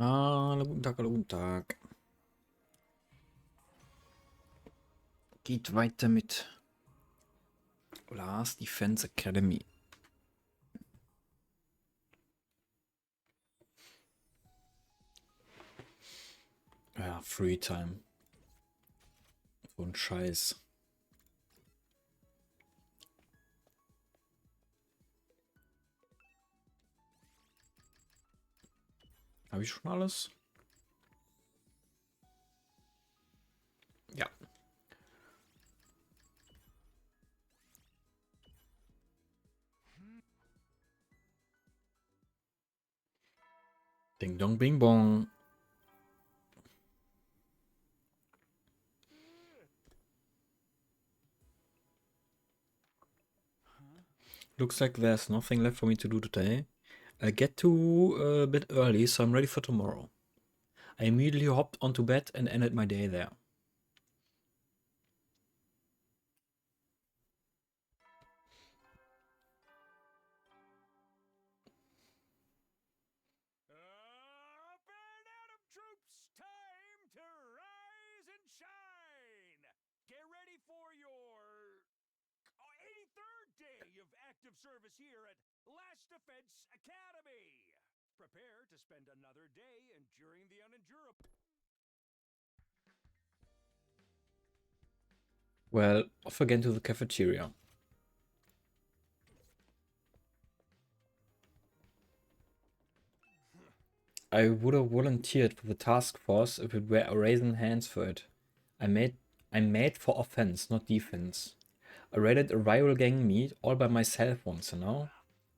Hallo, guten Tag, hallo, guten Tag. Geht weiter mit Last Defense Academy. Ja, Freetime. So ein Scheiß. Habe ich schon alles? Ja. Ding dong, bing bong. Looks like there's nothing left for me to do today. I get to a bit early, so I'm ready for tomorrow. I immediately hopped onto bed and ended my day there. Burn Atom troops, time to rise and shine! Get ready for your 83rd day of active service here at Last Defense Academy. Prepare to spend another day enduring the unendurable. Well, off again to the cafeteria. I would have volunteered for the task force if it were raising hands for it. I'm made for offense, not defense. I raided a rival gang meet all by myself once, you know?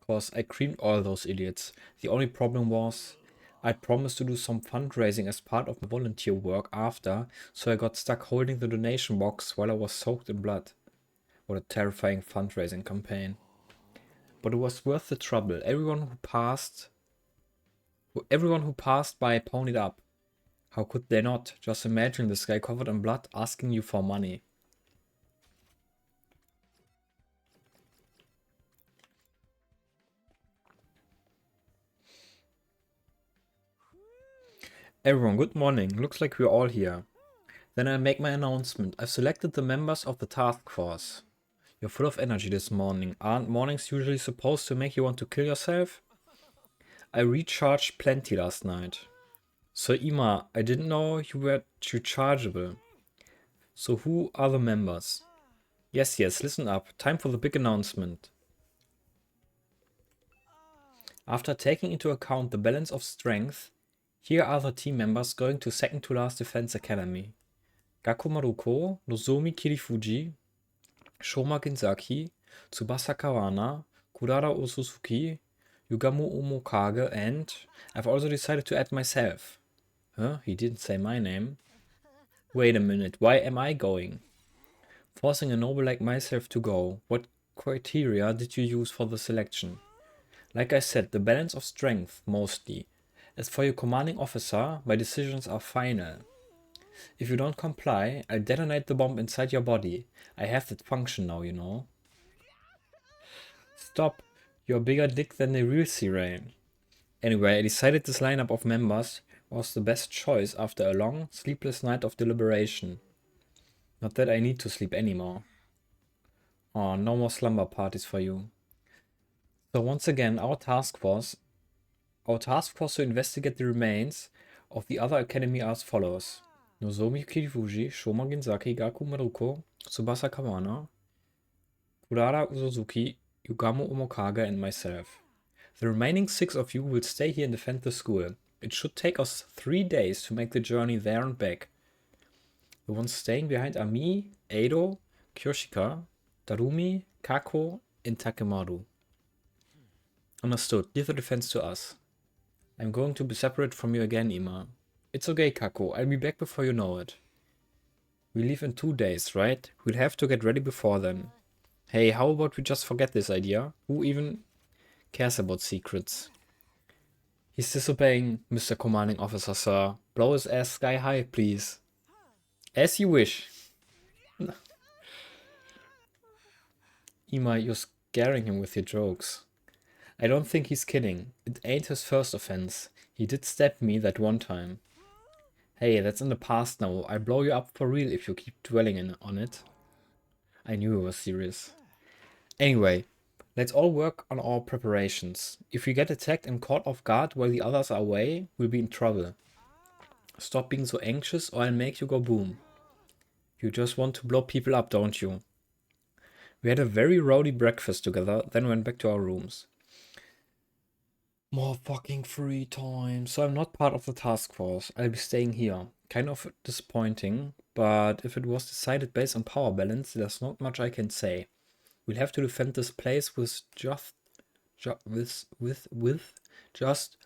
Cause I creamed all those idiots. The only problem was, I'd promised to do some fundraising as part of my volunteer work after, so I got stuck holding the donation box while I was soaked in blood. What a terrifying fundraising campaign. But it was worth the trouble. Everyone who passed by ponied up. How could they not? Just imagine this guy covered in blood asking you for money. Everyone, good morning. Looks like we're all here. Then I make my announcement. I've selected the members of the task force. You're full of energy this morning. Aren't mornings usually supposed to make you want to kill yourself? I recharged plenty last night. So Ima, I didn't know you were rechargeable. So who are the members? Yes, listen up. Time for the big announcement. After taking into account the balance of strength, here are the team members going to second to last defense academy. Gaku Maruko, Nozomi Kirifuji, Shoma Ginzaki, Tsubasa Kawana, Kurara Osuzuki, Yugamu Omokage, and I've also decided to add myself. Huh? He didn't say my name. Wait a minute, why am I going? Forcing a noble like myself to go. What criteria did you use for the selection? Like I said, the balance of strength, mostly. As for your commanding officer, my decisions are final. If you don't comply, I'll detonate the bomb inside your body. I have that function now, you know. Stop. You're a bigger dick than the real Sirain. Anyway, I decided this lineup of members was the best choice after a long, sleepless night of deliberation. Not that I need to sleep anymore. Oh, no more slumber parties for you. So once again, our task force to investigate the remains of the other academy are as follows. Nozomi Kirifuji, Shoma Ginzaki, Gaku Maruko, Tsubasa Kawana, Kurara Suzuki, Yugamo Omokage, and myself. The remaining 6 of you will stay here and defend the school. It should take us 3 days to make the journey there and back. The ones staying behind are me, Eido, Kyoshika, Darumi, Kako, and Takemaru. Understood. Leave the defense to us. I'm going to be separate from you again, Ima. It's okay, Kako. I'll be back before you know it. We leave in 2 days, right? We'll have to get ready before then. Hey, how about we just forget this idea? Who even cares about secrets? He's disobeying, Mr. Commanding Officer, sir. Blow his ass sky high, please. As you wish. Ima, you're scaring him with your jokes. I don't think he's kidding. It ain't his first offense. He did stab me that one time. Hey, that's in the past now. I'll blow you up for real if you keep dwelling on it. I knew he was serious. Anyway, let's all work on our preparations. If we get attacked and caught off guard while the others are away, we'll be in trouble. Stop being so anxious or I'll make you go boom. You just want to blow people up, don't you? We had a very rowdy breakfast together, then went back to our rooms. More fucking free time. So I'm not part of the task force. I'll be staying here. Kind of disappointing, but if it was decided based on power balance, there's not much I can say. We'll have to defend this place with just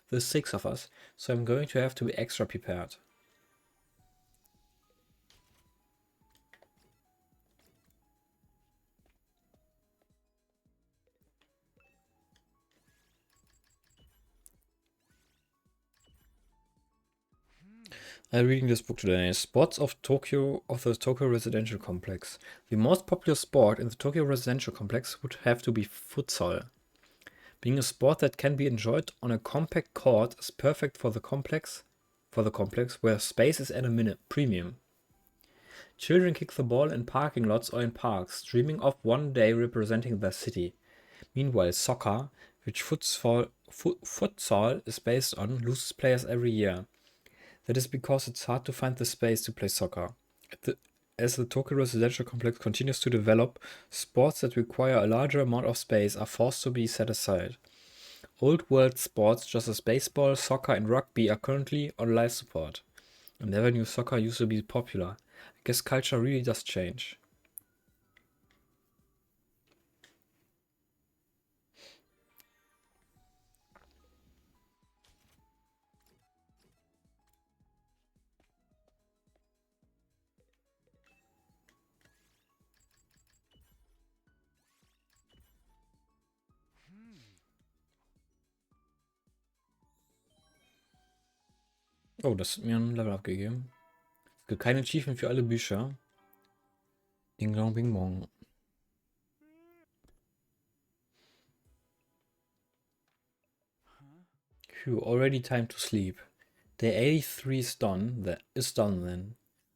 the 6 of us, so I'm going to have to be extra prepared. I'm reading this book today. Sports of the Tokyo Residential Complex. The most popular sport in the Tokyo Residential Complex would have to be futsal. Being a sport that can be enjoyed on a compact court is perfect for the complex where space is at a premium. Children kick the ball in parking lots or in parks, dreaming of one day representing their city. Meanwhile, soccer, which futsal is based on, loses players every year. That is because it's hard to find the space to play soccer. As the Tokyo Residential Complex continues to develop, sports that require a larger amount of space are forced to be set aside. Old world sports such as baseball, soccer, and rugby are currently on life support. I never knew soccer used to be popular. I guess culture really does change. Oh, das hat mir ein Level abgegeben. Es gibt kein Achievement für alle Bücher. Ding dong bing bong. Phew, already time to sleep. Day 83 is done then.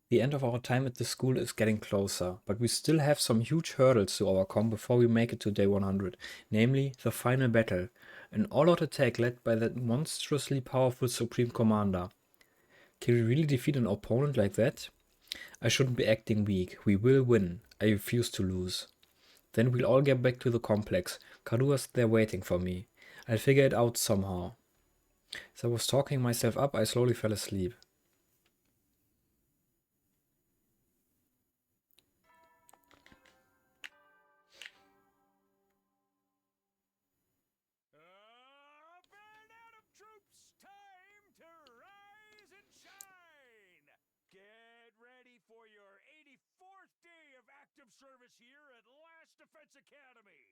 The end of our time at the school is getting closer, but we still have some huge hurdles to overcome before we make it to day 100, namely the final battle, an all-out attack led by that monstrously powerful Supreme Commander. Can we really defeat an opponent like that? I shouldn't be acting weak. We will win. I refuse to lose. Then we'll all get back to the complex. Karua's there waiting for me. I'll figure it out somehow. As I was talking myself up, I slowly fell asleep. Burn out of troops! Time to rise and shine! Get ready for your 84th day of active service here at Last Defense Academy!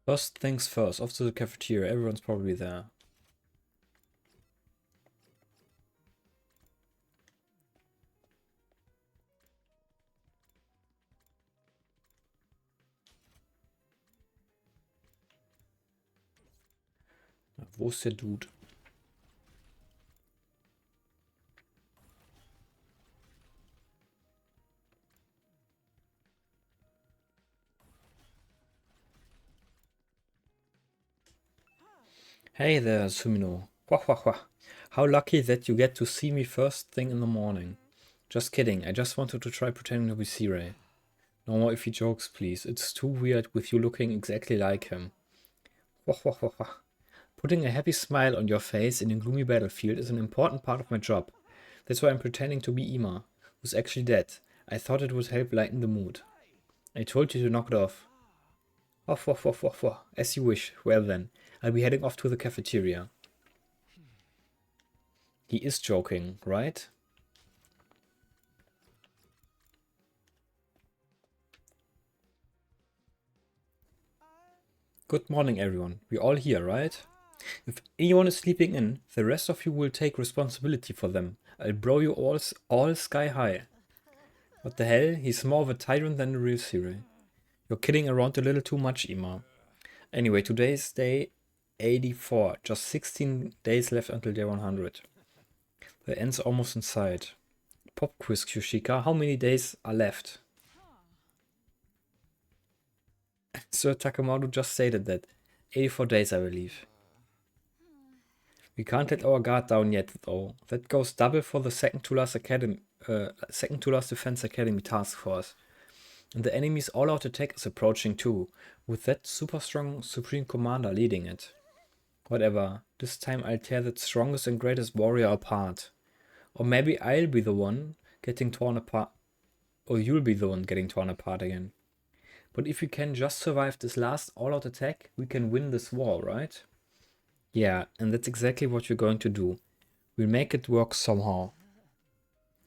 First things first, off to the cafeteria. Everyone's probably there. Wo ist der Dude? Hey there, Sumino. Wah wah wah. How lucky that you get to see me first thing in the morning. Just kidding, I just wanted to try pretending to be Sea-Ray. No more iffy jokes, please. It's too weird with you looking exactly like him. Wah wah wah wah. Putting a happy smile on your face in a gloomy battlefield is an important part of my job. That's why I'm pretending to be Ima, who's actually dead. I thought it would help lighten the mood. I told you to knock it off. Off, off, off, off, off. As you wish. Well then, I'll be heading off to the cafeteria. He is joking, right? Good morning, everyone. We're all here, right? If anyone is sleeping in, the rest of you will take responsibility for them. I'll blow you all sky high. What the hell? He's more of a tyrant than a real Sea-Ray. You're kidding around a little too much, Ima. Anyway, today is day 84. Just 16 days left until day 100. The end's almost in sight. Pop quiz, Kushika. How many days are left? Sir Takemoto just stated that. 84 days, I believe. We can't let our guard down yet, though. That goes double for the second to last Defense Academy task force. And the enemy's all-out attack is approaching too, with that super strong Supreme Commander leading it. Whatever, this time I'll tear that strongest and greatest warrior apart. Or maybe I'll be the one getting torn apart. Or you'll be the one getting torn apart again. But if we can just survive this last all-out attack, we can win this war, right? Yeah, and that's exactly what we're going to do. We'll make it work somehow.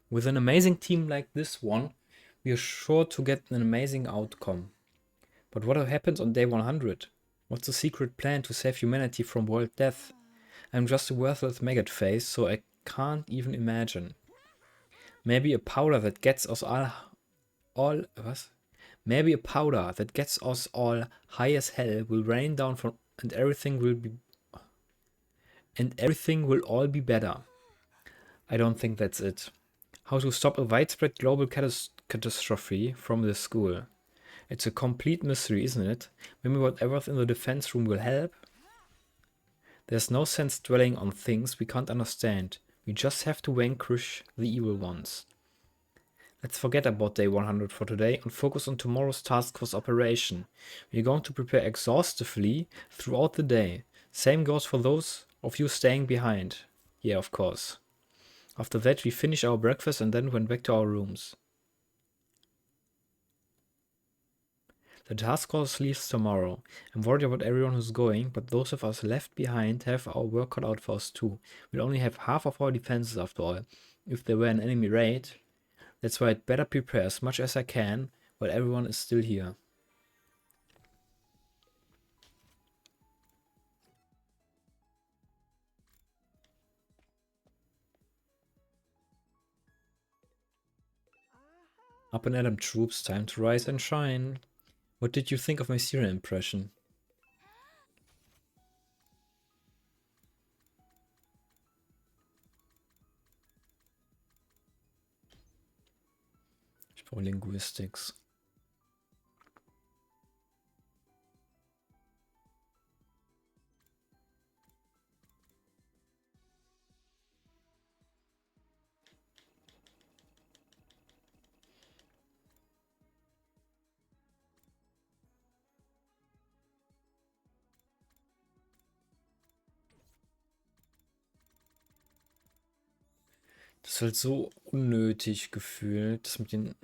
With an amazing team like this one, we are sure to get an amazing outcome. But what happens on day 100? What's the secret plan to save humanity from world death? I'm just a worthless maggot face, so I can't even imagine. Maybe a powder that gets us all Maybe a powder that gets us all high as hell will rain down from and everything will all be better. I don't think that's it. How to stop a widespread global catastrophe from this school. It's a complete mystery, isn't it? Maybe whatever's in the defense room will help. There's no sense dwelling on things we can't understand. We just have to vanquish the evil ones. Let's forget about day 100 for today and focus on tomorrow's task force operation. We're going to prepare exhaustively throughout the day. Same goes for those of you staying behind. Yeah, of course. After that, we finish our breakfast and then went back to our rooms. The task force leaves tomorrow. I'm worried about everyone who's going, but those of us left behind have our work cut out for us too. We'll only have half of our defenses after all. If there were an enemy raid, that's why I'd better prepare as much as I can while everyone is still here. Up and Adam troops, time to rise and shine. What did you think of my serial impression? Ich brauche Linguistics. Das ist halt so unnötig gefühlt, das mit den...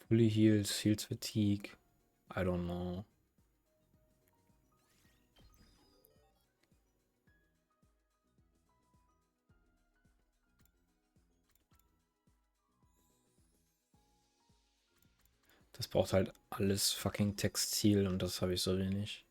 Fully heals, heals fatigue. I don't know. Das braucht halt alles fucking Textil und das habe ich so wenig.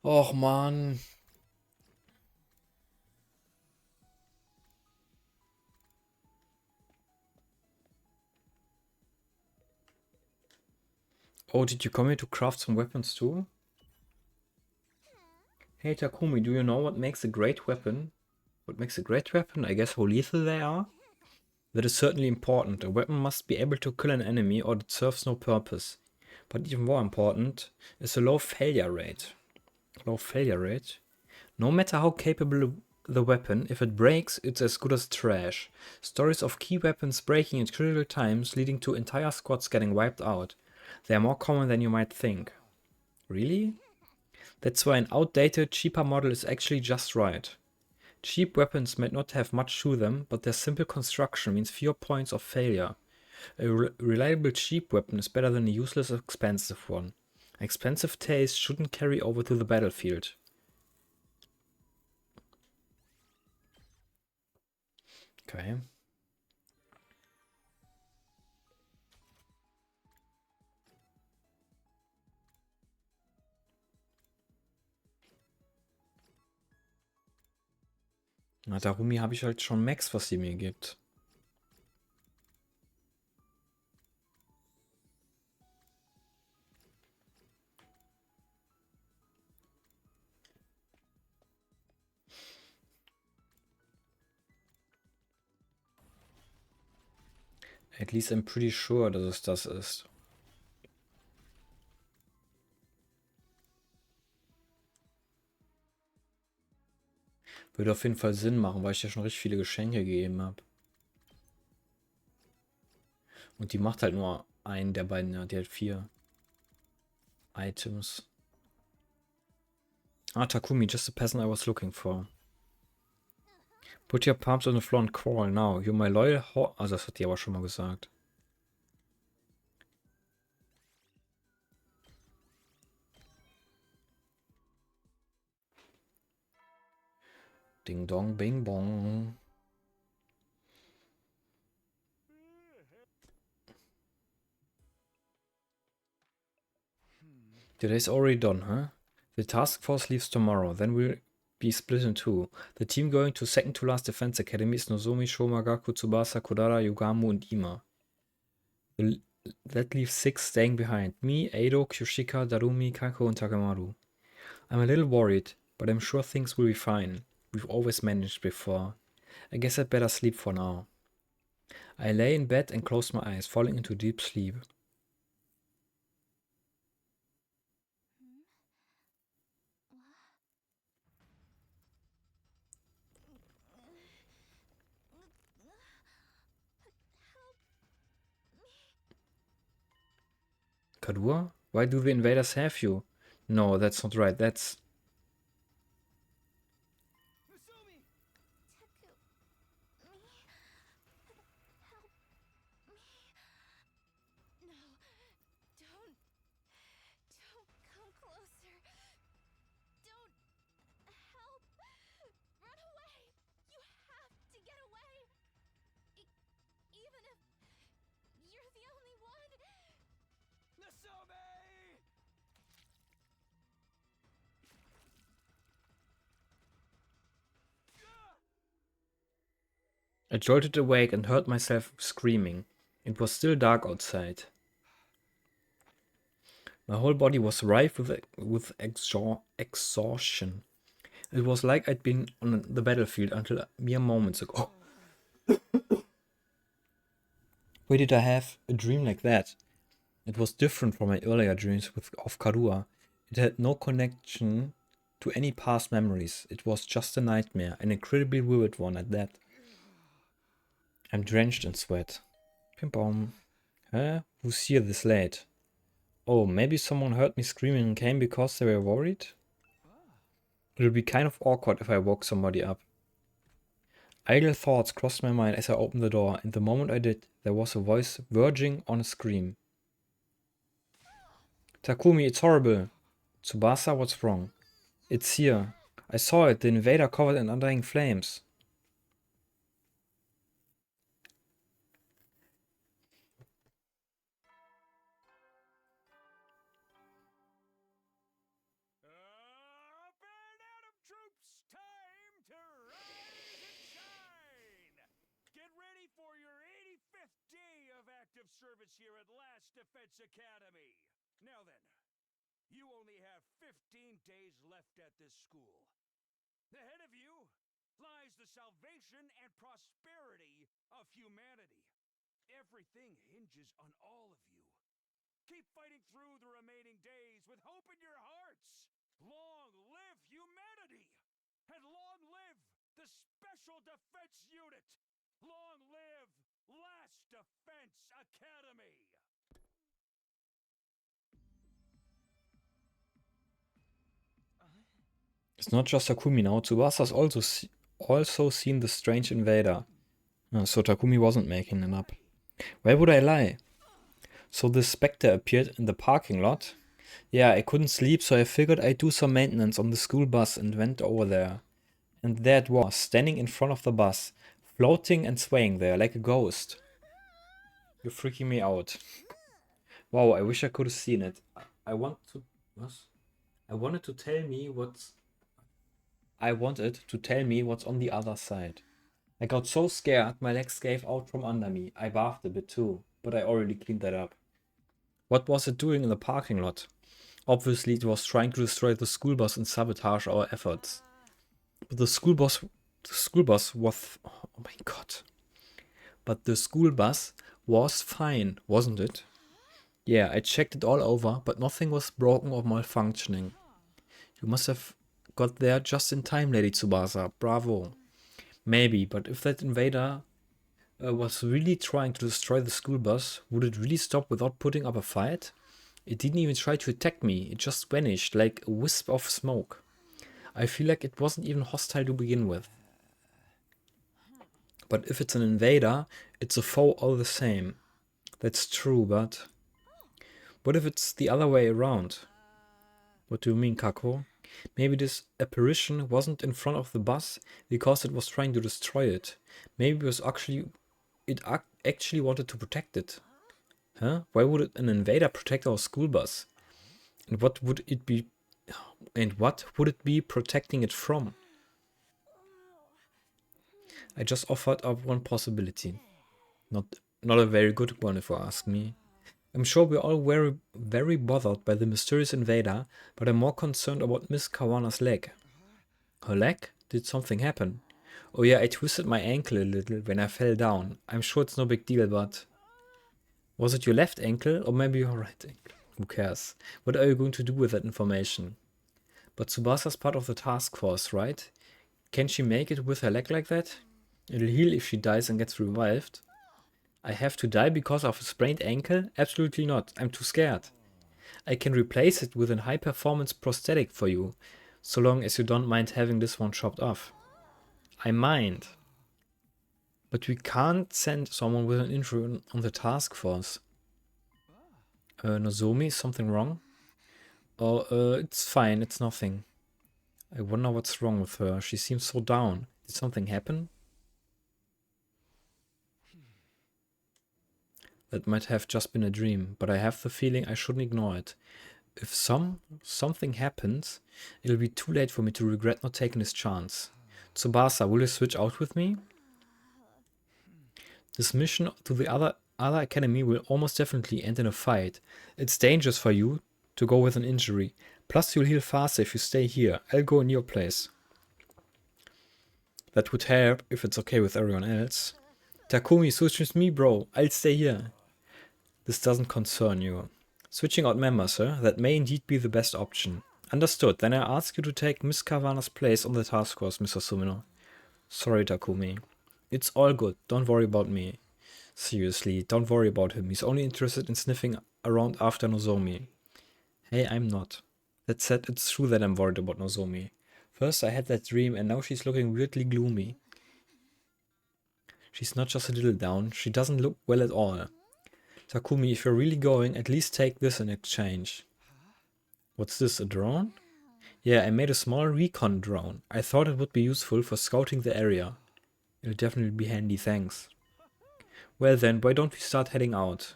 Och man. Oh, did you come here to craft some weapons too? Hey Takumi, do you know what makes a great weapon? What makes a great weapon? I guess how lethal they are? That is certainly important. A weapon must be able to kill an enemy or it serves no purpose. But even more important is the low failure rate. Low failure rate? No matter how capable the weapon, if it breaks, it's as good as trash. Stories of key weapons breaking at critical times, leading to entire squads getting wiped out. They are more common than you might think. Really? That's why an outdated, cheaper model is actually just right. Cheap weapons might not have much to them, but their simple construction means fewer points of failure. A reliable cheap weapon is better than a useless expensive one. Expensive taste shouldn't carry over to the battlefield. Okay. Na, Darumi habe ich halt schon Max, was sie mir gibt. At least I'm pretty sure, dass es das ist. Würde auf jeden Fall Sinn machen, weil ich ja schon richtig viele Geschenke gegeben habe. Und die macht halt nur einen der beiden, ja, die hat 4 Items. Ah, Takumi, just the person I was looking for. Put your palms on the floor and crawl now. You're my loyal also das hat die aber schon mal gesagt. Ding dong, bing bong. The day's already done, huh? The task force leaves tomorrow, then we'll be split in two. The team going to second to last defense academy is Nozomi, Shomagaku, Tsubasa, Kodara, Yugamu, and Ima. That leaves 6 staying behind. Me, Eido, Kyoshika, Darumi, Kako, and Takemaru. I'm a little worried, but I'm sure things will be fine. We've always managed before. I guess I'd better sleep for now. I lay in bed and closed my eyes, falling into deep sleep. Kadua? Why do the invaders have you? No, that's not right. That's... I jolted awake and heard myself screaming. It was still dark outside. My whole body was rife with exhaustion. It was like I'd been on the battlefield until mere moments ago. Why did I have a dream like that? It was different from my earlier dreams of Karua. It had no connection to any past memories. It was just a nightmare, an incredibly vivid one at that. I'm drenched in sweat. Pim pom. Huh? Who's here this late? Oh, maybe someone heard me screaming and came because they were worried? It would be kind of awkward if I woke somebody up. Idle thoughts crossed my mind as I opened the door, and the moment I did, there was a voice verging on a scream. Takumi, it's horrible. Tsubasa, what's wrong? It's here. I saw it, the invader covered in undying flames. Burn out of troops! Time to rise and shine! Get ready for your 85th day of active service here at Last Defense Academy. Now then, you only have 15 days left at this school. Ahead of you lies the salvation and prosperity of humanity. Everything hinges on all of you. Keep fighting through the remaining days with hope in your hearts. Long live humanity! And long live the Special Defense Unit! Long live Last Defense Academy! It's not just Takumi now. Tsubasa's also seen the strange invader. So Takumi wasn't making it up. Why would I lie? So this specter appeared in the parking lot. Yeah, I couldn't sleep, so I figured I'd do some maintenance on the school bus and went over there. And there it was, standing in front of the bus, floating and swaying there like a ghost. You're freaking me out. Wow, I wish I could have seen it. I wanted to tell me what's on the other side. I got so scared, my legs gave out from under me. I barfed a bit too, but I already cleaned that up. What was it doing in the parking lot? Obviously, it was trying to destroy the school bus and sabotage our efforts. But the school bus was... Oh my god. But the school bus was fine, wasn't it? Yeah, I checked it all over, but nothing was broken or malfunctioning. You must have got there just in time, Lady Tsubasa. Bravo. Maybe, but if that invader was really trying to destroy the school bus, would it really stop without putting up a fight? It didn't even try to attack me, it just vanished like a wisp of smoke. I feel like it wasn't even hostile to begin with. But if it's an invader, it's a foe all the same. That's true, but... What if it's the other way around? What do you mean, Kako? Maybe this apparition wasn't in front of the bus because it was trying to destroy it. Maybe it was actually wanted to protect it. Huh? Why would an invader protect our school bus? And what would it be protecting it from? I just offered up one possibility. Not a very good one if you ask me. I'm sure we're all very, very bothered by the mysterious invader, but I'm more concerned about Miss Kawana's leg. Her leg? Did something happen? Oh yeah, I twisted my ankle a little when I fell down. I'm sure it's no big deal, but... Was it your left ankle or maybe your right ankle? Who cares? What are you going to do with that information? But Tsubasa's part of the task force, right? Can she make it with her leg like that? It'll heal if she dies and gets revived. I have to die because of a sprained ankle? Absolutely not. I'm too scared. I can replace it with a high-performance prosthetic for you, so long as you don't mind having this one chopped off. I mind. But we can't send someone with an injury on the task force. Nozomi, something wrong? Oh, it's fine, it's nothing. I wonder what's wrong with her. She seems so down. Did something happen? That might have just been a dream, but I have the feeling I shouldn't ignore it. If something happens, it'll be too late for me to regret not taking this chance. Tsubasa, will you switch out with me? This mission to the other academy will almost definitely end in a fight. It's dangerous for you to go with an injury. Plus you'll heal faster if you stay here. I'll go in your place. That would help if it's okay with everyone else. Takumi, switch with me, bro. I'll stay here. This doesn't concern you. Switching out members, sir. That may indeed be the best option. Understood. Then I ask you to take Miss Kawana's place on the task force, Mr. Sumino. Sorry, Takumi. It's all good. Don't worry about me. Seriously, don't worry about him. He's only interested in sniffing around after Nozomi. Hey, I'm not. That said, it's true that I'm worried about Nozomi. First I had that dream and now she's looking weirdly gloomy. She's not just a little down. She doesn't look well at all. Takumi, if you're really going, at least take this in exchange. What's this, a drone? Yeah, I made a small recon drone. I thought it would be useful for scouting the area. It'll definitely be handy, thanks. Well then, why don't we start heading out?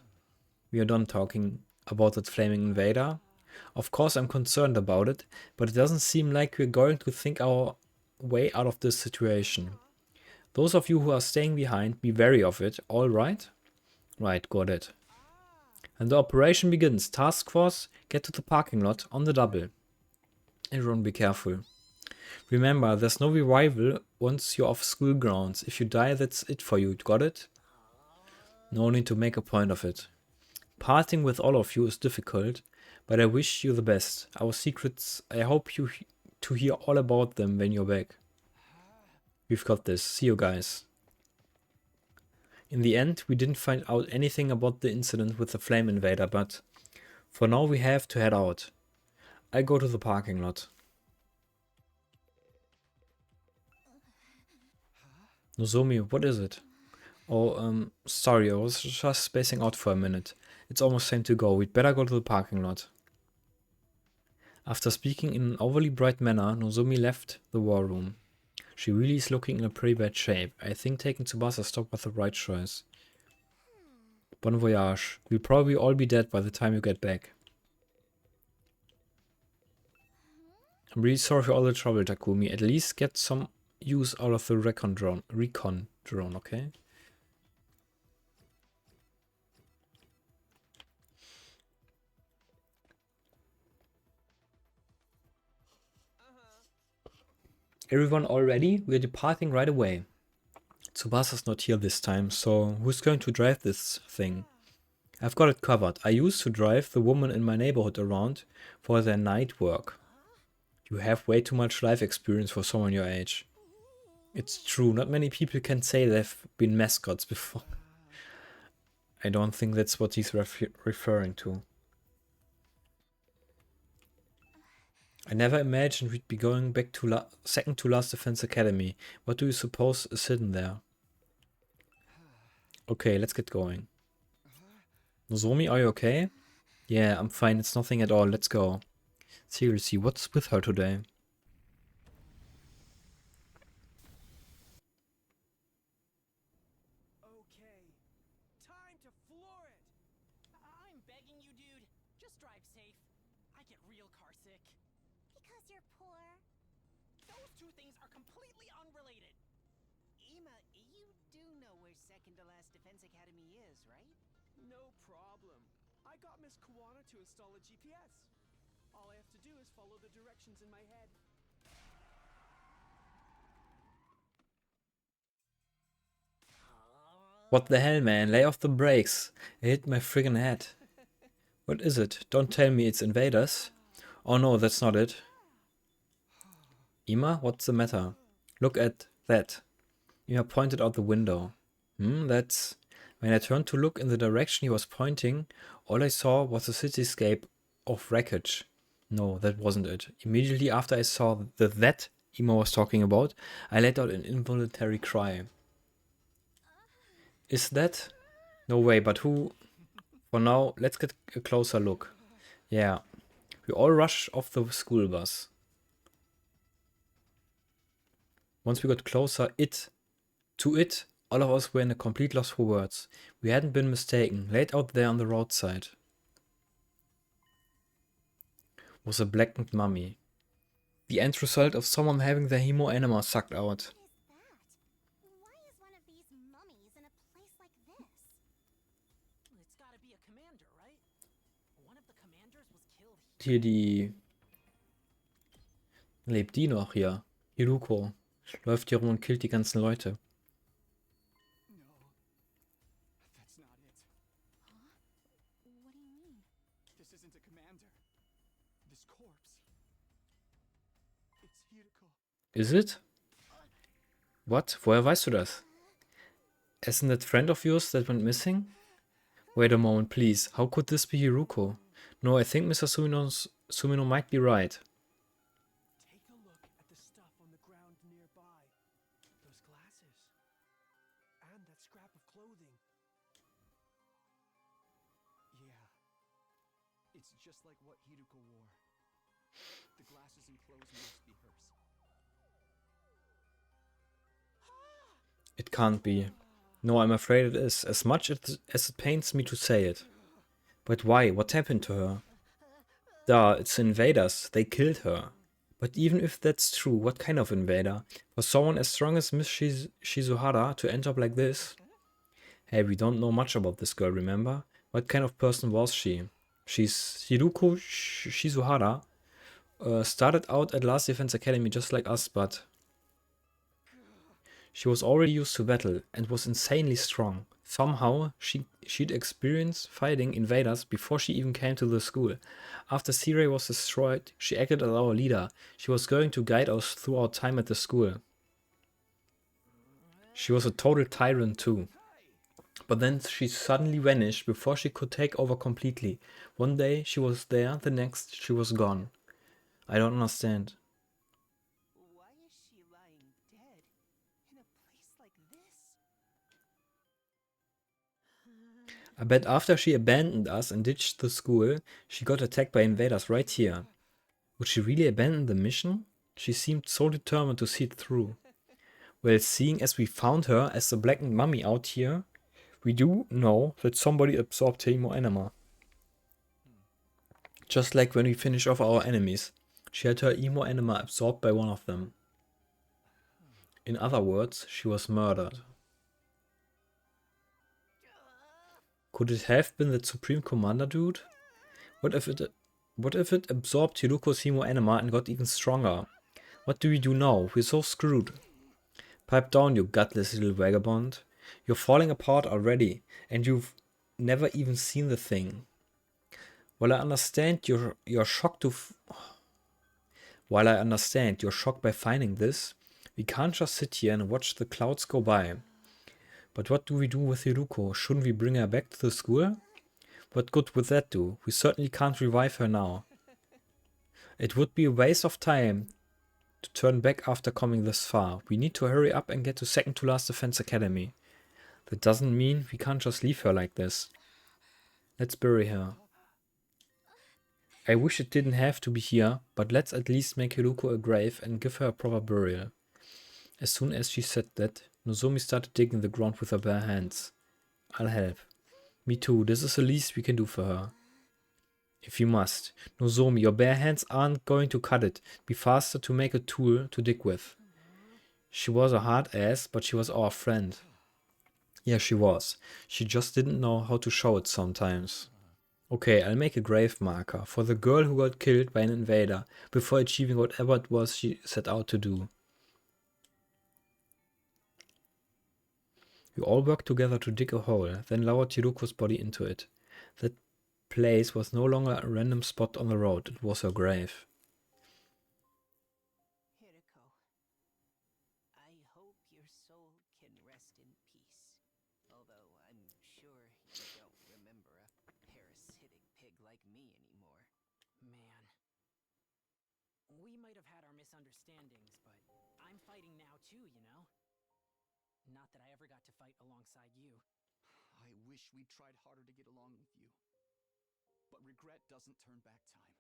We are done talking about that flaming invader. Of course I'm concerned about it, but it doesn't seem like we're going to think our way out of this situation. Those of you who are staying behind, be wary of it, alright? Right, got it. And the operation begins. Task force, get to the parking lot on the double. Everyone be careful. Remember, there's no revival once you're off school grounds. If you die, that's it for you. Got it? No need to make a point of it. Parting with all of you is difficult, but I wish you the best. Our secrets, I hope you to hear all about them when you're back. We've got this. See you guys. In the end, we didn't find out anything about the incident with the flame invader, but for now we have to head out. I go to the parking lot. Nozomi, what is it? Oh, sorry, I was just spacing out for a minute. It's almost time to go. We'd better go to the parking lot. After speaking in an overly bright manner, Nozomi left the war room. She really is looking in a pretty bad shape. I think taking Tsubasa's stop was the right choice. Bon voyage. We'll probably all be dead by the time you get back. I'm really sorry for all the trouble, Takumi. At least get some use out of the recon drone, okay? Everyone all ready? We're departing right away. Tsubasa's not here this time, so who's going to drive this thing? I've got it covered. I used to drive the woman in my neighborhood around for their night work. You have way too much life experience for someone your age. It's true, not many people can say they've been mascots before. I don't think that's what he's referring to. I never imagined we'd be going back to second to last Defense Academy. What do you suppose is hidden there? Okay, let's get going. Nozomi, are you okay? Yeah, I'm fine. It's nothing at all. Let's go. Seriously, what's with her today? Okay, time to floor it. I'm begging you, dude. Just drive safe. I get real car sick. Because you're poor. Those two things are completely unrelated. Ima, you do know where second to last Defense Academy is, right? No problem. I got Miss Kawana to install a GPS. All I have to do is follow the directions in my head. What the hell, man? Lay off the brakes. I hit my friggin' head. What is it? Don't tell me it's invaders. Oh no, that's not it. Ima, what's the matter? Look at that. Ima pointed out the window. That's... When I turned to look in the direction he was pointing, all I saw was a cityscape of wreckage. No, that wasn't it. Immediately after I saw the that Ima was talking about, I let out an involuntary cry. Is that? No way, but who? For now, let's get a closer look. Yeah. We all rush off the school bus. Once we got closer, all of us were in a complete loss for words. We hadn't been mistaken. Laid out there on the roadside was a blackened mummy. The end result of someone having their hemo anima sucked out. What is that? Why is one of these mummies in a place like this? It's gotta be a commander, right? One of the commanders was killed Hier here. die... Lebt die noch hier? Hiruko. Läuft hier rum und killt die ganzen Leute. No, that's not it. Huh? What do you mean? This isn't a commander. This corpse. It's Hiriko. Is it? What? Woher weißt du das? Isn't that friend of yours that went missing? Wait a moment, please. How could this be Hiruko? No, I think Mr. Sumino might be right. Take a look at the stuff on the ground nearby. Those glasses. And that scrap of clothing. Yeah. It's just like what Hiruko wore. The glasses and clothes must be hers. It can't be. No, I'm afraid it is. As much as it pains me to say it. But why? What happened to her? Duh, it's invaders. They killed her. But even if that's true, what kind of invader? For someone as strong as Miss Shizuhara to end up like this? Hey, we don't know much about this girl, remember? What kind of person was she? She's Hiruko Shizuhara. Started out at Last Defense Academy just like us, but... She was already used to battle and was insanely strong. Somehow, she'd experienced fighting invaders before she even came to the school. After Sea was destroyed, she acted as our leader. She was going to guide us through our time at the school. She was a total tyrant too. But then she suddenly vanished before she could take over completely. One day she was there, the next she was gone. I don't understand. Why is she lying dead in a place like this? I bet after she abandoned us and ditched the school, she got attacked by invaders right here. Would she really abandon the mission? She seemed so determined to see it through. Well, seeing as we found her as the blackened mummy out here, we do know that somebody absorbed Hemo-Enema. Just like when we finish off our enemies, she had her Hemo-Enema absorbed by one of them. In other words, she was murdered. Could it have been that Supreme Commander dude? What if it absorbed Hiruko's Hemo-Enema and got even stronger? What do we do now? We're so screwed. Pipe down, you gutless little vagabond. You're falling apart already, and you've never even seen the thing. While I understand you're shocked by finding this, we can't just sit here and watch the clouds go by. But what do we do with Hiruko? Shouldn't we bring her back to the school? What good would that do? We certainly can't revive her now. It would be a waste of time to turn back after coming this far. We need to hurry up and get to second to last defense academy. That doesn't mean we can't just leave her like this. Let's bury her. I wish it didn't have to be here, but let's at least make Hiruko a grave and give her a proper burial. As soon as she said that, Nozomi started digging the ground with her bare hands. I'll help. Me too, this is the least we can do for her. If you must. Nozomi, your bare hands aren't going to cut it. Be faster to make a tool to dig with. She was a hard ass, but she was our friend. Yeah, she was. She just didn't know how to show it sometimes. Okay, I'll make a grave marker for the girl who got killed by an invader before achieving whatever it was she set out to do. We all worked together to dig a hole, then lowered Hiruko's body into it. That place was no longer a random spot on the road, it was her grave. Hiriko, I hope your soul can rest in peace. Although I'm sure you don't remember a parasitic pig like me anymore. Man. We might have had our misunderstandings, but I'm fighting now too, you know? Not that I ever got to fight alongside you. I wish we'd tried harder to get along with you. But regret doesn't turn back time.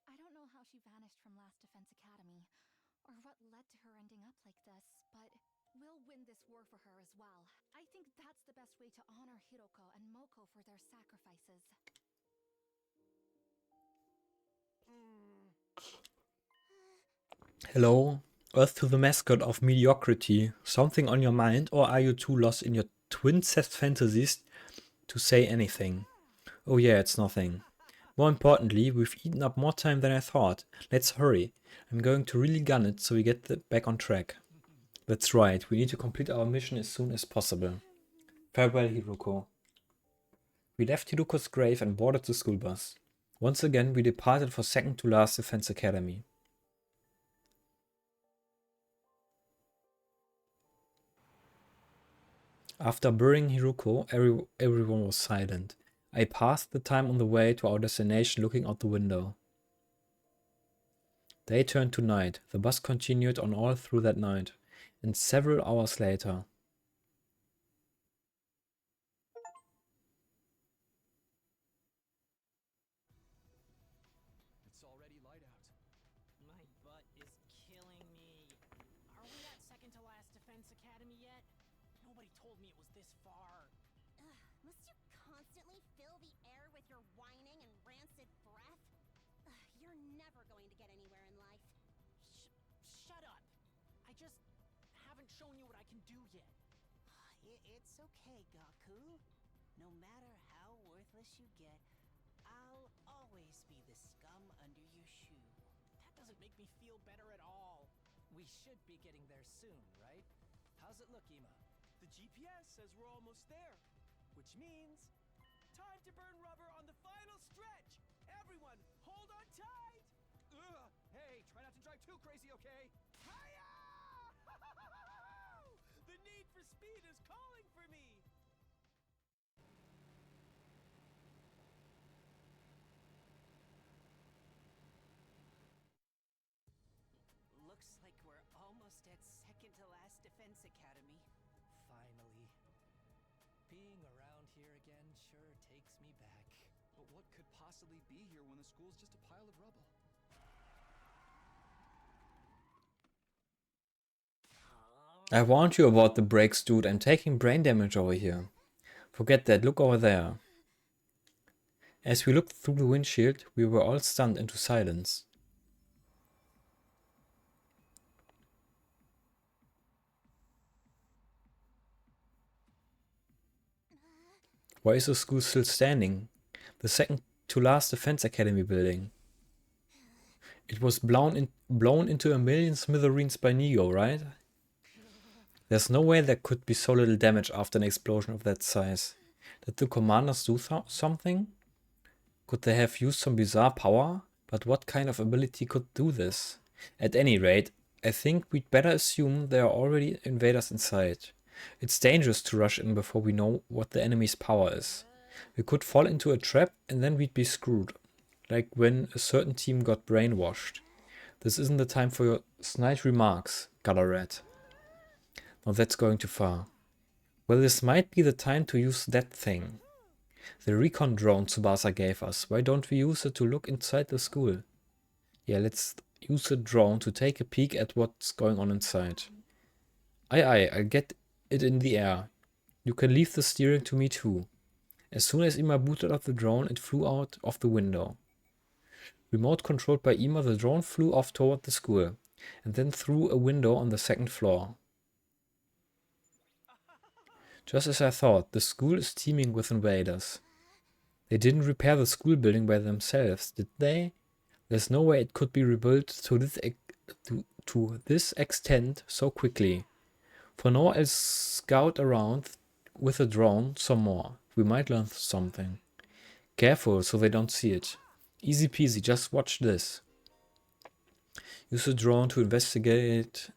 I don't know how she vanished from Last Defense Academy, or what led to her ending up like this, but we'll win this war for her as well. I think that's the best way to honor Hiroko and Moko for their sacrifices. Hello? Earth to the mascot of mediocrity. Something on your mind, or are you too lost in your twin-cest fantasies to say anything? Oh yeah, it's nothing. More importantly, we've eaten up more time than I thought. Let's hurry. I'm going to really gun it so we get back on track. That's right, we need to complete our mission as soon as possible. Farewell, Hiruko. We left Hiruko's grave and boarded the school bus. Once again, we departed for second to last Defense Academy. After burying Hiruko, everyone was silent. I passed the time on the way to our destination looking out the window. Day turned to night. The bus continued on all through that night. And several hours later, It's already light out. My butt is killing me. Are we at second to last Defense Academy yet? Nobody told me it was this far. Ugh, must you constantly fill the air with your whining and rancid breath? Ugh, you're never going to get anywhere in life. Shut up. I just haven't shown you what I can do yet. It's okay, Gaku. No matter how worthless you get, I'll always be the scum under your shoe. That doesn't make me feel better at all. We should be getting there soon, right? How's it look, Ema? The GPS says we're almost there, which means time to burn rubber on the final stretch. Everyone, hold on tight. Ugh. Hey, try not to drive too crazy, okay? Hiya! The need for speed is calling for me. Looks like we're almost at second to last Defense Academy. Finally. Being around here again sure takes me back. But what could possibly be here when the school's just a pile of rubble? I warned you about the brakes, dude. I'm taking brain damage over here. Forget that. Look over there. As we looked through the windshield, we were all stunned into silence. Why is the school still standing? The second to last Defense Academy building. It was blown into a million smithereens by Nego, right? There's no way there could be so little damage after an explosion of that size. Did the commanders do something? Could they have used some bizarre power? But what kind of ability could do this? At any rate, I think we'd better assume there are already invaders inside. It's dangerous to rush in before we know what the enemy's power is. We could fall into a trap and then we'd be screwed. Like when a certain team got brainwashed. This isn't the time for your snide remarks, Galaret. Now that's going too far. Well, this might be the time to use that thing. The recon drone Tsubasa gave us. Why don't we use it to look inside the school? Yeah, let's use the drone to take a peek at what's going on inside. Aye, I'll get it in the air. You can leave the steering to me too. As soon as Ima booted up the drone, it flew out of the window. Remote controlled by Ima, the drone flew off toward the school, and then through a window on the second floor. Just as I thought, the school is teeming with invaders. They didn't repair the school building by themselves, did they? There's no way it could be rebuilt to this extent so quickly. For now, I'll scout around with a drone some more. We might learn something. Careful so they don't see it. Easy peasy, just watch this. Use the drone to investigate.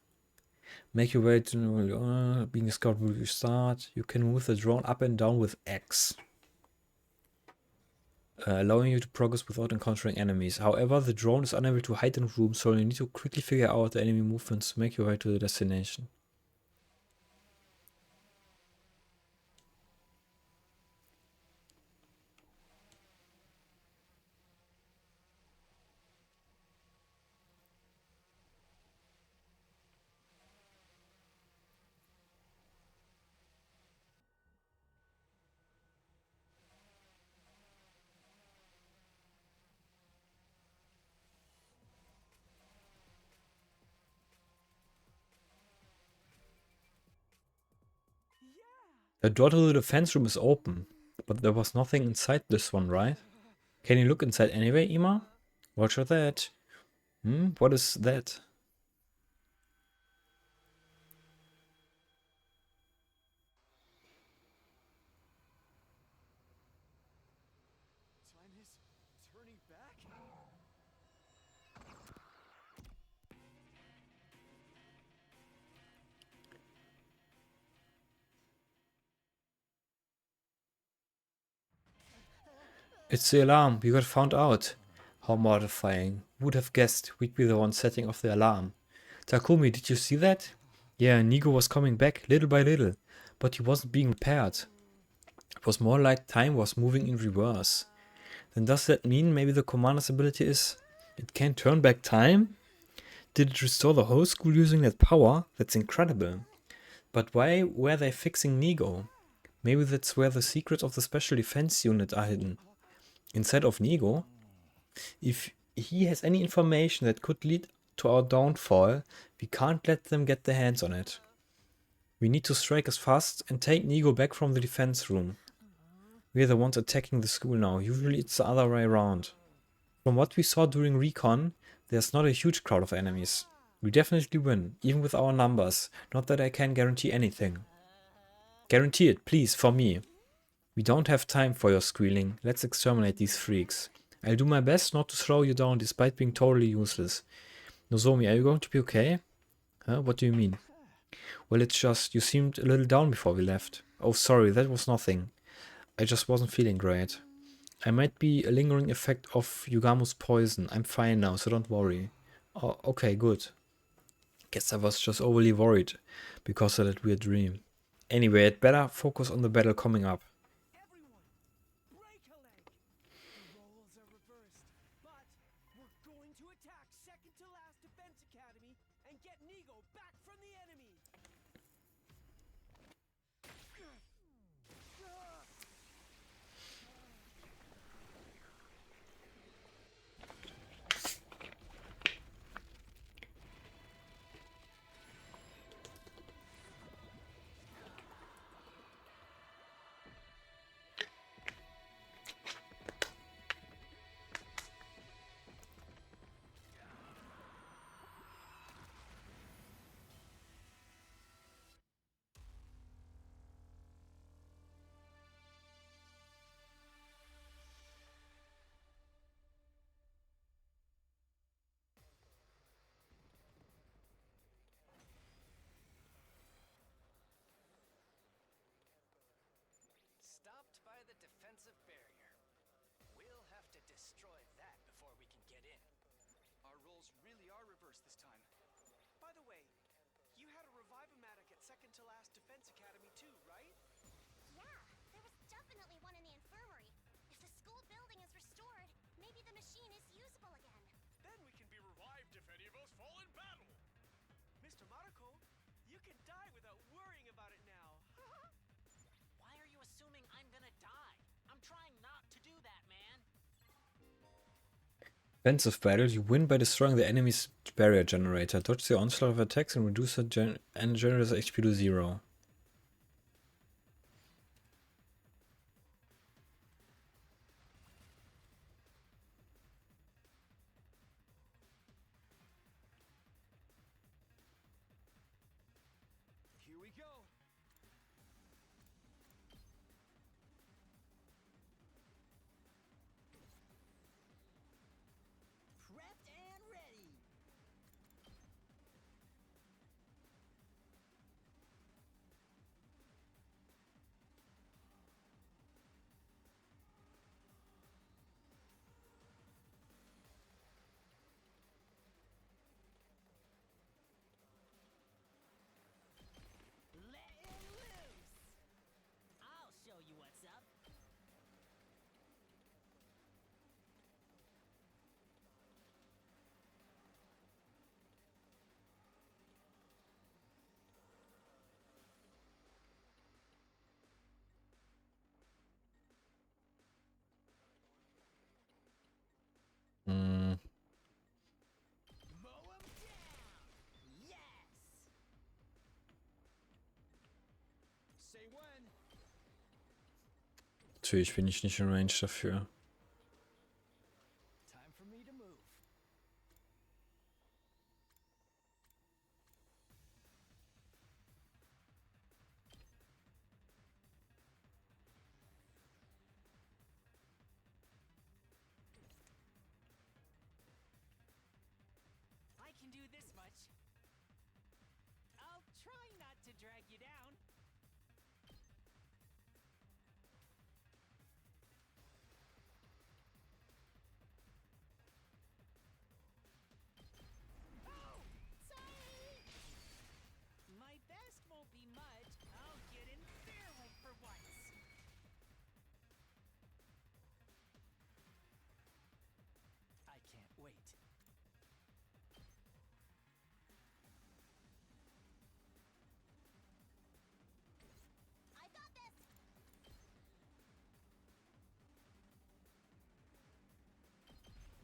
Make your way to being a scout will restart. You can move the drone up and down with X. Allowing you to progress without encountering enemies. However, the drone is unable to hide in rooms, so you need to quickly figure out the enemy movements to make your way to the destination. The door to the defense room is open, but there was nothing inside this one, right? Can you look inside anyway, Ima? Roger that. What is that? Time is turning back? It's the alarm. We got found out. How mortifying. Would have guessed we'd be the one setting off the alarm. Takumi, did you see that? Yeah, Nigo was coming back little by little, but he wasn't being repaired. It was more like time was moving in reverse. Then does that mean maybe the commander's ability is it can turn back time? Did it restore the whole school using that power? That's incredible. But why were they fixing Nigo? Maybe that's where the secrets of the special defense unit are hidden. Inside of Nigo? If he has any information that could lead to our downfall, we can't let them get their hands on it. We need to strike as fast and take Nigo back from the defense room. We're the ones attacking the school now. Usually it's the other way around. From what we saw during recon, there's not a huge crowd of enemies. We definitely win, even with our numbers. Not that I can guarantee anything. Guarantee it, please, for me. We don't have time for your squealing. Let's exterminate these freaks. I'll do my best not to throw you down despite being totally useless. Nozomi, are you going to be okay? Huh? What do you mean? Well, it's just, you seemed a little down before we left. Oh, sorry, that was nothing. I just wasn't feeling great. I might be a lingering effect of Yugamu's poison. I'm fine now, so don't worry. Oh, okay, good. Guess I was just overly worried because of that weird dream. Anyway, I'd better focus on the battle coming up. Everyone, break a leg. The roles are reversed, but we're going to attack second to last Defense Academy and get Nigo back from the enemy. Stopped by the defensive barrier. We'll have to destroy that before we can get in. Our roles really are reversed this time. By the way, you had a revive-o-matic at second to last Defense Academy too, right? Yeah, there was definitely one in the infirmary. If the school building is restored, maybe the machine is usable again. Then we can be revived if any of us fall in battle. Mr. Mariko, you can die without worrying about it now. Why are you assuming I'm gonna die? I'm trying not to do that, man. Defensive battle, you win by destroying the enemy's barrier generator. Dodge the onslaught of attacks and reduce the generator's HP to 0. Here we go. Prepped and ready. Letting loose. I'll show you what's up. Hmm. Mow 'em down. Yes. Say when. Natürlich bin ich nicht in Range dafür. Time for me to move. I can do this much. I'll try not to drag you down. Oh, sorry. My best won't be much. I'll get in fairly for once. I can't wait. I got this!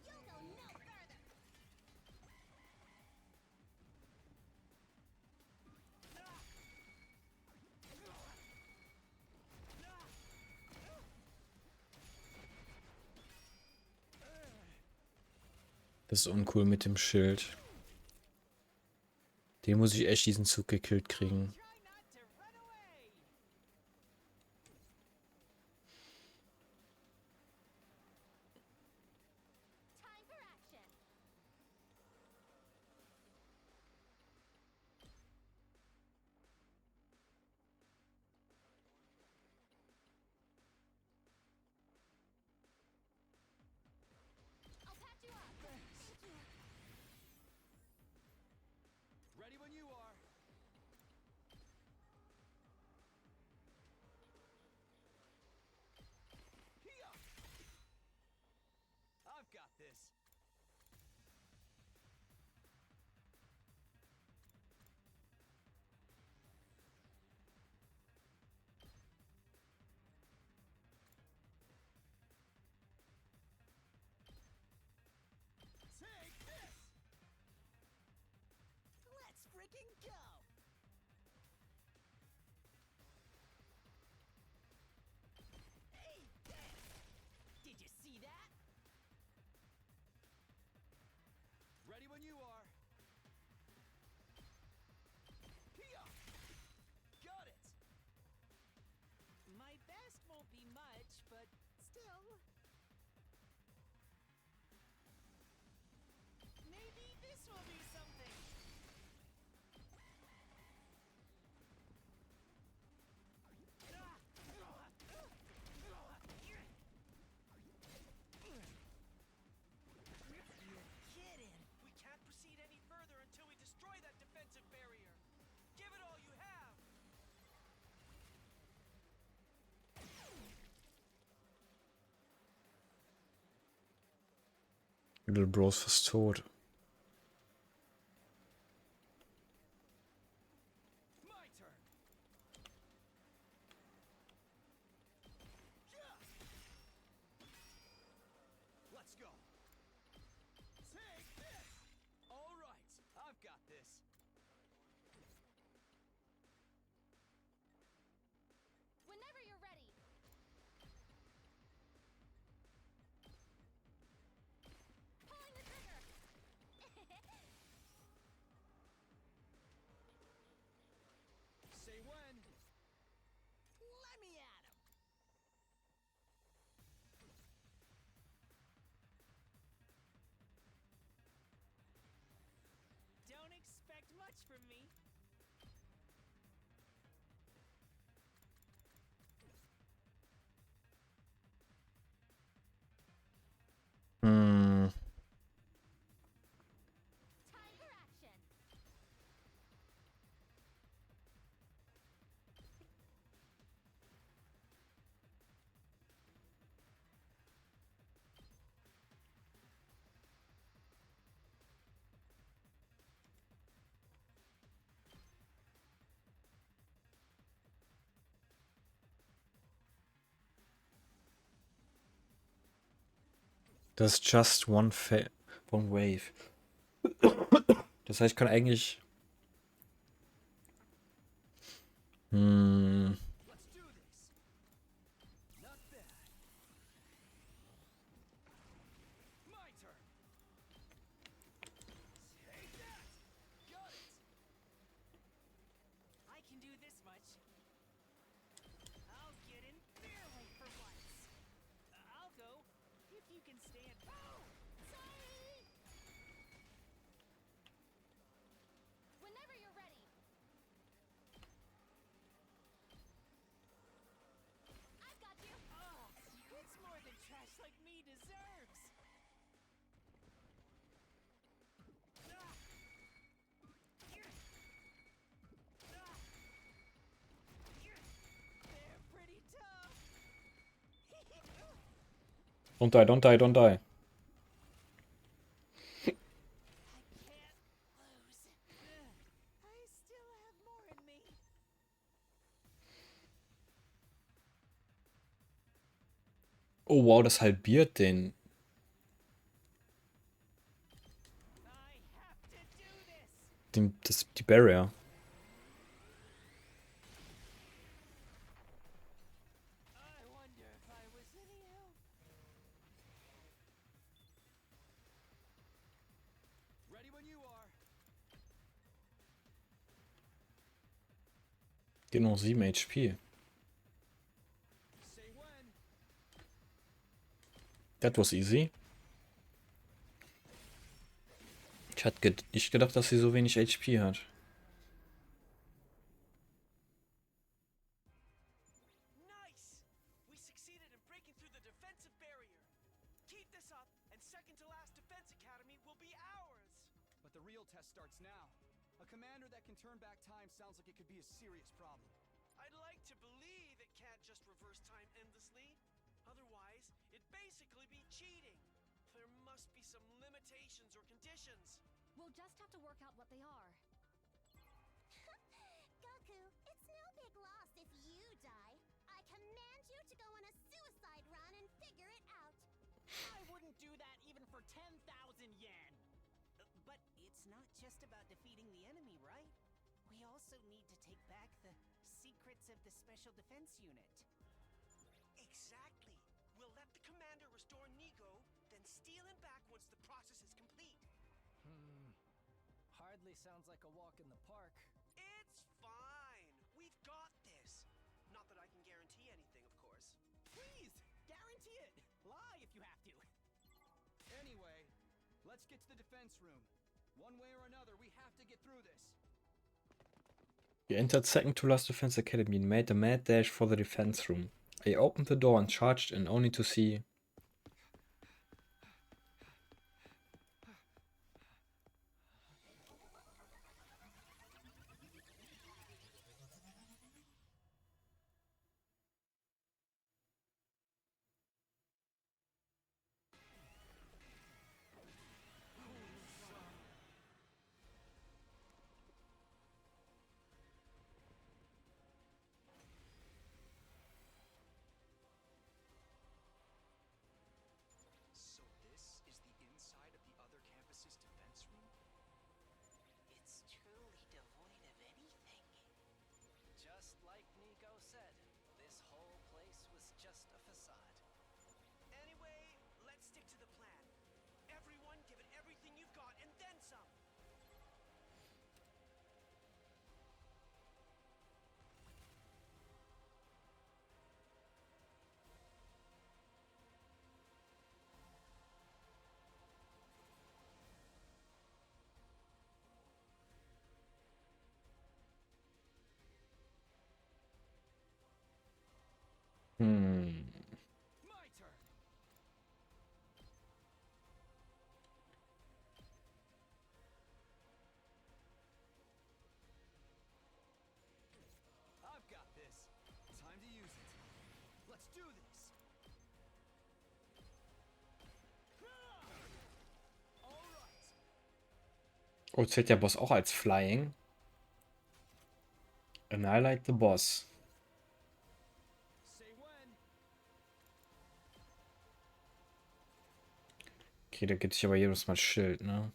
You'll go no further! Das ist uncool mit dem Schild. Den muss ich echt diesen Zug gekillt kriegen. Try not to run away. Time for action. I'll patch you up. Thank you. Ready when you are. Hee-yah! I've got this. Take this! Let's freaking go. Hey, did you see that? Ready when you are. Hee-yah! Got it! My best won't be much, but still. Maybe this will do something. You're kidding. We can't proceed any further until we destroy that defensive barrier. Give it all you have. Little Bro ist fast tot. My turn. Yeah! Let's go. Take this! All right, I've got this. Whenever you're ready. Pulling the trigger. Say when. Let me at him. Don't expect much from me. Hm. Time for action. Das ist just one wave. Das heißt, ich kann eigentlich... Let's do this. Not bad. My turn. Take that! Got it! I can do this much. I'll get in barely for once. I'll go if you can stand. Oh! Sorry. Whenever you're ready. I've got you. Oh, it's more than trash like me deserves. Ah! They're pretty tough. Don't die, don't die, don't die. I can't lose. I still have more in me. Oh wow, das halbiert den. I have to do this. Die Barrier. I wonder if I was any help. Ready when you are. Die hat noch 7 HP. Say when. That was easy. Ich hatte nicht gedacht, dass sie so wenig HP hat. Nice! We succeeded in breaking through the defensive barrier. Keep this up, and second to last defense academy will be ours. But the real test starts now. A commander that can turn back time sounds like it could be a serious problem. I'd like to believe it can't just reverse time endlessly. Otherwise, it'd basically be cheating. There must be some limitations or conditions. We'll just have to work out what they are. Goku, it's no big loss if you die. I command you to go on a suicide run and figure it out. I wouldn't do that even for 10,000 yen. But it's not just about defeating the enemy, right? We also need to take back the secrets of the Special Defense Unit. Exactly. We'll let the commander restore Nigo, then steal him back once the process is complete. Hardly sounds like a walk in the park. It's fine. We've got this. Not that I can guarantee anything, of course. Please, guarantee it. Lie if you have to. Anyway, let's get to the defense room. One way or another, we have to get through this. You entered second to last defense academy and made a mad dash for the defense room. I opened the door and charged in only to see... So this is the inside of the other campus's defense room? It's truly devoid of anything. Just like Nico said, this whole place was just a facade. Anyway, let's stick to the plan. Everyone give it everything you've got and then some. My turn. I've got this. Time to use it. Let's do this. All right. Oh, zählt der Boss auch als Flying? Annihilate the Boss. Say when. Okay, da gibt sich aber jedes Mal Schild, ne?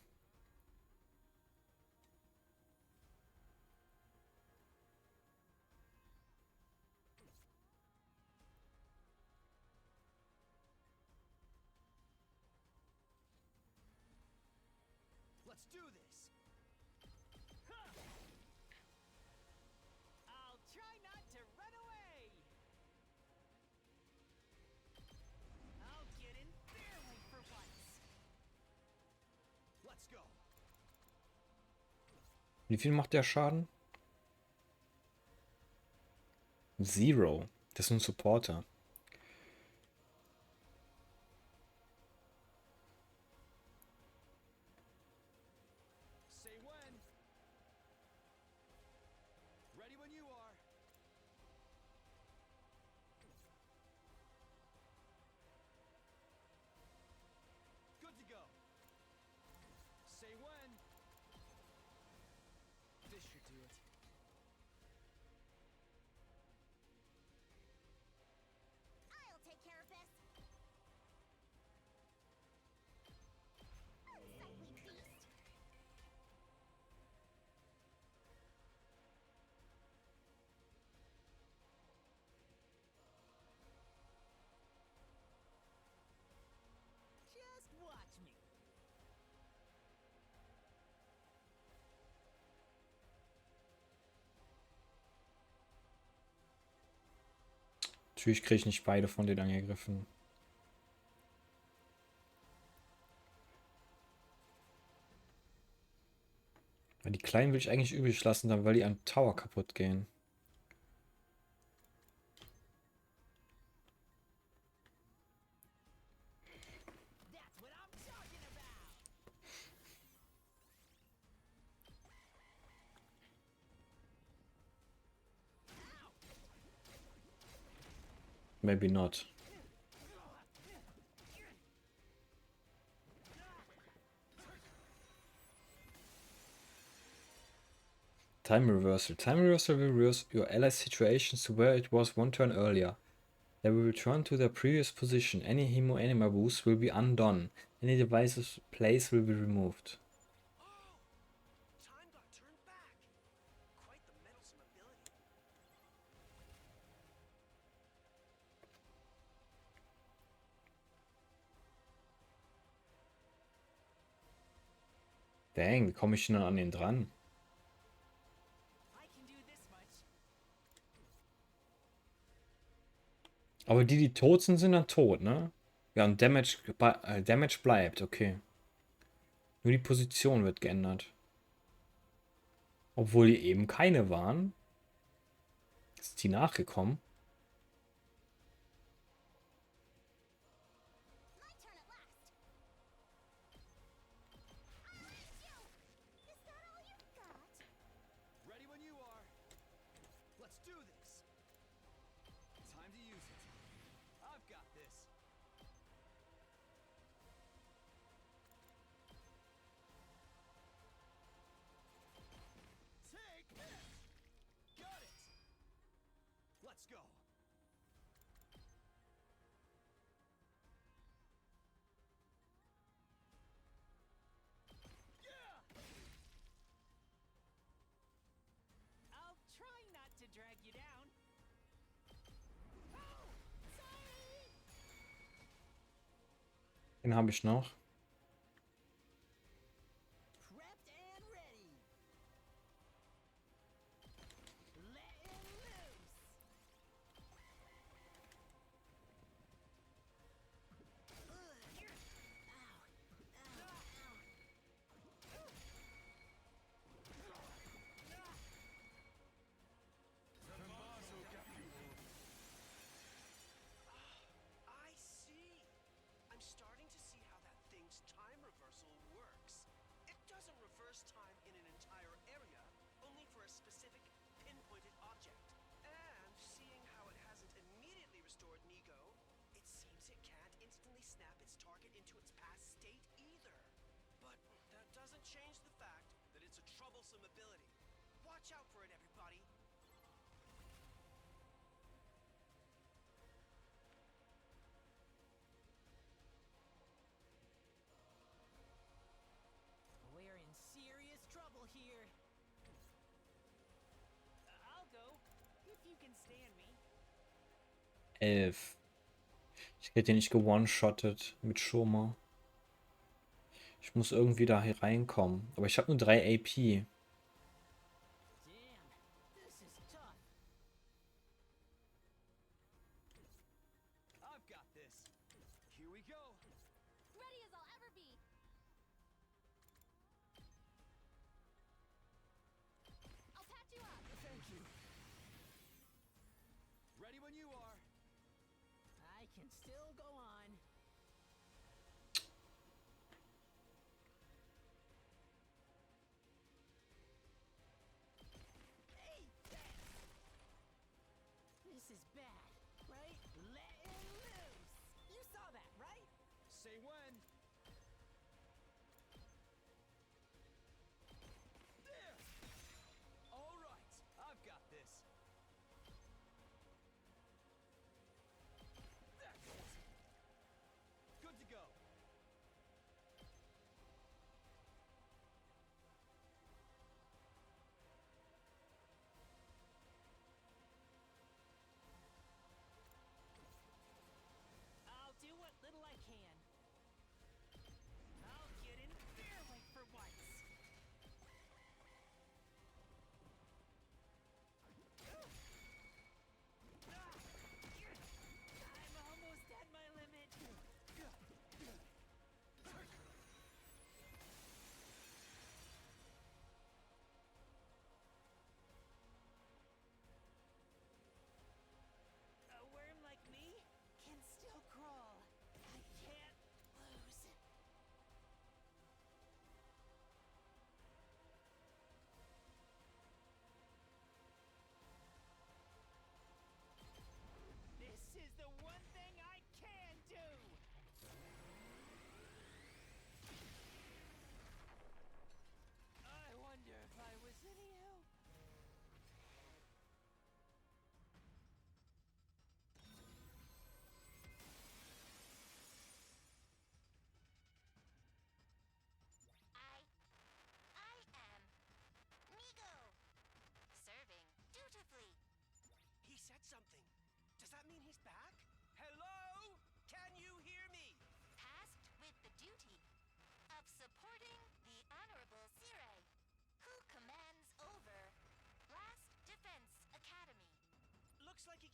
Let's do this. I'll try not to run away. I'll get in barely for once. Let's go. Wie viel macht der Schaden? 0. Das ist ein Supporter. Say when. Ready when you are. Good to go. Say when. This should do it. I'll take care of this. Unsightly beast. Natürlich kriege ich nicht beide von denen angegriffen. Weil die Kleinen will ich eigentlich übrig lassen, dann weil die am Tower kaputt gehen. That's what I'm talking about! Maybe not. Time reversal. Time reversal will reverse your allies' situation to where it was one turn earlier. They will return to their previous position. Any Hemo Anima boost will be undone. Any device's place will be removed. Oh! Time got turned back. Quite the meddlesome ability. Dang, wie komme ich denn an den dran? I can do this much. Aber die tot sind, sind dann tot, ne? Ja, und Damage bleibt, okay. Nur die Position wird geändert. Obwohl die eben keine waren. Ist die nachgekommen? My turn at last. I'll eat you! Is that all you've got? Ready when you are. Let's do this. Time to use it. I've got this. Take this! Got it! Let's go. Yeah! I'll try not to drag you down. Den habe ich noch. Prepped and ready. Letting loose. I see. I'm starting to see how that thing's time reversal works. It doesn't reverse time in an entire area, only for a specific pinpointed object. And seeing how it hasn't immediately restored Nigo, it seems it can't instantly snap its target into its past state either. But that doesn't change the fact that it's a troublesome ability. Watch out for it, everybody. We're in serious trouble here. I'll go, if you can stand me. 11. Ich hätte nicht gewone-shottet mit Schoma. Ich muss irgendwie da hier reinkommen. Aber ich habe nur 3 AP. Damn, this is tough. I've got this. Here we go. Ready as I'll ever be. I'll patch you up. Thank you. Ready when you are. I can still go on. This is bad, right? Letting loose. You saw that, right? Say when. There! All right, I've got this. That's it. Good to go. I'll do what little I can.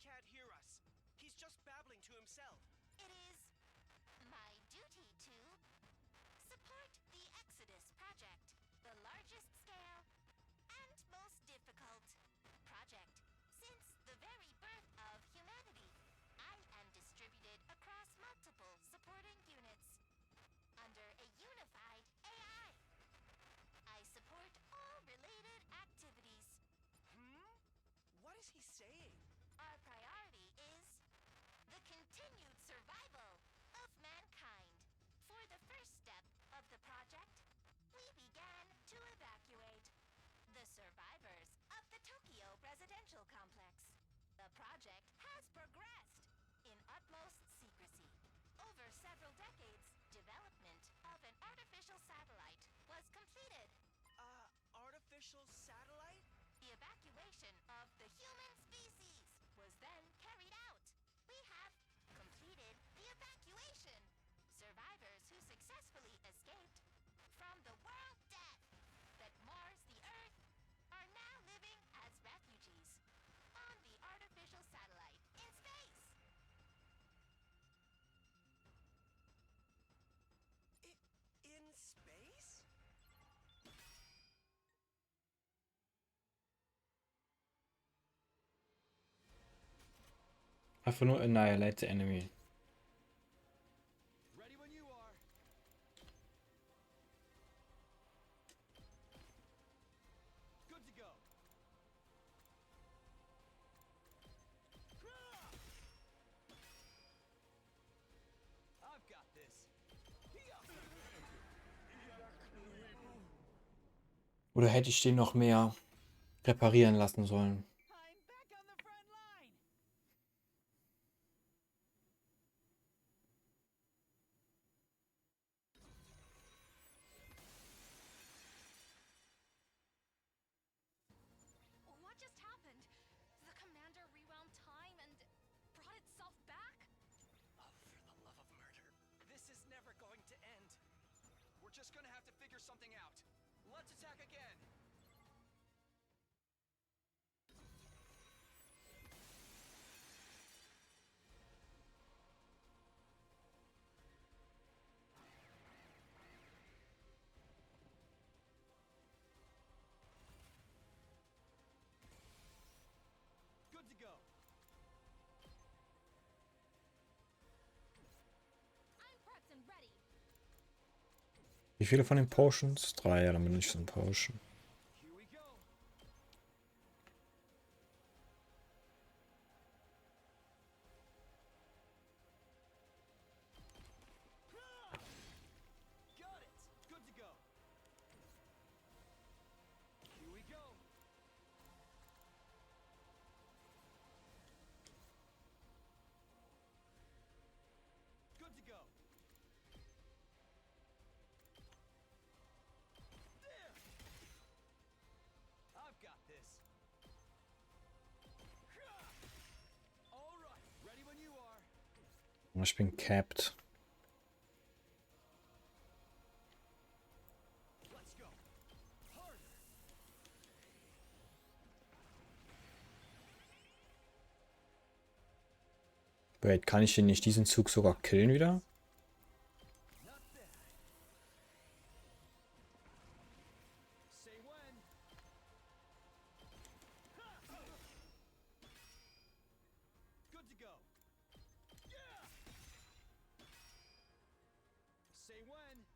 can't hear us. He's just babbling to himself. It is my duty to support the Exodus Project, the largest scale and most difficult project since the very birth of humanity. I am distributed across multiple supporting units under a unified AI. I support all related activities. What is he saying? Our priority is the continued survival of mankind. For the first step of the project, we began to evacuate the survivors of the Tokyo residential complex. The project has progressed in utmost secrecy. Over several decades, development of an artificial satellite was completed. Artificial satellite? The evacuation of the human species was then carried out. We have completed the evacuation. Survivors who successfully escaped from the world death that mars the Earth are now living as refugees on the artificial satellite in space. In space? Einfach nur annihilate the enemy. Ready when you are. Good to go. I've got this. Oder hätte ich den noch mehr reparieren lassen sollen? I'm back on the front line! What just happened? The commander rewound time and brought itself back? Oh, for the love of murder. This is never going to end. We're just gonna have to figure something out. Let's attack again. Good to go. I'm prepped and ready. Wie viele von den Potions? 3, ja, dann bin ich so ein Potion. Here we go. Got it. Good to go. Here we go. Good to go. There. I've got this. All right. Ready when you are. Ich bin capped. Let's go. Harder. Wait, kann ich den nicht diesen Zug sogar killen wieder? Not bad. Say when. Good to go. Yeah. Say when.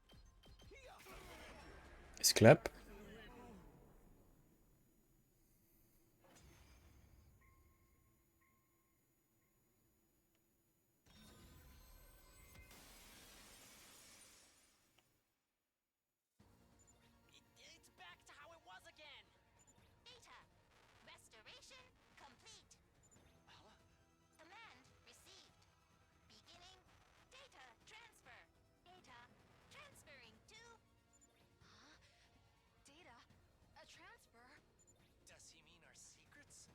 Ist Clap? It's back to how it was again! Data restoration complete. Command received. Beginning data transfer. Data transferring to. Huh? Data? A transfer? Does he mean our secrets?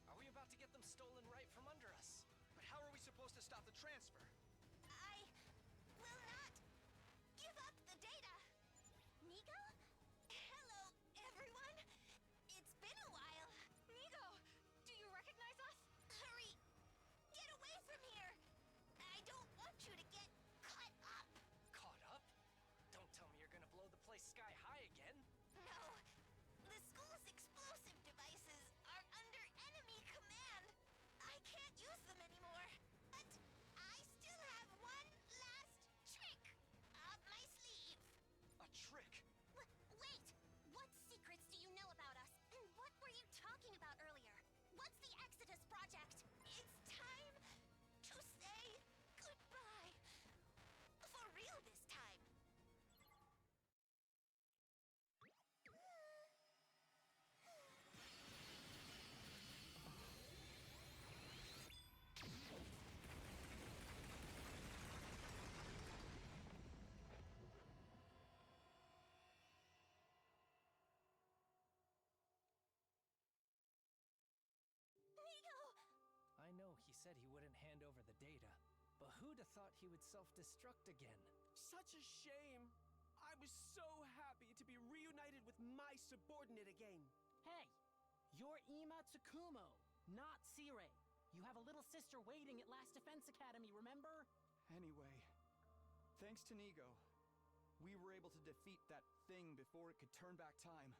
Are we about to get them stolen right from under us? But how are we supposed to stop the transfer? I will not give up the data. Nico? Hello, everyone. It's been a while. Nigo! Do you recognize us? Hurry! project. It's time to say goodbye. For real this time. I know he said he wouldn't hand over the data, but who'd have thought he would self-destruct again? Such a shame. I was so happy to be reunited with my subordinate again. Hey, you're Ima Tsukumo, not Sirei. You have a little sister waiting at Last Defense Academy, remember? Anyway, thanks to Nigo, we were able to defeat that thing before it could turn back time.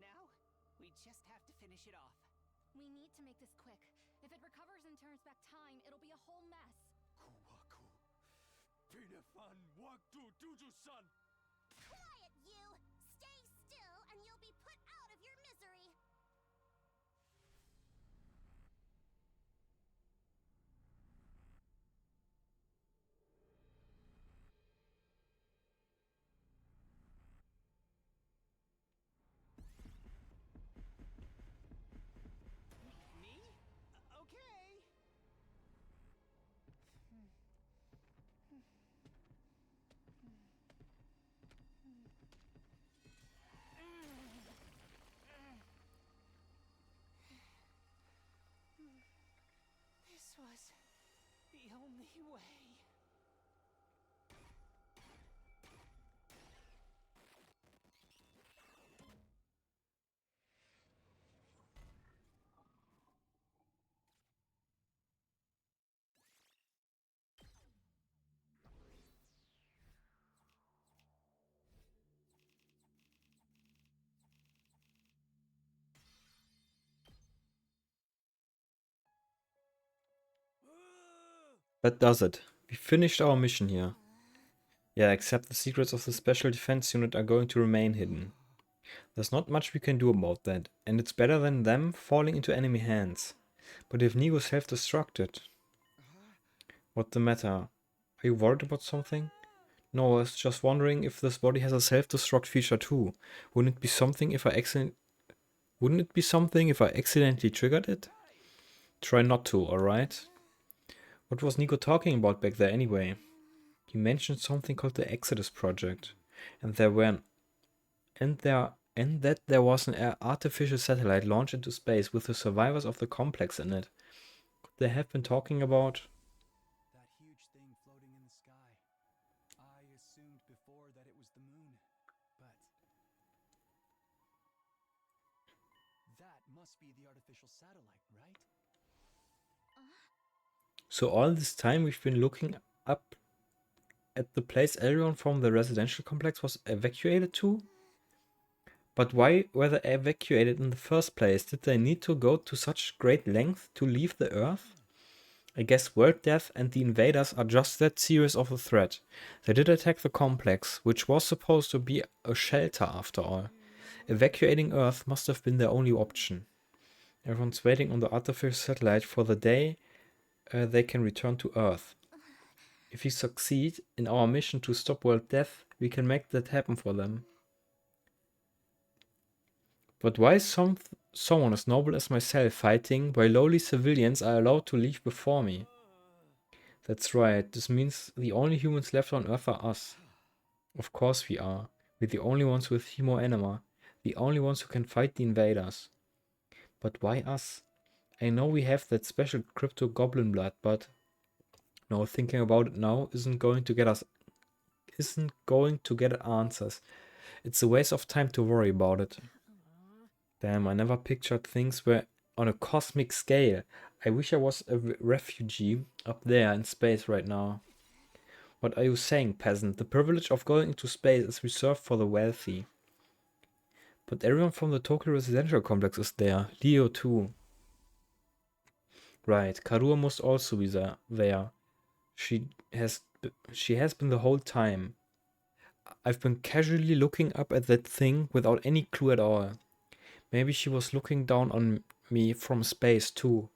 Now, we just have to finish it off. We need to make this quick. If it recovers and turns back time, it'll be a whole mess. Quiet, you! Stay still and you'll be put out of your misery. Me? Okay. This was the only way. That does it. We finished our mission here. Yeah, except the secrets of the Special Defense Unit are going to remain hidden. There's not much we can do about that, and it's better than them falling into enemy hands. But if Nigo self-destructed... What's the matter? Are you worried about something? No, I was just wondering if this body has a self-destruct feature too. Wouldn't it be something if I accidentally triggered it? Try not to, alright? What was Nigo talking about back there anyway? He mentioned something called the Exodus Project, and there was an artificial satellite launched into space with the survivors of the complex in it. Could they have been talking about? That huge thing floating in the sky. I assumed before that it was the moon, but that must be the artificial satellite, right? So all this time we've been looking up at the place everyone from the residential complex was evacuated to? But why were they evacuated in the first place? Did they need to go to such great length to leave the Earth? I guess World Death and the invaders are just that serious of a threat. They did attack the complex, which was supposed to be a shelter after all. Evacuating Earth must have been their only option. Everyone's waiting on the artificial satellite for the day they can return to Earth. If we succeed in our mission to stop World Death, we can make that happen for them. But why is someone as noble as myself fighting while lowly civilians are allowed to leave before me? That's right, this means the only humans left on Earth are us. Of course we are. We're the only ones with Hemo Enema, the only ones who can fight the invaders. But why us? I know we have that special crypto goblin blood, but no, thinking about it now isn't going to get answers. It's a waste of time to worry about it. Damn, I never pictured things were on a cosmic scale. I wish I was a refugee up there in space right now. What are you saying, peasant? The privilege of going into space is reserved for the wealthy. But everyone from the Tokyo residential complex is there. Leo too. Right, Karua must also be there. She has been the whole time. I've been casually looking up at that thing without any clue at all. Maybe she was looking down on me from space too.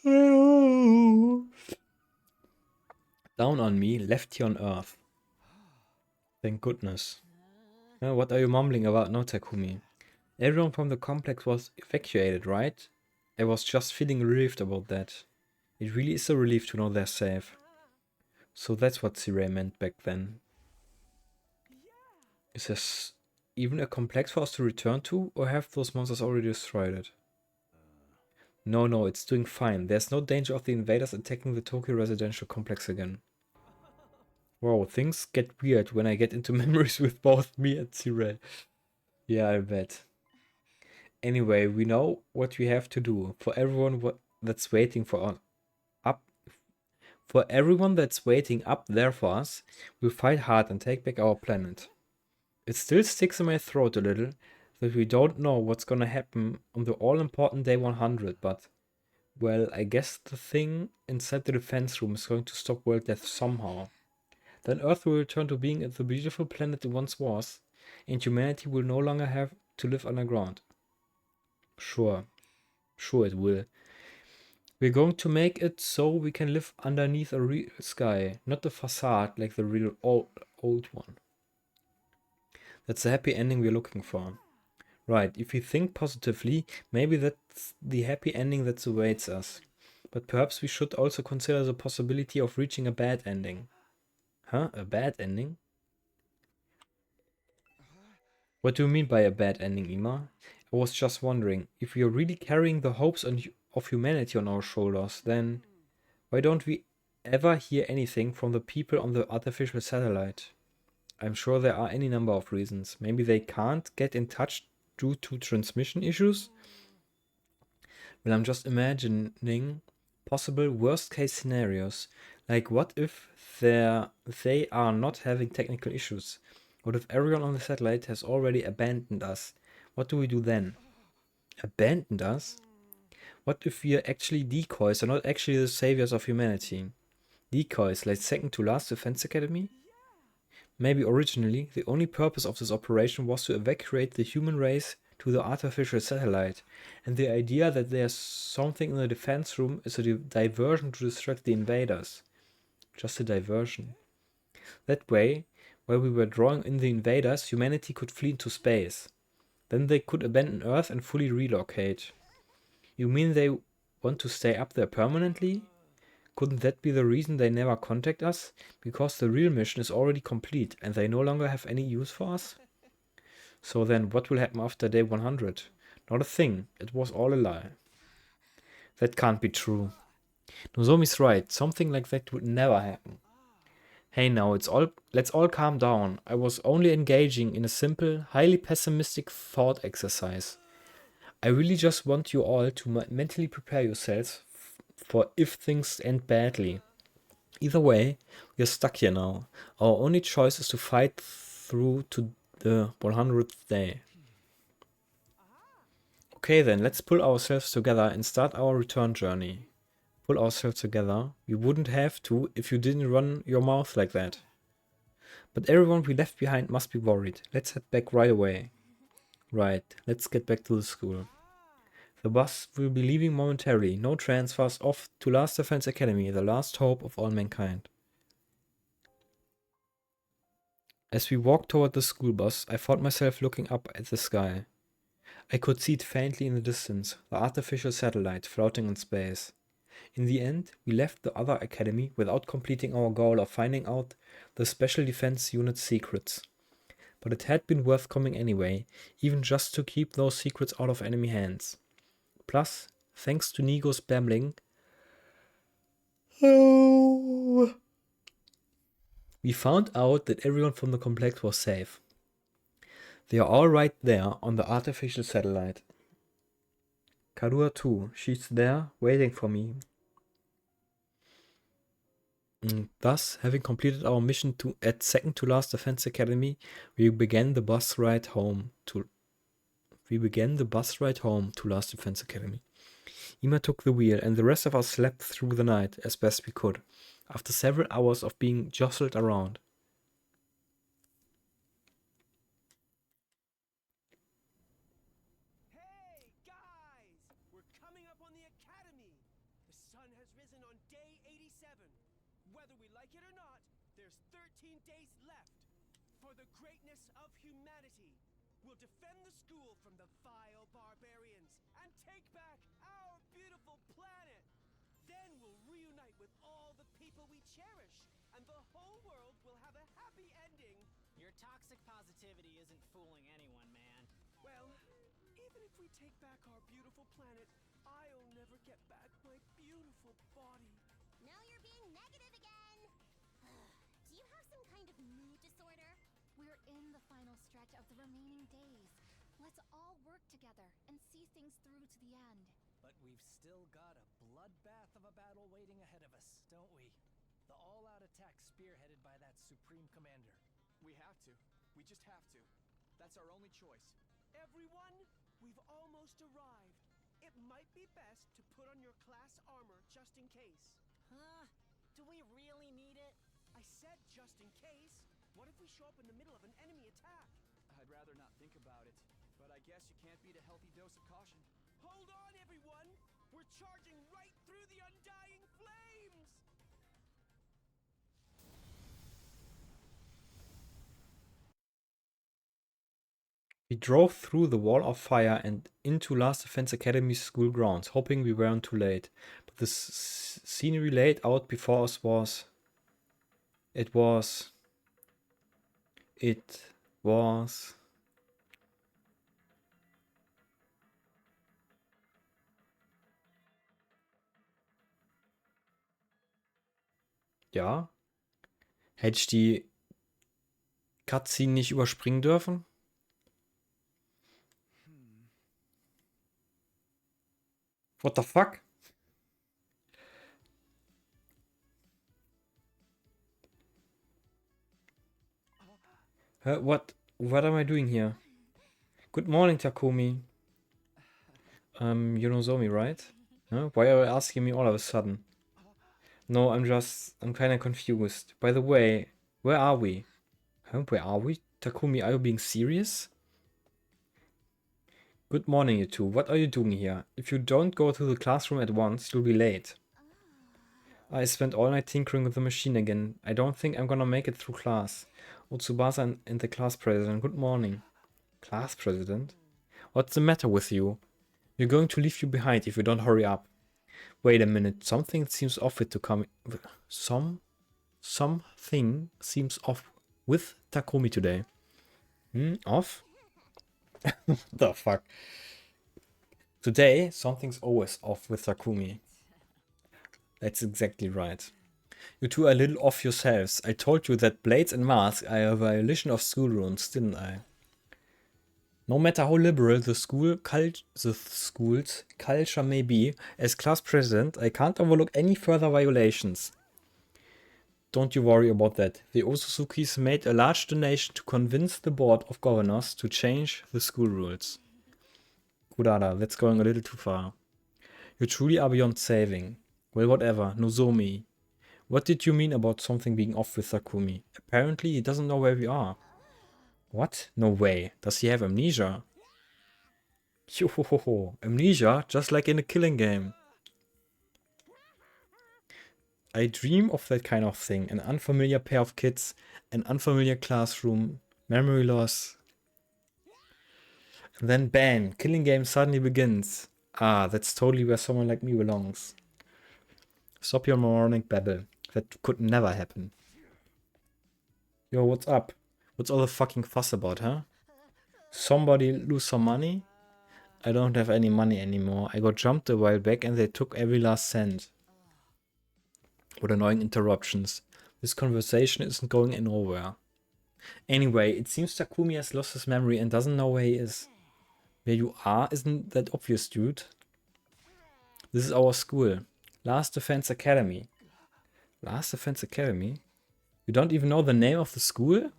Down on me, left here on Earth. Thank goodness. What are you mumbling about now, Takumi? Everyone from the complex was evacuated, right? I was just feeling relieved about that. It really is a relief to know they're safe. So that's what Siray meant back then. Is there even a complex for us to return to, or have those monsters already destroyed it? No, it's doing fine. There's no danger of the invaders attacking the Tokyo residential complex again. Wow, things get weird when I get into memories with both me and Siray. Yeah, I bet. Anyway, we know what we have to do. For everyone that's waiting for everyone that's waiting up there for us, we'll fight hard and take back our planet. It still sticks in my throat a little that we don't know what's gonna happen on the all-important day 100, but, well, I guess the thing inside the defense room is going to stop world death somehow. Then Earth will return to being the beautiful planet it once was, and humanity will no longer have to live underground. Sure it will. We're going to make it so we can live underneath a real sky, not a facade like the real old one. That's the happy ending we're looking for. Right, if we think positively, maybe that's the happy ending that awaits us. But perhaps we should also consider the possibility of reaching a bad ending. Huh? A bad ending? What do you mean by a bad ending, Ima? I was just wondering, if we are really carrying the hopes of humanity on our shoulders, then why don't we ever hear anything from the people on the artificial satellite? I'm sure there are any number of reasons. Maybe they can't get in touch due to transmission issues? Well, I'm just imagining possible worst case scenarios. Like, what if they are not having technical issues? What if everyone on the satellite has already abandoned us? What do we do then? Abandoned us? What if we are actually decoys and not actually the saviors of humanity? Decoys, like second to last defense academy? Maybe originally, the only purpose of this operation was to evacuate the human race to the artificial satellite, and the idea that there's something in the defense room is a diversion to distract the invaders. Just a diversion. That way, while we were drawing in the invaders, humanity could flee into space. Then they could abandon Earth and fully relocate. You mean they want to stay up there permanently? Couldn't that be the reason they never contact us? Because the real mission is already complete and they no longer have any use for us? So then what will happen after day 100? Not a thing. It was all a lie. That can't be true. Nozomi's right. Something like that would never happen. Hey now, let's all calm down. I was only engaging in a simple, highly pessimistic thought exercise. I really just want you all to mentally prepare yourselves for if things end badly. Either way, we are stuck here now. Our only choice is to fight through to the 100th day. Okay then, let's pull ourselves together and start our return journey. Pull ourselves together? We wouldn't have to if you didn't run your mouth like that. But everyone we left behind must be worried. Let's head back right away. Right, let's get back to the school. The bus will be leaving momentarily. No transfers, off to Last Defense Academy, the last hope of all mankind. As we walked toward the school bus, I found myself looking up at the sky. I could see it faintly in the distance, the artificial satellite floating in space. In the end, we left the other academy without completing our goal of finding out the Special Defense Unit's secrets. But it had been worth coming anyway, even just to keep those secrets out of enemy hands. Plus, thanks to Nigo's babbling, we found out that everyone from the complex was safe. They are all right there on the artificial satellite. Karua too, she's there, waiting for me. Thus, having completed our mission at second to last Defense Academy, we began the bus ride home to Last Defense Academy. Ima took the wheel, and the rest of us slept through the night as best we could, after several hours of being jostled around. 14 days left. For the greatness of humanity, we'll defend the school from the vile barbarians and take back our beautiful planet. Then we'll reunite with all the people we cherish, and the whole world will have a happy ending. Your toxic positivity isn't fooling anyone, man. Well, even if we take back our beautiful planet, I'll never get back my beautiful body. Now you're being negative again. Do you have some kind of mood disorder? We're in the final stretch of the remaining days. Let's all work together and see things through to the end. But we've still got a bloodbath of a battle waiting ahead of us, don't we? The all-out attack spearheaded by that Supreme Commander. We have to. We just have to. That's our only choice. Everyone, we've almost arrived. It might be best to put on your class armor just in case. Huh? Do we really need it? I said just in case. What if we show up in the middle of an enemy attack? I'd rather not think about it, but I guess you can't beat a healthy dose of caution. Hold on, everyone! We're charging right through the undying flames! We drove through the wall of fire and into Last Defense Academy's school grounds, hoping we weren't too late. But the scenery laid out before us was... It was... Ja. Hätte ich die Cutscene nicht überspringen dürfen? What the fuck? What am I doing here? Good morning, Takumi. You don't know me, right? Huh? Why are you asking me all of a sudden? No, I'm kinda confused. By the way, where are we? Huh? Where are we? Takumi, are you being serious? Good morning, you two. What are you doing here? If you don't go to the classroom at once, you'll be late. I spent all night tinkering with the machine again. I don't think I'm gonna make it through class. Tsubasa and the class president. Good morning. Class president? What's the matter with you? We're going to leave you behind if you don't hurry up. Wait a minute. Something seems off with something seems off with Takumi today. Off? The fuck? Today, something's always off with Takumi. That's exactly right. You two are a little off yourselves. I told you that blades and masks are a violation of school rules, didn't I? No matter how liberal the school's culture may be, as class president, I can't overlook any further violations. Don't you worry about that. The Osuzukis made a large donation to convince the board of governors to change the school rules. Kurada, that's going a little too far. You truly are beyond saving. Well, whatever. Nozomi. What did you mean about something being off with Takumi? Apparently, he doesn't know where we are. What? No way. Does he have amnesia? Yo, amnesia? Just like in a killing game. I dream of that kind of thing. An unfamiliar pair of kids, an unfamiliar classroom, memory loss. And then bam, killing game suddenly begins. Ah, that's totally where someone like me belongs. Stop your moronic babble. That could never happen. Yo, what's up? What's all the fucking fuss about, huh? Somebody lose some money? I don't have any money anymore. I got jumped a while back and they took every last cent. What annoying interruptions. This conversation isn't going nowhere. Anyway, it seems Takumi has lost his memory and doesn't know where he is. Where you are isn't that obvious, dude. This is our school. Last Defense Academy. Last Defense Academy? You don't even know the name of the school?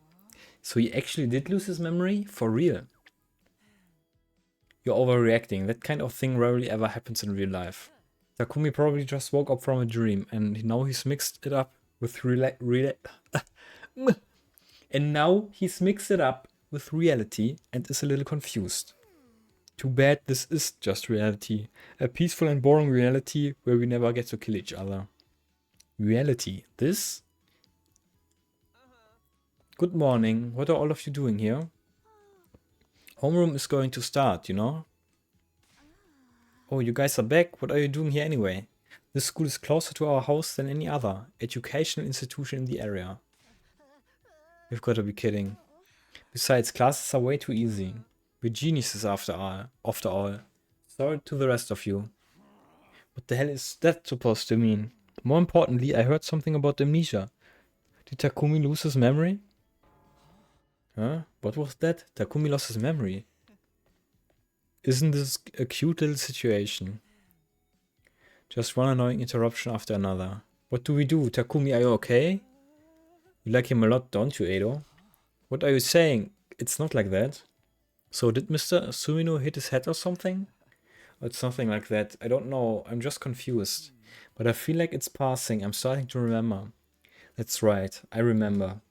So he actually did lose his memory? For real? You're overreacting. That kind of thing rarely ever happens in real life. Takumi probably just woke up from a dream and now he's mixed it up with reality and is a little confused. Too bad this is just reality. A peaceful and boring reality where we never get to kill each other. Reality. This? Good morning. What are all of you doing here? Homeroom is going to start, you know? Oh, you guys are back? What are you doing here anyway? This school is closer to our house than any other educational institution in the area. You've got to be kidding. Besides, classes are way too easy. We're geniuses after all. Sorry to the rest of you. What the hell is that supposed to mean? More importantly, I heard something about amnesia. Did Takumi lose his memory? Huh? What was that? Takumi lost his memory. Isn't this a cute little situation? Just one annoying interruption after another. What do we do? Takumi, are you okay? You like him a lot, don't you, Edo? What are you saying? It's not like that. So did Mr. Sumino hit his head or something? Or it's something like that. I don't know. I'm just confused. But I feel like it's passing. I'm starting to remember. That's right. I remember.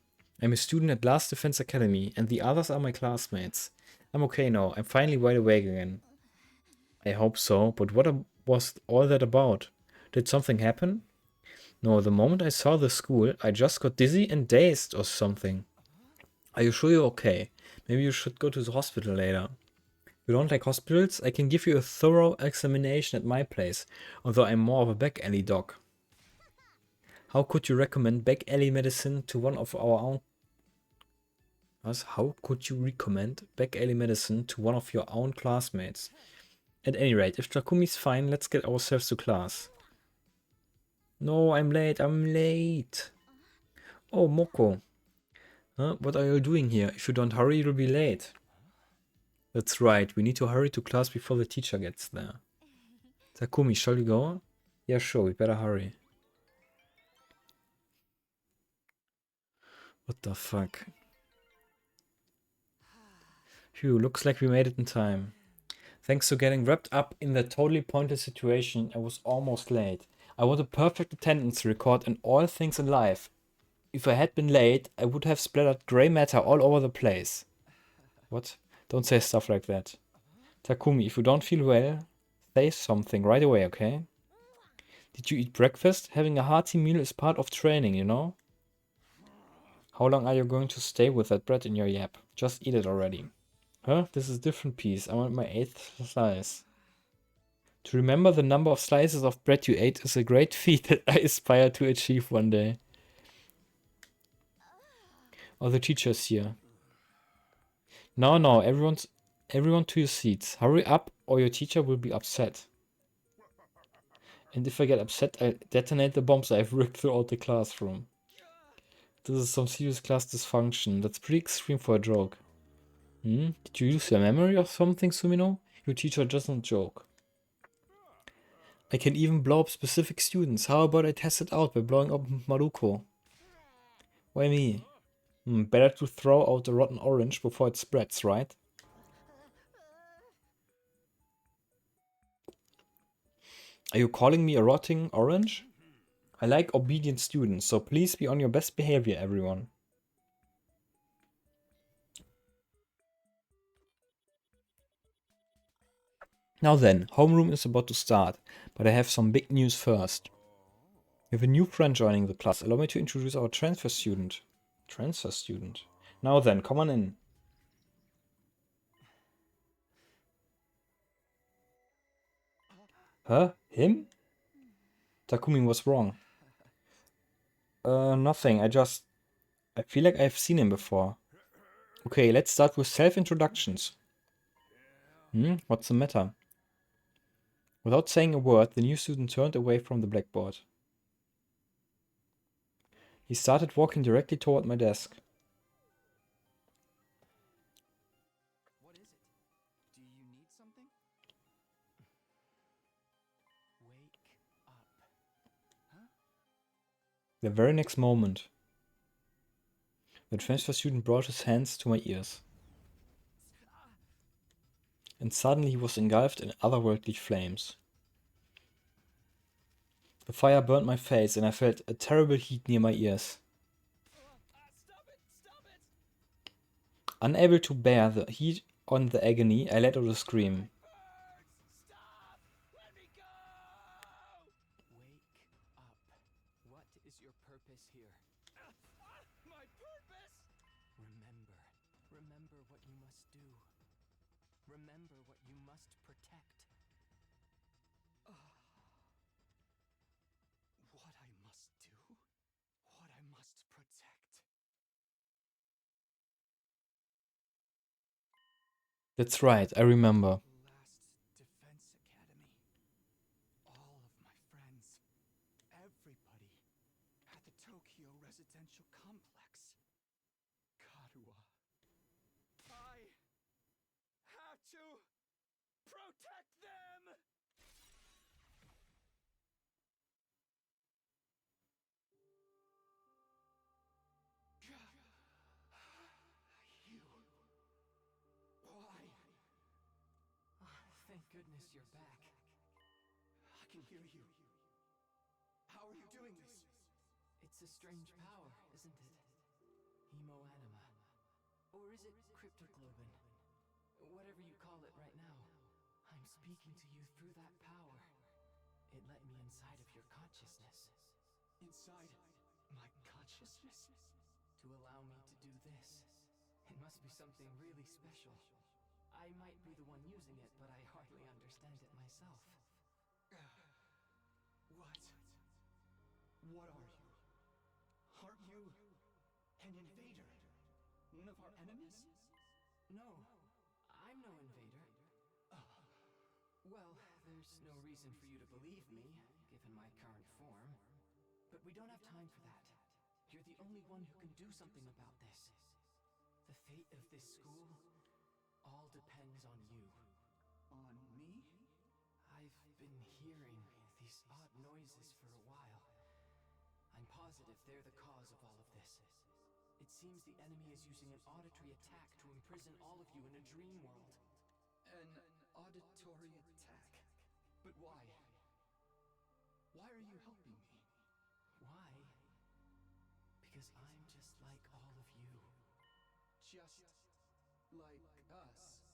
I'm a student at Last Defense Academy, and the others are my classmates. I'm okay now. I'm finally wide awake again. I hope so, but what was all that about? Did something happen? No, the moment I saw the school, I just got dizzy and dazed or something. Are you sure you're okay? Maybe you should go to the hospital later. You don't like hospitals? I can give you a thorough examination at my place, although I'm more of a back alley doc. How could you recommend back alley medicine to one of our own? How could you recommend back alley medicine to one of your own classmates? At any rate, if Takumi's fine, let's get ourselves to class. No, I'm late. Oh, Moko. Huh? What are you doing here? If you don't hurry, you'll be late. That's right. We need to hurry to class before the teacher gets there. Takumi, shall we go? Yeah, sure. We better hurry. What the fuck? Phew, looks like we made it in time. Thanks to getting wrapped up in that totally pointless situation, I was almost late. I want a perfect attendance record and all things in life. If I had been late, I would have splattered grey matter all over the place. What? Don't say stuff like that. Takumi, if you don't feel well, say something right away, okay? Did you eat breakfast? Having a hearty meal is part of training, you know? How long are you going to stay with that bread in your yap? Just eat it already. Huh? This is a different piece. I want my 8th slice. To remember the number of slices of bread you ate is a great feat that I aspire to achieve one day. Oh, the teacher's here. No, everyone to your seats. Hurry up or your teacher will be upset. And if I get upset, I'll detonate the bombs I've rigged throughout the classroom. This is some serious class dysfunction. That's pretty extreme for a joke. Did you lose your memory or something, Sumino? Your teacher doesn't joke. I can even blow up specific students. How about I test it out by blowing up Maruko? Why me? Better to throw out a rotten orange before it spreads, right? Are you calling me a rotting orange? I like obedient students, so please be on your best behavior, everyone. Now then, homeroom is about to start, but I have some big news first. We have a new friend joining the class. Allow me to introduce our transfer student. Transfer student. Now then, come on in. Huh? Him? Takumi was wrong. Nothing. I feel like I've seen him before. Okay, let's start with self-introductions. What's the matter? Without saying a word, the new student turned away from the blackboard. He started walking directly toward my desk. What is it? Do you need something? Wake up. Huh? The very next moment, the transfer student brought his hands to my ears. And suddenly he was engulfed in otherworldly flames. The fire burned my face and I felt a terrible heat near my ears. Stop it! Stop it! Unable to bear the heat on the agony, I let out a scream. Stop! Let me go! Wake up. What is your purpose here? My purpose? Remember what you must do. Remember what you must protect. What I must do? What I must protect? That's right, I remember. Last Defense Academy. All of my friends, everybody, at the Tokyo residential complex. Karuwa. I have to protect them! You. Why? Thank goodness you're back. I can hear you. How are you doing this? It's a strange power, isn't it? Hemoanima. Or is it cryptoglobin? Whatever you call it right now. I'm speaking to you through that power. It let me inside of your consciousness. Inside my consciousness? To allow me to do this. It must be something really special. I might be the one using it, but I hardly understand it myself. What? What are you? Aren't you an invader? One of our enemies? No, I'm no invader. Well, there's no reason for you to believe me, given my current form. But we don't have time for that. You're the only one who can do something about this. The fate of this school all depends on you. On me? I've been hearing these odd noises for a while. I'm positive they're the cause of all of this. It seems the enemy is using an auditory attack to imprison all of you in a dream world. An auditory attack? But why? Why are you helping me? Why? Because I'm just like all of you. Just like us.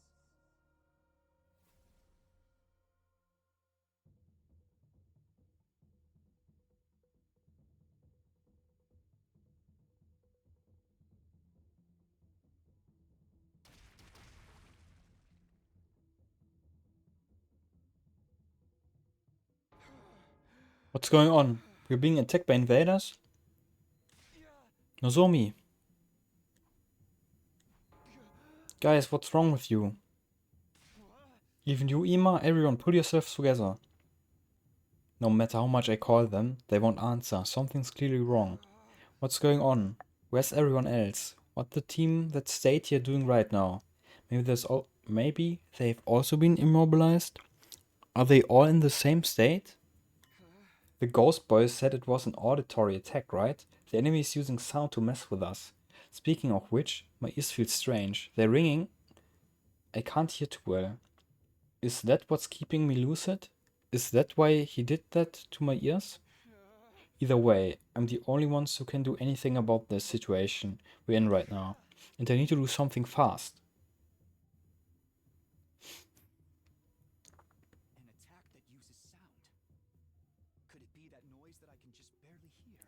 What's going on? We're being attacked by invaders? Nozomi. Guys, what's wrong with you? Even you, Ima, everyone, pull yourselves together. No matter how much I call them, they won't answer. Something's clearly wrong. What's going on? Where's everyone else? What the team that stayed here doing right now? Maybe they've also been immobilized? Are they all in the same state? The ghost boys said it was an auditory attack, right? The enemy is using sound to mess with us. Speaking of which, my ears feel strange. They're ringing. I can't hear too well. Is that what's keeping me lucid? Is that why he did that to my ears? Either way, I'm the only ones who can do anything about this situation we're in right now. And I need to do something fast. An attack that uses sound. Could it be that noise that I can just barely hear?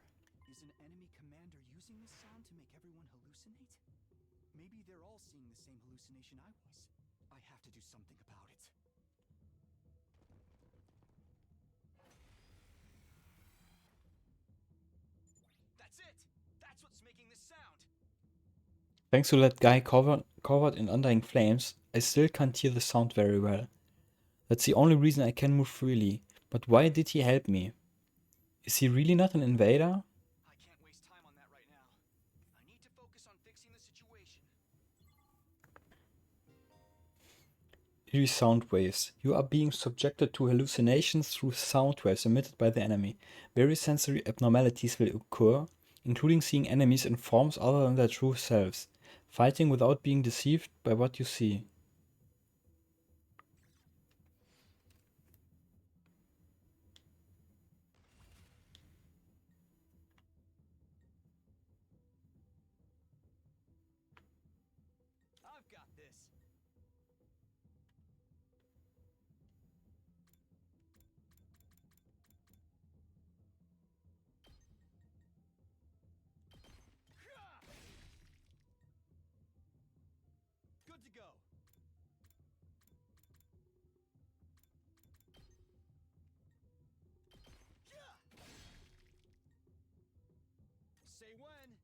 Is an enemy commander using this sound to make everyone hallucinate? Maybe they're all seeing the same hallucination I was. I have to do something about it. That's it! That's what's making this sound! Thanks to that guy covered in undying flames, I still can't hear the sound very well. That's the only reason I can move freely. But why did he help me? Is he really not an invader? I can't waste time on that right now. I need to focus on fixing the situation. Eerie sound waves. You are being subjected to hallucinations through sound waves emitted by the enemy. Various sensory abnormalities will occur, including seeing enemies in forms other than their true selves, fighting without being deceived by what you see. I've got this. good to go. Yeah. Say when.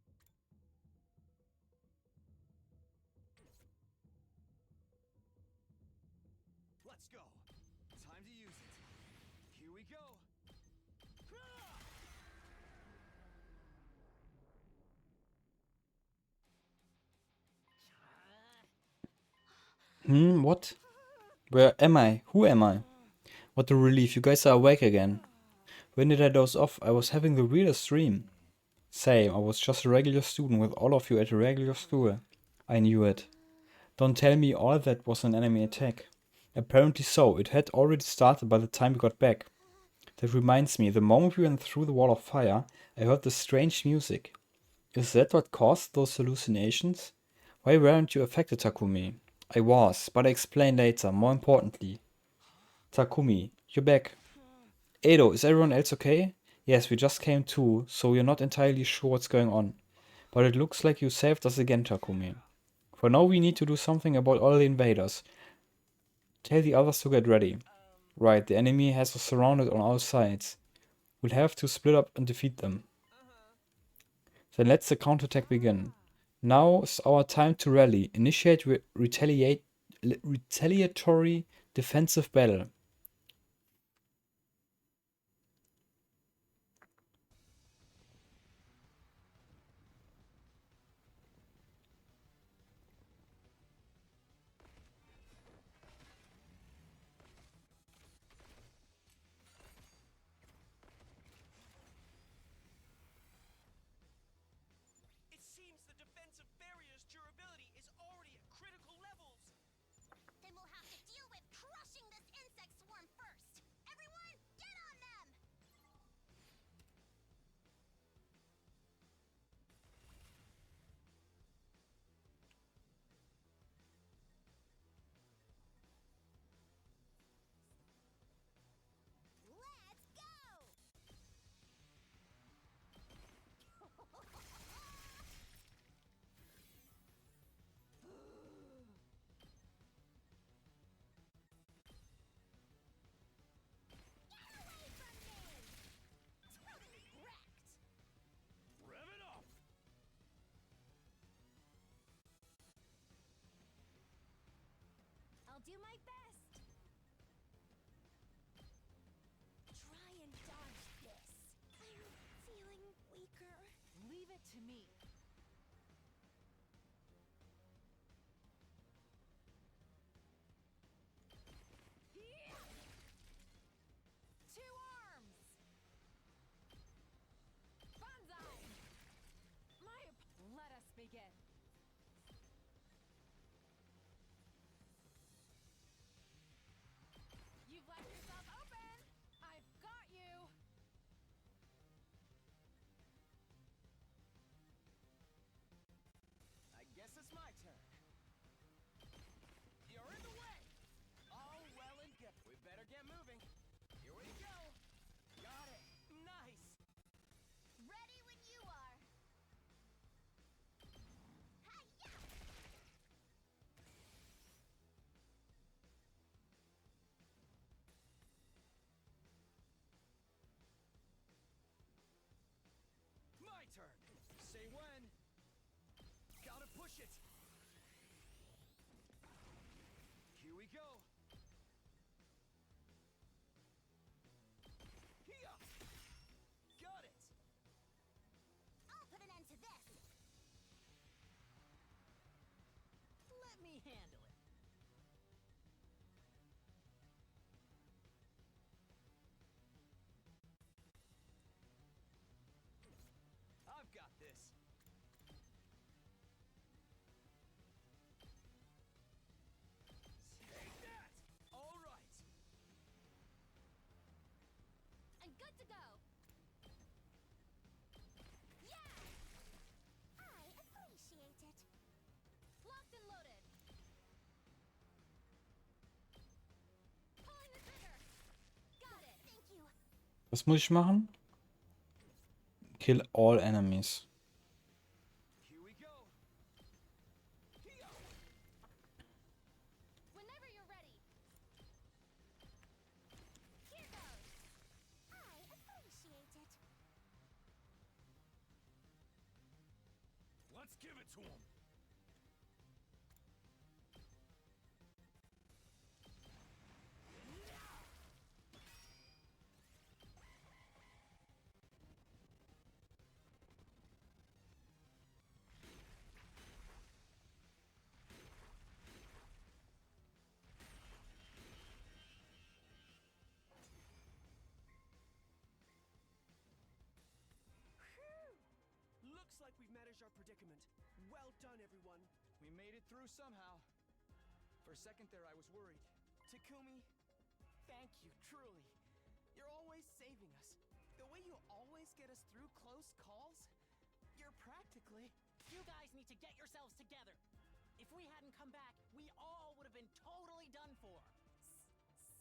Let's go. Time to use it. Here we go. What? Where am I? Who am I? What a relief, you guys are awake again. When did I doze off? I was having the weirdest dream. Same, I was just a regular student with all of you at a regular school. I knew it. Don't tell me all that was an enemy attack. Apparently so, it had already started by the time we got back. That reminds me, the moment we went through the wall of fire, I heard this strange music. Is that what caused those hallucinations? Why weren't you affected, Takumi? I was, but I explain later, more importantly. Takumi, you're back. Edo, is everyone else okay? Yes, we just came to, so we're not entirely sure what's going on. But it looks like you saved us again, Takumi. For now, we need to do something about all the invaders. Tell the others to get ready. Right, the enemy has us surrounded on all sides. We'll have to split up and defeat them. Then let's the counterattack begin. Now is our time to rally. Initiate retaliatory defensive battle. It seems the defensive barrier's durability is already at critical levels. Then we'll have to deal with crushing this insect swarm first. Everyone, get on them! Let's go! Get away from me! Totally wrecked! Rev it up! I'll do my best. Try and dodge this. I'm feeling weaker. Leave it to me. Two arms! Banzai! Let us begin. You've left yourself open! I've got you! I guess it's my turn. You're in the way! All well and good. We better get moving. Here we go! Got it! Nice! Ready when you are. Hi-ya! My turn! Say when! Gotta push it! Here we go! Here! Got it! I'll put an end to this. Let me handle it. I've got this! Take that! All right! I'm good to go. Yeah! I appreciate it. Locked and loaded. Pulling the trigger. Got it. Thank you. Was muss ich machen? Kill all enemies. Here we go! Here! Let's give it to him. Looks like we've managed our predicament. Well done, everyone. We made it through somehow. For a second there, I was worried. Takumi, thank you, truly. You're always saving us. The way you always get us through close calls, you're practically... You guys need to get yourselves together. If we hadn't come back, we all would have been totally done for.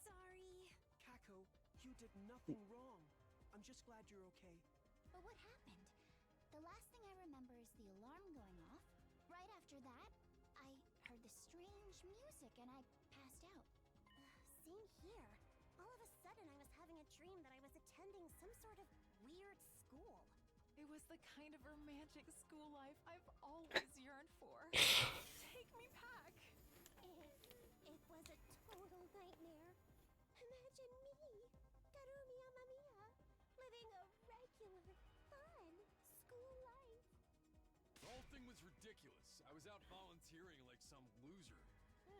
Sorry. Kako, you did nothing wrong. I'm just glad you're okay. But what happened? The last thing I remember is the alarm going off. Right after that, I heard the strange music and I passed out. Same here. All of a sudden, I was having a dream that I was attending some sort of weird school. It was the kind of romantic school life I've always yearned for. Take me back. It was a total nightmare. Imagine me, Karumi Amamiya, living a regular, fun school life. The whole thing was ridiculous. I was out volunteering like some loser.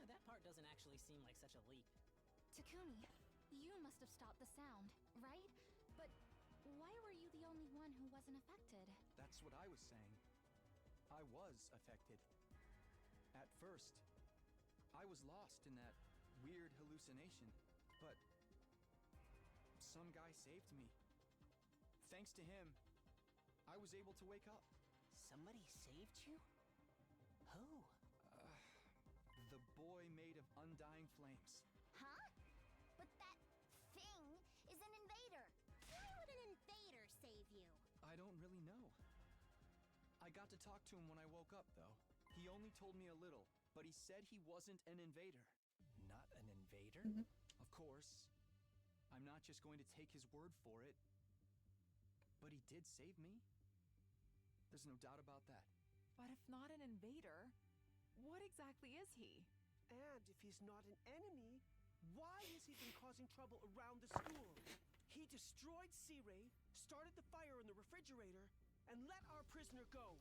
That part doesn't actually seem like such a leap. Takumi, you must have stopped the sound, right? But why were you the only one who wasn't affected? That's what I was saying. I was affected. At first, I was lost in that weird hallucination, but some guy saved me. Thanks to him, I was able to wake up. Somebody saved you? Who? The boy made of undying flames. Huh? But that thing is an invader. Why would an invader save you? I don't really know. I got to talk to him when I woke up, though. He only told me a little, but he said he wasn't an invader. Not an invader? Of course, I'm not just going to take his word for it, but he did save me. There's no doubt about that. But if not an invader, what exactly is he? And if he's not an enemy, why has he been causing trouble around the school? He destroyed C-Ray, started the fire in the refrigerator, and let our prisoner go.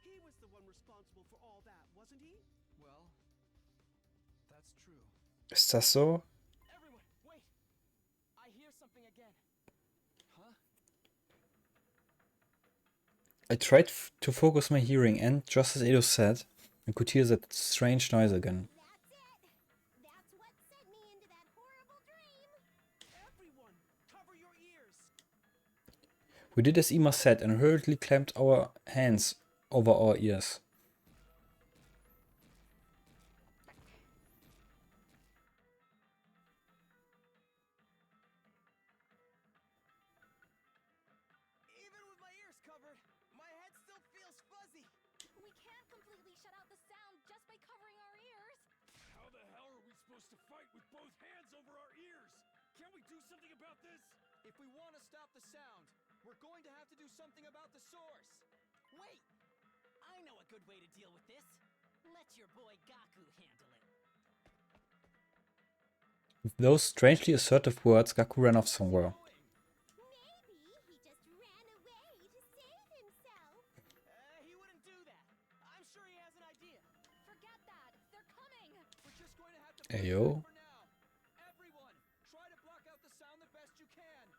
He was the one responsible for all that, wasn't he? Well, that's true. Ist das so? Everyone, wait! I hear something again. Huh? I tried to focus my hearing and, just as Edo said, I could hear that strange noise again. That's it. That's what sent me into that horrible dream. Everyone, cover your ears. We did as Ima said and hurriedly clamped our hands over our ears. Even with my ears covered, my head still feels fuzzy. We can't completely shut out the sound just by covering our ears. How the hell are we supposed to fight with both hands over our ears? Can't we do something about this? If we want to stop the sound, we're going to have to do something about the source. Wait! I know a good way to deal with this. Let your boy Gaku handle it. With those strangely assertive words, Gaku ran off somewhere. Maybe he just ran away to save himself. He wouldn't do that. I'm sure he has an idea. Forget that. They're coming. We're just going to have to Ayo. for now. Everyone, try to block out the sound the best you can.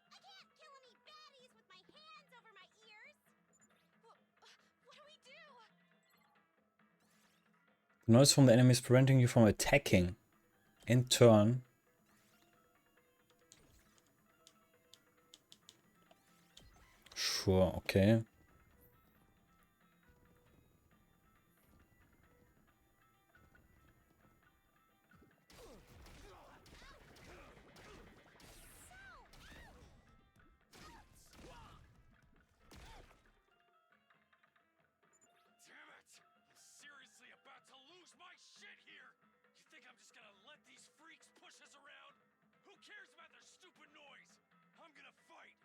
I can't kill any baddies with my hands over my ears. What do we do? The noise from the enemy is preventing you from attacking. In turn, sure, okay. my shit here! You think I'm just gonna let these freaks push us around? Who cares about their stupid noise? I'm gonna fight!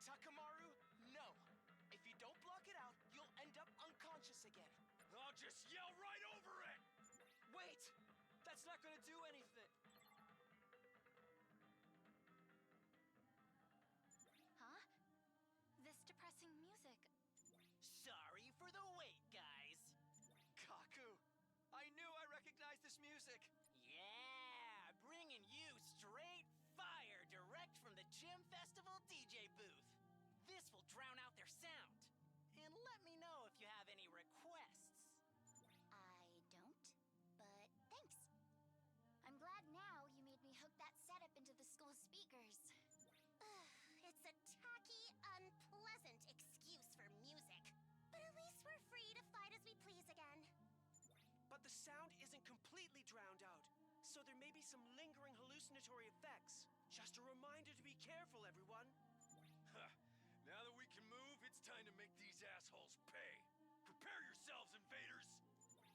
Takamaru, no. If you don't block it out, you'll end up unconscious again. I'll just yell right over it! Wait! That's not gonna do anything! Huh? This depressing music. Sorry for the wait, guys. Kaku, I knew I recognized this music. Yeah, bringing you straight fire direct from the Gym Festival DJ booth. This will drown out their sound. And let me know if you have any requests. I don't, but thanks. I'm glad now you made me hook that setup into the school speakers. It's a tacky, unpleasant excuse for music. But at least we're free to fight as we please again. But the sound isn't completely drowned out, so there may be some lingering hallucinatory effects. Just a reminder to be careful, everyone. Huh. Now that we can move, it's time to make these assholes pay. Prepare yourselves, invaders!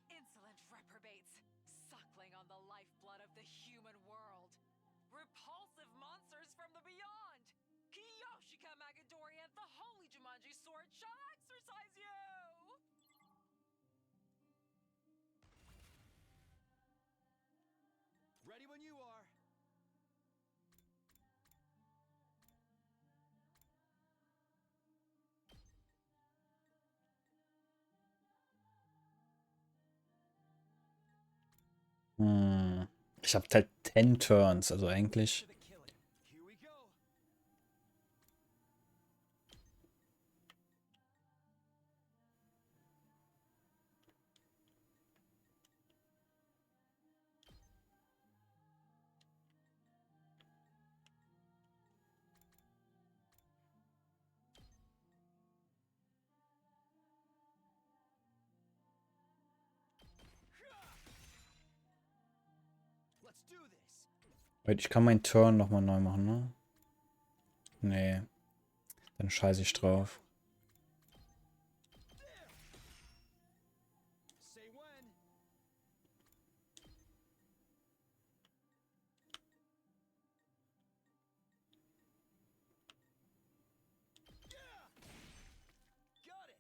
Insolent reprobates, suckling on the lifeblood of the human world. Repulsive monsters from the beyond! Kiyoshika Magadori and the Holy Jumanji Sword shall exercise you! Ready when you are. Ich habe halt 10 Turns, also eigentlich. To the killing. Here we go. Let's do this. Wait, ich kann meinen Turn nochmal neu machen, ne? Nee. Dann scheiße ich drauf. Say when. Got it.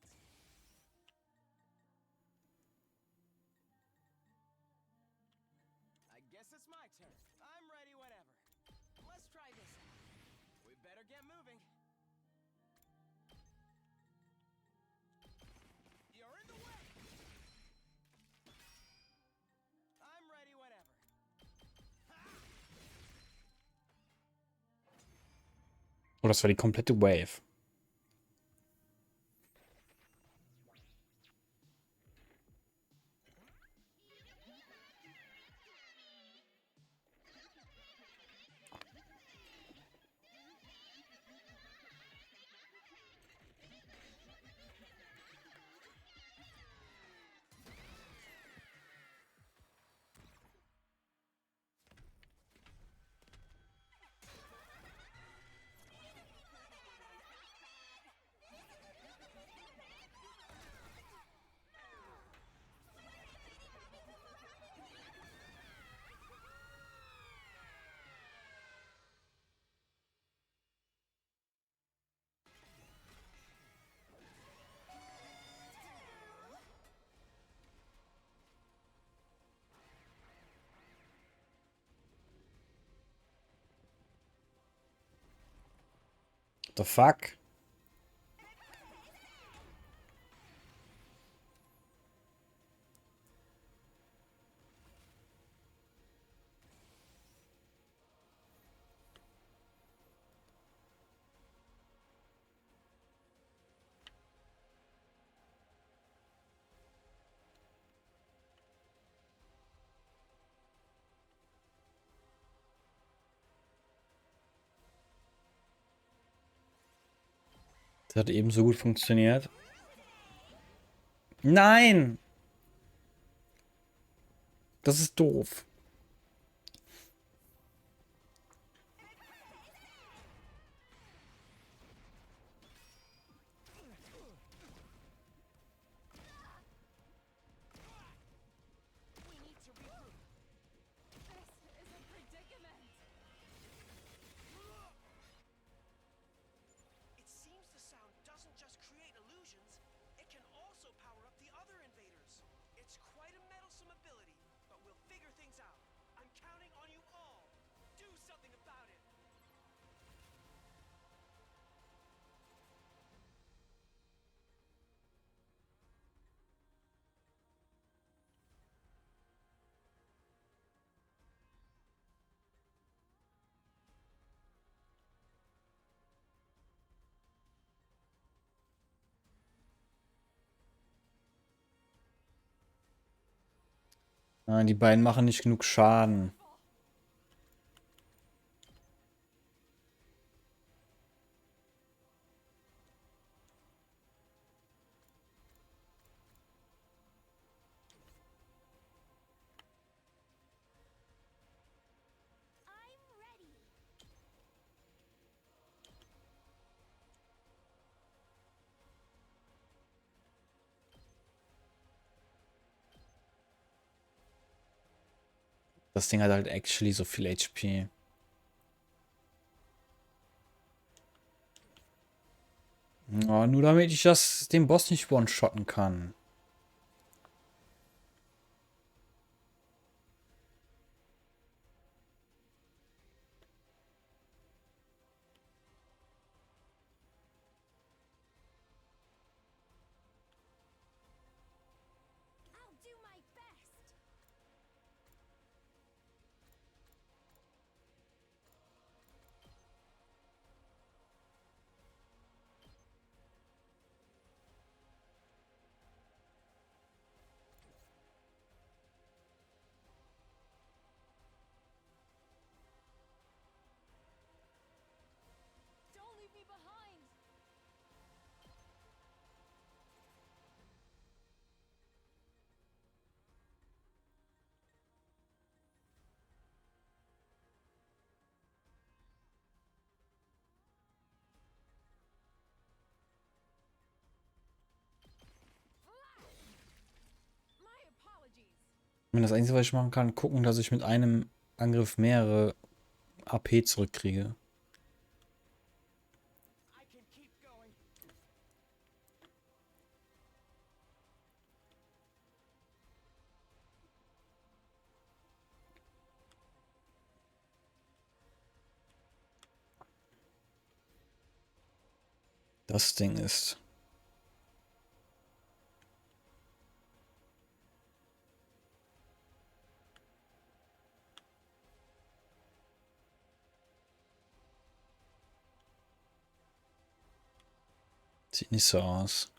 I guess it's my turn. I'm ready whenever. Let's try this out. We better get moving. You're in the way. I'm ready whenever. Oh, das war die komplette Wave. The fuck? Das hat ebenso gut funktioniert. Nein! Das ist doof. Nein, die beiden machen nicht genug Schaden. I'm ready. Das Ding hat halt actually so viel HP. Oh, nur damit ich den Boss nicht one-shotten kann. I'll do my best. Don't leave me behind! My apologies. Ich meine, das Einzige, was ich machen kann, gucken, dass ich mit einem Angriff mehrere AP zurückkriege. I can keep going. Das Ding ist. Sieht nicht so aus.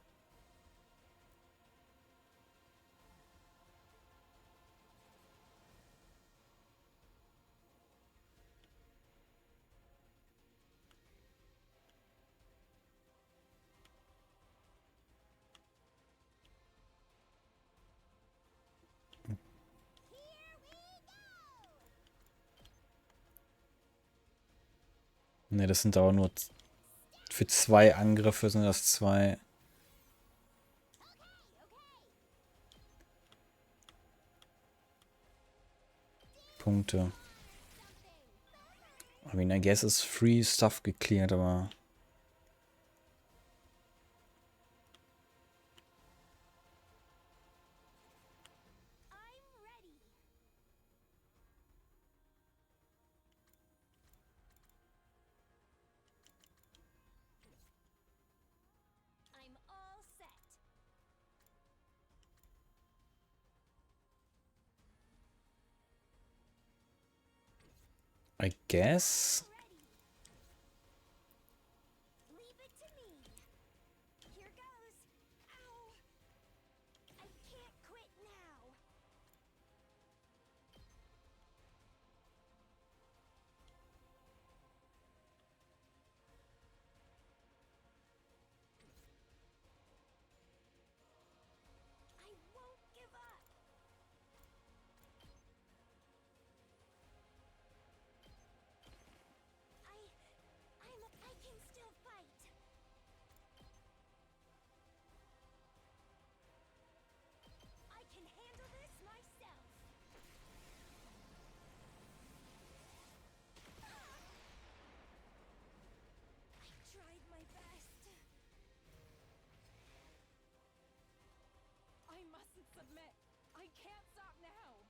Ne, das sind aber nur für 2 Angriffe sind das 2 Punkte. I mean, I guess it's free stuff geklärt, aber I'm ready. I'm all set. I guess. Ready. Leave it to me. Here goes. Ow. I can't quit now. I won't give up. I can still fight. I can handle this myself. I tried my best. I mustn't submit. I can't stop now.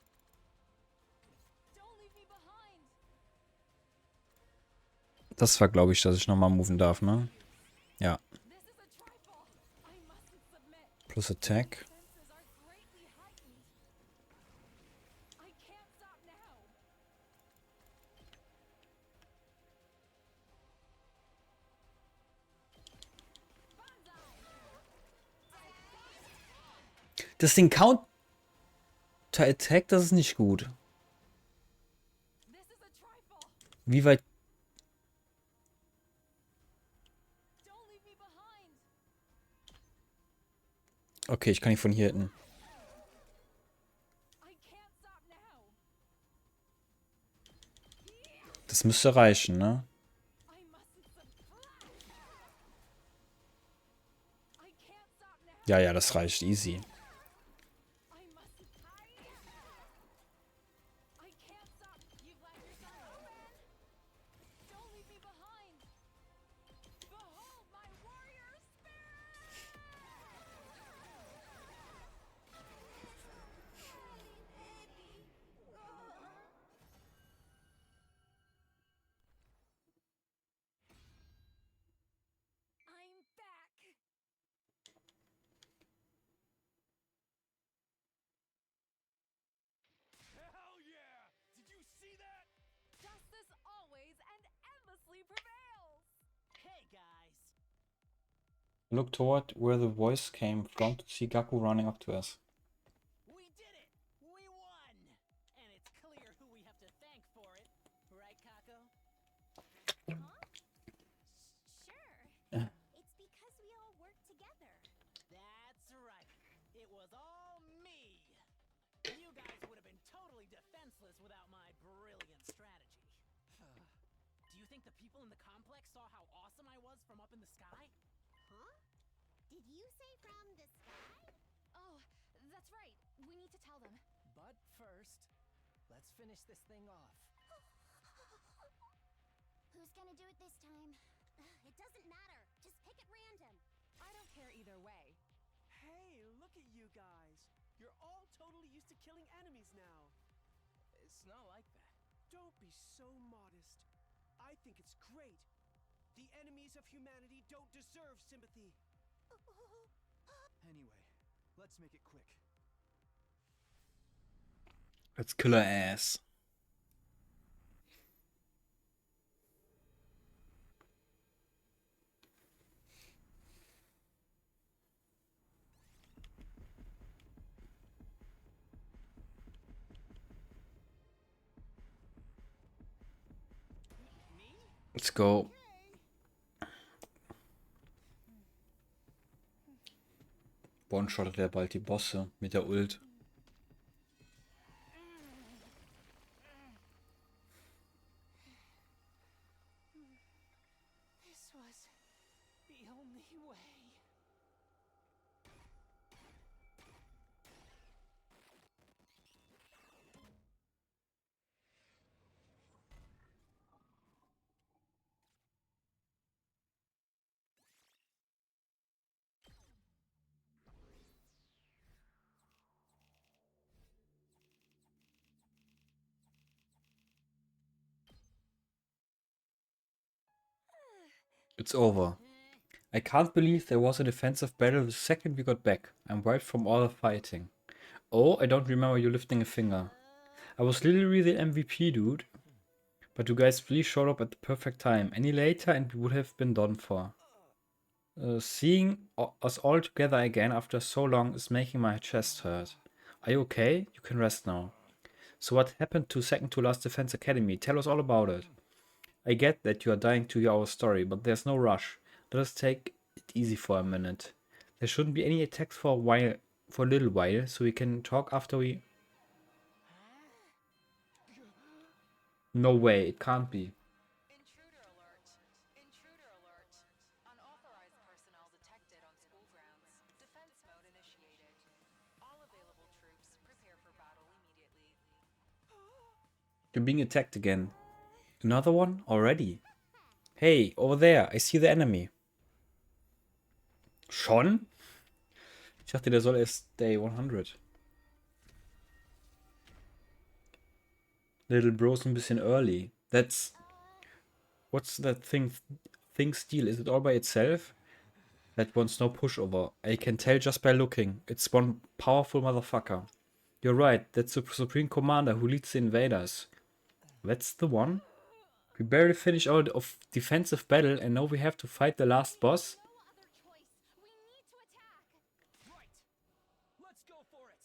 Don't leave me behind. Das war, glaube ich, dass ich nochmal moven darf, ne? Ja. This is a trifle. I mustn't submit. Plus Attack. Senses are greatly heightened. I can't stop now. Das Ding count. To attack, das ist nicht gut. This is a trifle. Wie weit... Don't leave me behind. Okay, ich kann nicht von hier hinten. I can't stop now. Das müsste reichen, ne? I mustn't I can't stop now. Ja, ja, das reicht. Easy. I mustn't I can't stop. You've left yourself open. Don't leave me behind. Behold my warrior spirit. I'm back. Hell yeah! Did you see that? Justice always and endlessly prevails. Hey guys. Look toward where the voice came from to see Gaku running up to us. We did it! We won! And it's clear who we have to thank for it. Right, Kako? Sure. It's because we all work together. That's right. It was all me. You guys would have been totally defenseless without my brilliant strategy. Do you think the people in the complex saw how awesome I was from up in the sky? Huh? Did you say from the sky? Oh, that's right. We need to tell them. But first, let's finish this thing off. Who's gonna do it this time? It doesn't matter. Just pick at random. I don't care either way. Hey, look at you guys. You're all totally used to killing enemies now. It's not like that. Don't be so modest. I think it's great. The enemies of humanity don't deserve sympathy. Anyway, let's make it quick. Let's kill her ass. Let's go. One-shottet er bald die Bosse mit der Ult. This was the only way. It's over. I can't believe there was a defensive battle the second we got back. I'm wiped from all the fighting. Oh, I don't remember you lifting a finger. I was literally the MVP, dude. But you guys really showed up at the perfect time. Any later and we would have been done for. Seeing us all together again after so long is making my chest hurt. Are you okay? You can rest now. So what happened to second to last Defense Academy? Tell us all about it. I get that you are dying to hear our story, but there's no rush. Let us take it easy for a minute. There shouldn't be any attacks for a little while, so we can talk after we... No way, it can't be. Intruder alert. Intruder alert. Unauthorized personnel detected on school grounds. Defense mode initiated. All available troops prepare for battle immediately. You're being attacked again. Another one? Already? Hey, over there, I see the enemy. Schon? Ich dachte, der soll erst Day 100. Little bro's ein bisschen early. That's... What's that thing steal? Is it all by itself? That one's no pushover. I can tell just by looking. It's one powerful motherfucker. You're right, that's the Supreme Commander who leads the invaders. That's the one? We barely finished our defensive battle and now we have to fight the last boss? No other choice. We need to attack. Right. Let's go for it.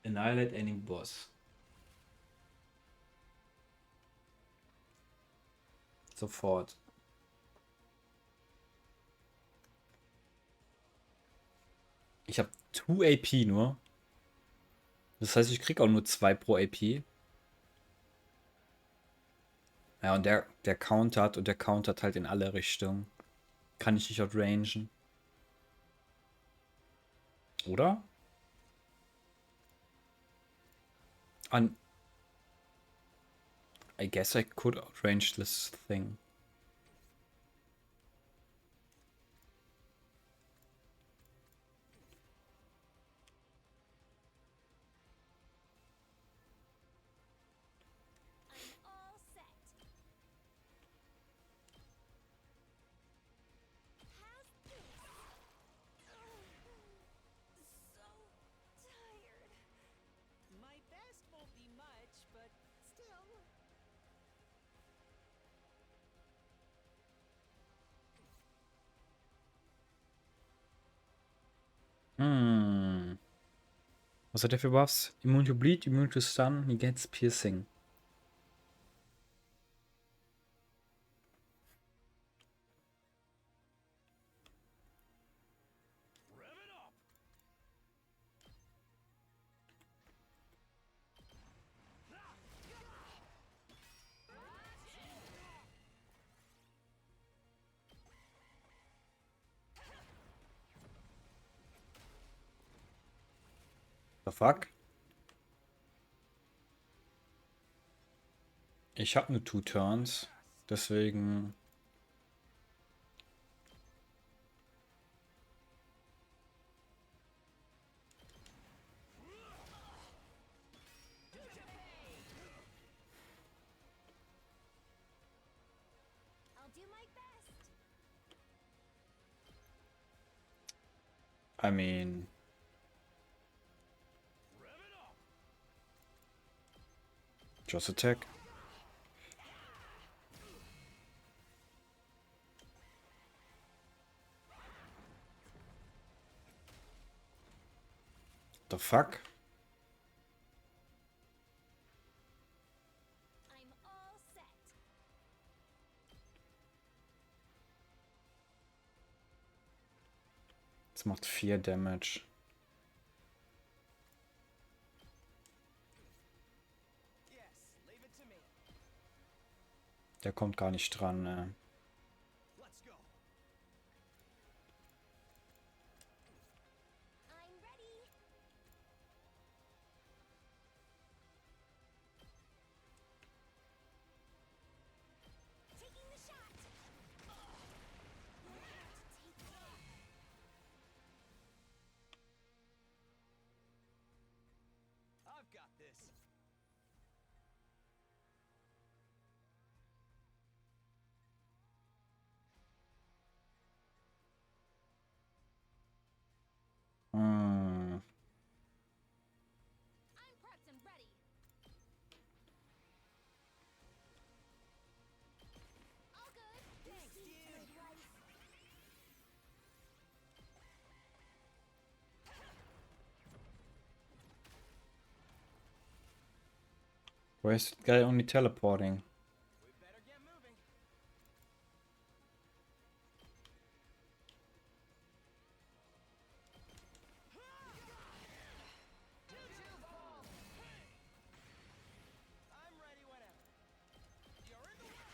Annihilate any boss. Sofort. Ich habe 2 AP nur. Das heißt, ich krieg auch nur 2 pro AP. Ja, und der countert und der countert halt in alle Richtungen. Kann ich nicht outrangen. Oder? An. I guess I could outrange this thing. I'm all set. How's this? So tired. My best won't be much, but still. Was hat der für Buffs? Immune to Bleed, Immune to Stun, Negates Piercing. Rev it up! The fuck? Ich habe nur 2 Turns. Deswegen. I'll do my best. I mean. Rev it up! Just attack. The fuck? I'm all set. Das macht 4 Damage. Yes, leave it to me. Der kommt gar nicht dran, ne? Let's go. I'm ready. Taking the shot. You'll have to take it. I've got this. Hm. I'm prepped and ready. All good. Thanks, dude. Why is that guy only teleporting? We better get moving. I'm ready whenever. You're in the way.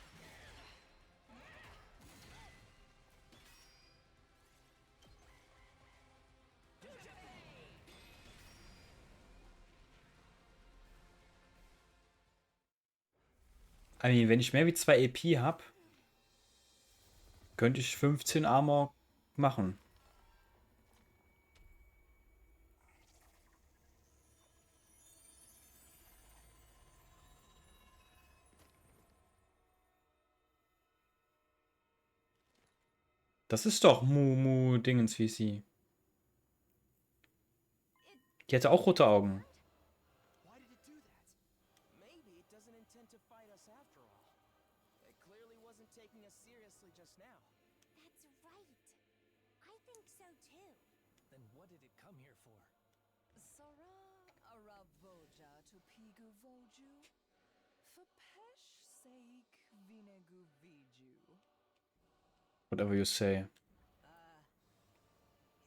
I mean, wenn ich mehr wie 2 AP habe, könnte ich 15 Armor machen. Das ist doch Mu Dingens wie sie. Die hatte auch rote Augen. Why did it do that? Maybe it doesn't intend to fight us after all. It clearly wasn't taking us seriously just now. That's right. I think so too. Then what did it come here for? Sora, Aravoja to pigu voju. For pesh sake vinegu viju. Whatever you say.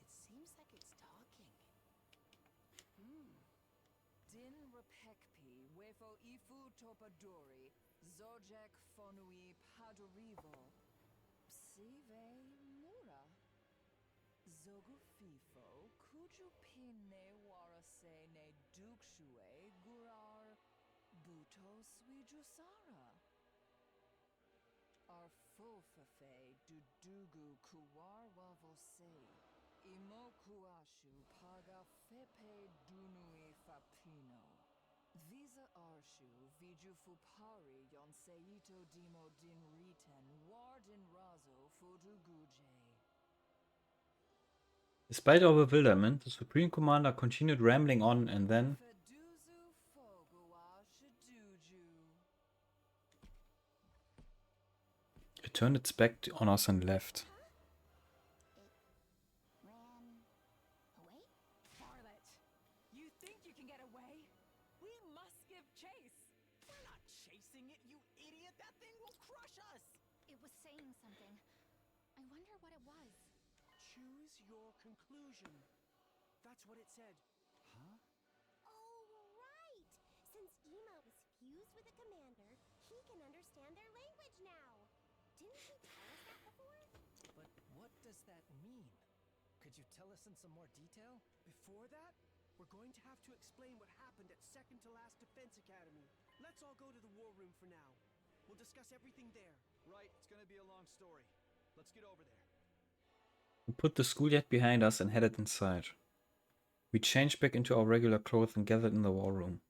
It seems like it's talking. Din repekpi wefo ifu topadori. Zojek fonui padurivo. Psive mura. Zogu fifo kuju pinne warase ne dukshue gurar buto swijusara. Arfofafe dudugu kuwar wavose. Imo kuashu paga fepe dunui fapino. Visa arshu viju fupari yon seito dimo din riten wardin razo fuduguje. Despite our bewilderment, the Supreme Commander continued rambling on and then Feduzu fogua shaduju. it turned its back on us and left. Ran away? Varlet, you think you can get away? We must give chase. We're not chasing it, you idiot! That thing will crush us! It was saying something. I wonder what it was. Choose your conclusion. That's what it said. Huh? Oh, right! Since Ema was fused with the commander, he can understand their language now. Didn't he tell us that before? But what does that mean? Could you tell us in some more detail? Before that, we're going to have to explain what happened at second to last Defense Academy. Let's all go to the war room for now. We'll discuss everything there. Right, it's gonna be a long story. Let's get over there. We put the schoolyard behind us and headed inside. We changed back into our regular clothes and gathered in the war room.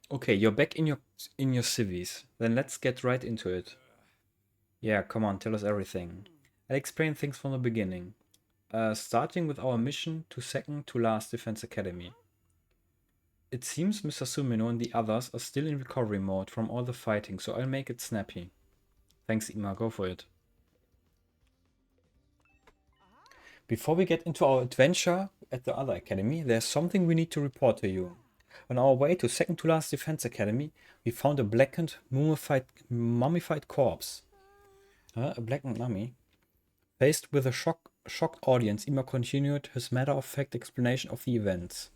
Okay, you're back in your civvies. Then let's get right into it. Yeah, come on, tell us everything. I'll explain things from the beginning. Starting with our mission to second to last Defense Academy. It seems Mr. Sumino and the others are still in recovery mode from all the fighting, so I'll make it snappy. Thanks, Ima, go for it. Before we get into our adventure at the other academy, there's something we need to report to you. On our way to second to last Defense Academy, we found a blackened, mummified corpse. A blackened mummy. Faced with a shocked audience, Ima continued his matter-of-fact explanation of the events.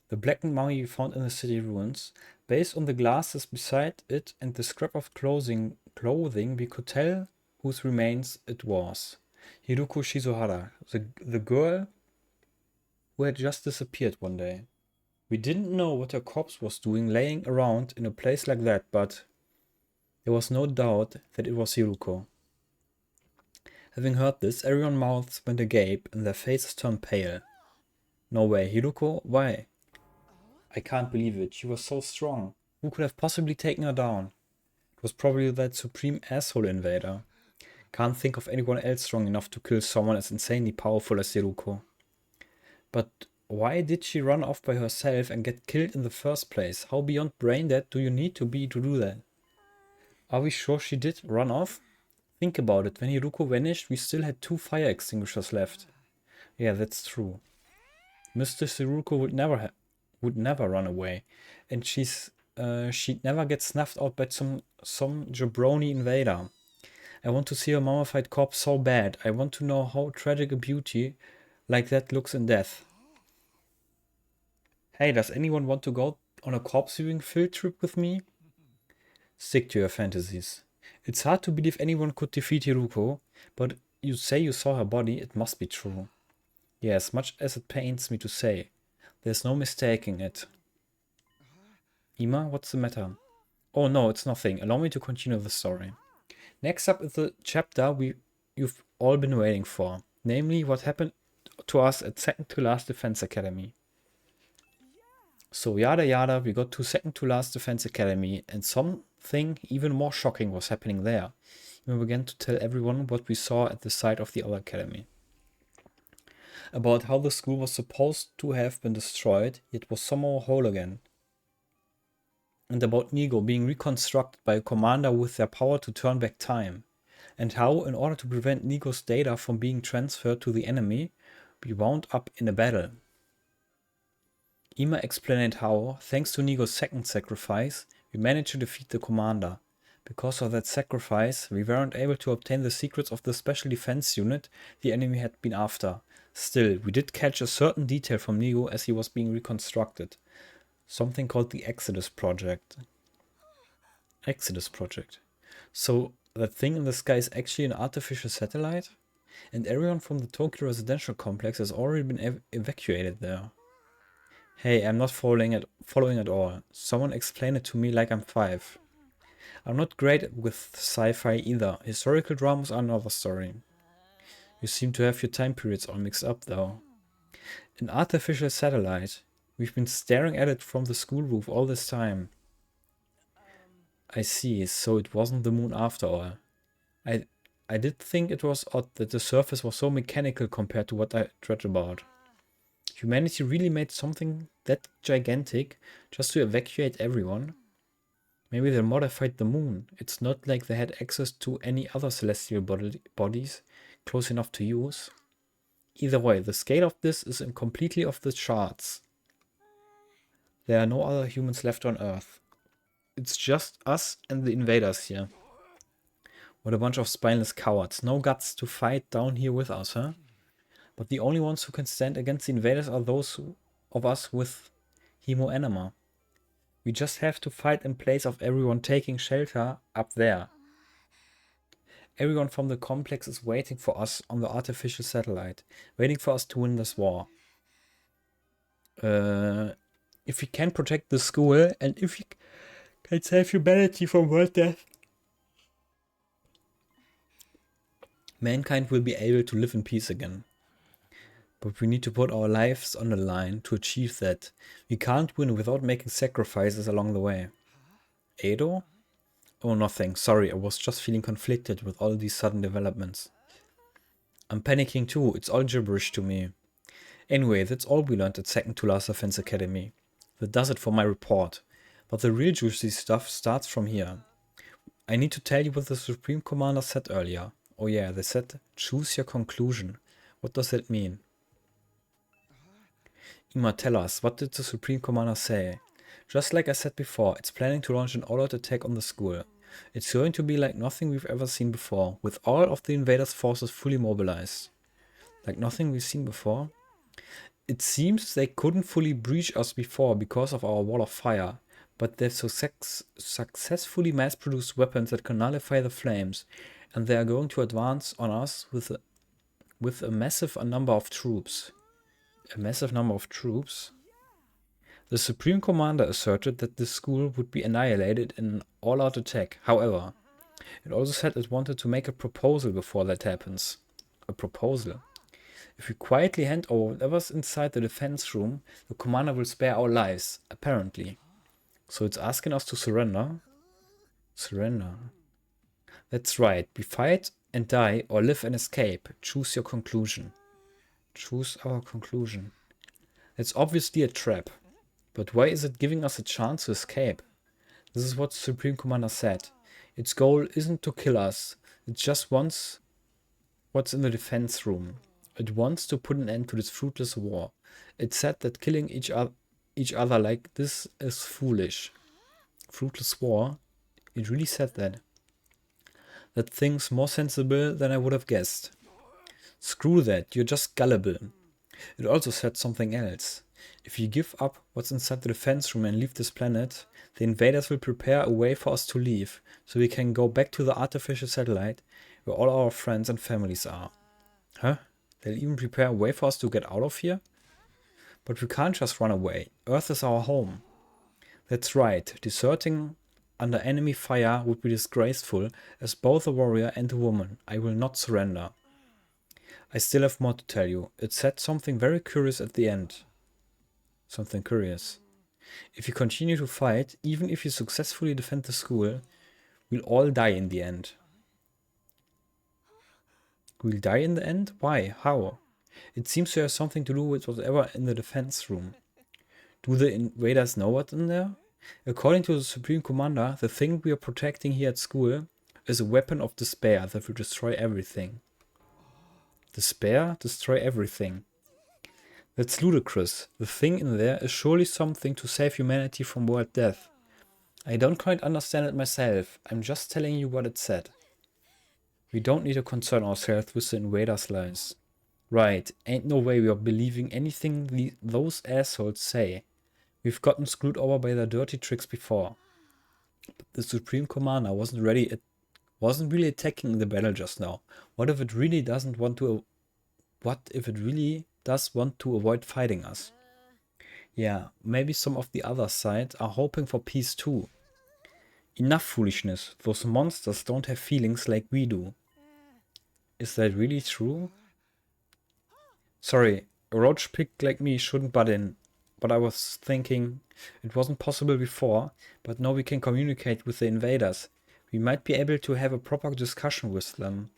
The blackened mummy we found in the city ruins. Based on the glasses beside it and the scrap of clothing, we could tell whose remains it was. Hiruko Shizuhara, the girl who had just disappeared one day. We didn't know what her corpse was doing laying around in a place like that, but there was no doubt that it was Hiruko. Having heard this, everyone's mouths went agape and their faces turned pale. No way, Hiruko? Why? I can't believe it. She was so strong. Who could have possibly taken her down? It was probably that supreme asshole invader. Can't think of anyone else strong enough to kill someone as insanely powerful as Hiruko. But why did she run off by herself and get killed in the first place? How beyond brain dead do you need to be to do that? Are we sure she did run off? Think about it. When Hiruko vanished, we still had 2 fire extinguishers left. Yeah, that's true. Mr. Hiruko would never run away, and she'd never get snuffed out by some jabroni invader. I want to see her mummified corpse so bad. I want to know how tragic a beauty like that looks in death. Hey, does anyone want to go on a corpse viewing field trip with me? Stick to your fantasies. It's hard to believe anyone could defeat Hiruko, but you say you saw her body, it must be true. Yes, much as it pains me to say, there's no mistaking it. Ima, what's the matter? Oh no, it's nothing. Allow me to continue the story. Next up is the chapter you've all been waiting for, namely what happened to us at second to last Defense Academy. So yada yada, we got to second to last Defense Academy, and something even more shocking was happening there. We began to tell everyone what we saw at the site of the other academy. About how the school was supposed to have been destroyed, yet was somehow whole again. And about Nigo being reconstructed by a commander with their power to turn back time. and how, in order to prevent Nico's data from being transferred to the enemy, we wound up in a battle. Ima explained how, thanks to Nico's second sacrifice, we managed to defeat the commander. Because of that sacrifice, we weren't able to obtain the secrets of the special defense unit the enemy had been after. Still, we did catch a certain detail from Nico as he was being reconstructed. Something called the Exodus Project. Exodus Project. So, that thing in the sky is actually an artificial satellite? And everyone from the Tokyo residential complex has already been evacuated there. Hey, I'm not following at all. Someone explain it to me like I'm 5. I'm not great with sci-fi either. Historical dramas are another story. You seem to have your time periods all mixed up though. An artificial satellite. We've been staring at it from the school roof all this time. I see, so it wasn't the moon after all. I did think it was odd that the surface was so mechanical compared to what I read about. Humanity really made something that gigantic just to evacuate everyone? Maybe they modified the moon. It's not like they had access to any other celestial bodies close enough to use. Either way, the scale of this is completely off the charts. There are no other humans left on Earth. It's just us and the invaders here. What a bunch of spineless cowards. No guts to fight down here with us, huh? But the only ones who can stand against the invaders are those of us with hemoenema. We just have to fight in place of everyone taking shelter up there. Everyone from the complex is waiting for us on the artificial satellite, waiting for us to win this war. If we can protect the school, and if we can save humanity from world death, mankind will be able to live in peace again. But we need to put our lives on the line to achieve that. We can't win without making sacrifices along the way. Edo? Oh, nothing. Sorry, I was just feeling conflicted with all these sudden developments. I'm panicking too. It's all gibberish to me. Anyway, that's all we learned at second to last Defense Academy. That does it for my report. But the real juicy stuff starts from here. I need to tell you what the Supreme Commander said earlier. Oh yeah, they said, choose your conclusion. What does that mean? Ima, tell us, what did the Supreme Commander say? Just like I said before, it's planning to launch an all-out attack on the school. It's going to be like nothing we've ever seen before, with all of the invaders' forces fully mobilized. Like nothing we've seen before? It seems they couldn't fully breach us before because of our wall of fire, but they've successfully mass-produced weapons that can nullify the flames, and they are going to advance on us with a massive number of troops. A massive number of troops? The Supreme Commander asserted that the school would be annihilated in an all-out attack. However, it also said it wanted to make a proposal before that happens. A proposal? If we quietly hand over whatever's inside the defense room, the commander will spare our lives, apparently. So it's asking us to surrender? Surrender. That's right. We fight and die or live and escape. Choose your conclusion. Choose our conclusion. It's obviously a trap. But why is it giving us a chance to escape? This is what the Supreme Commander said. Its goal isn't to kill us. It just wants what's in the defense room. It wants to put an end to this fruitless war. It said that killing each other like this is foolish. Fruitless war? It really said that. That thing's more sensible than I would have guessed. Screw that, you're just gullible. It also said something else. If you give up what's inside the defense room and leave this planet, the invaders will prepare a way for us to leave, so we can go back to the artificial satellite where all our friends and families are. Huh? They'll even prepare a way for us to get out of here? But we can't just run away. Earth is our home. That's right, deserting under enemy fire would be disgraceful. As both a warrior and a woman, I will not surrender. I still have more to tell you. It said something very curious at the end. Something curious. If you continue to fight, even if you successfully defend the school, we'll all die in the end. We'll die in the end? Why? How? It seems to have something to do with whatever in the defense room. Do the invaders know what's in there? According to the Supreme Commander, the thing we are protecting here at school, is a weapon of despair that will destroy everything. Despair? Destroy everything. That's ludicrous. The thing in there is surely something to save humanity from world death. I don't quite understand it myself. I'm just telling you what it said. We don't need to concern ourselves with the invader's lies. Right, ain't no way we are believing anything those assholes say. We've gotten screwed over by their dirty tricks before. But the Supreme Commander wasn't really attacking the battle just now. What if it really does want to avoid fighting us? Yeah, maybe some of the other side are hoping for peace too. Enough foolishness. Those monsters don't have feelings like we do. Is that really true? Sorry, a roach pig like me shouldn't butt in. But I was thinking it wasn't possible before, but now we can communicate with the invaders. We might be able to have a proper discussion with them.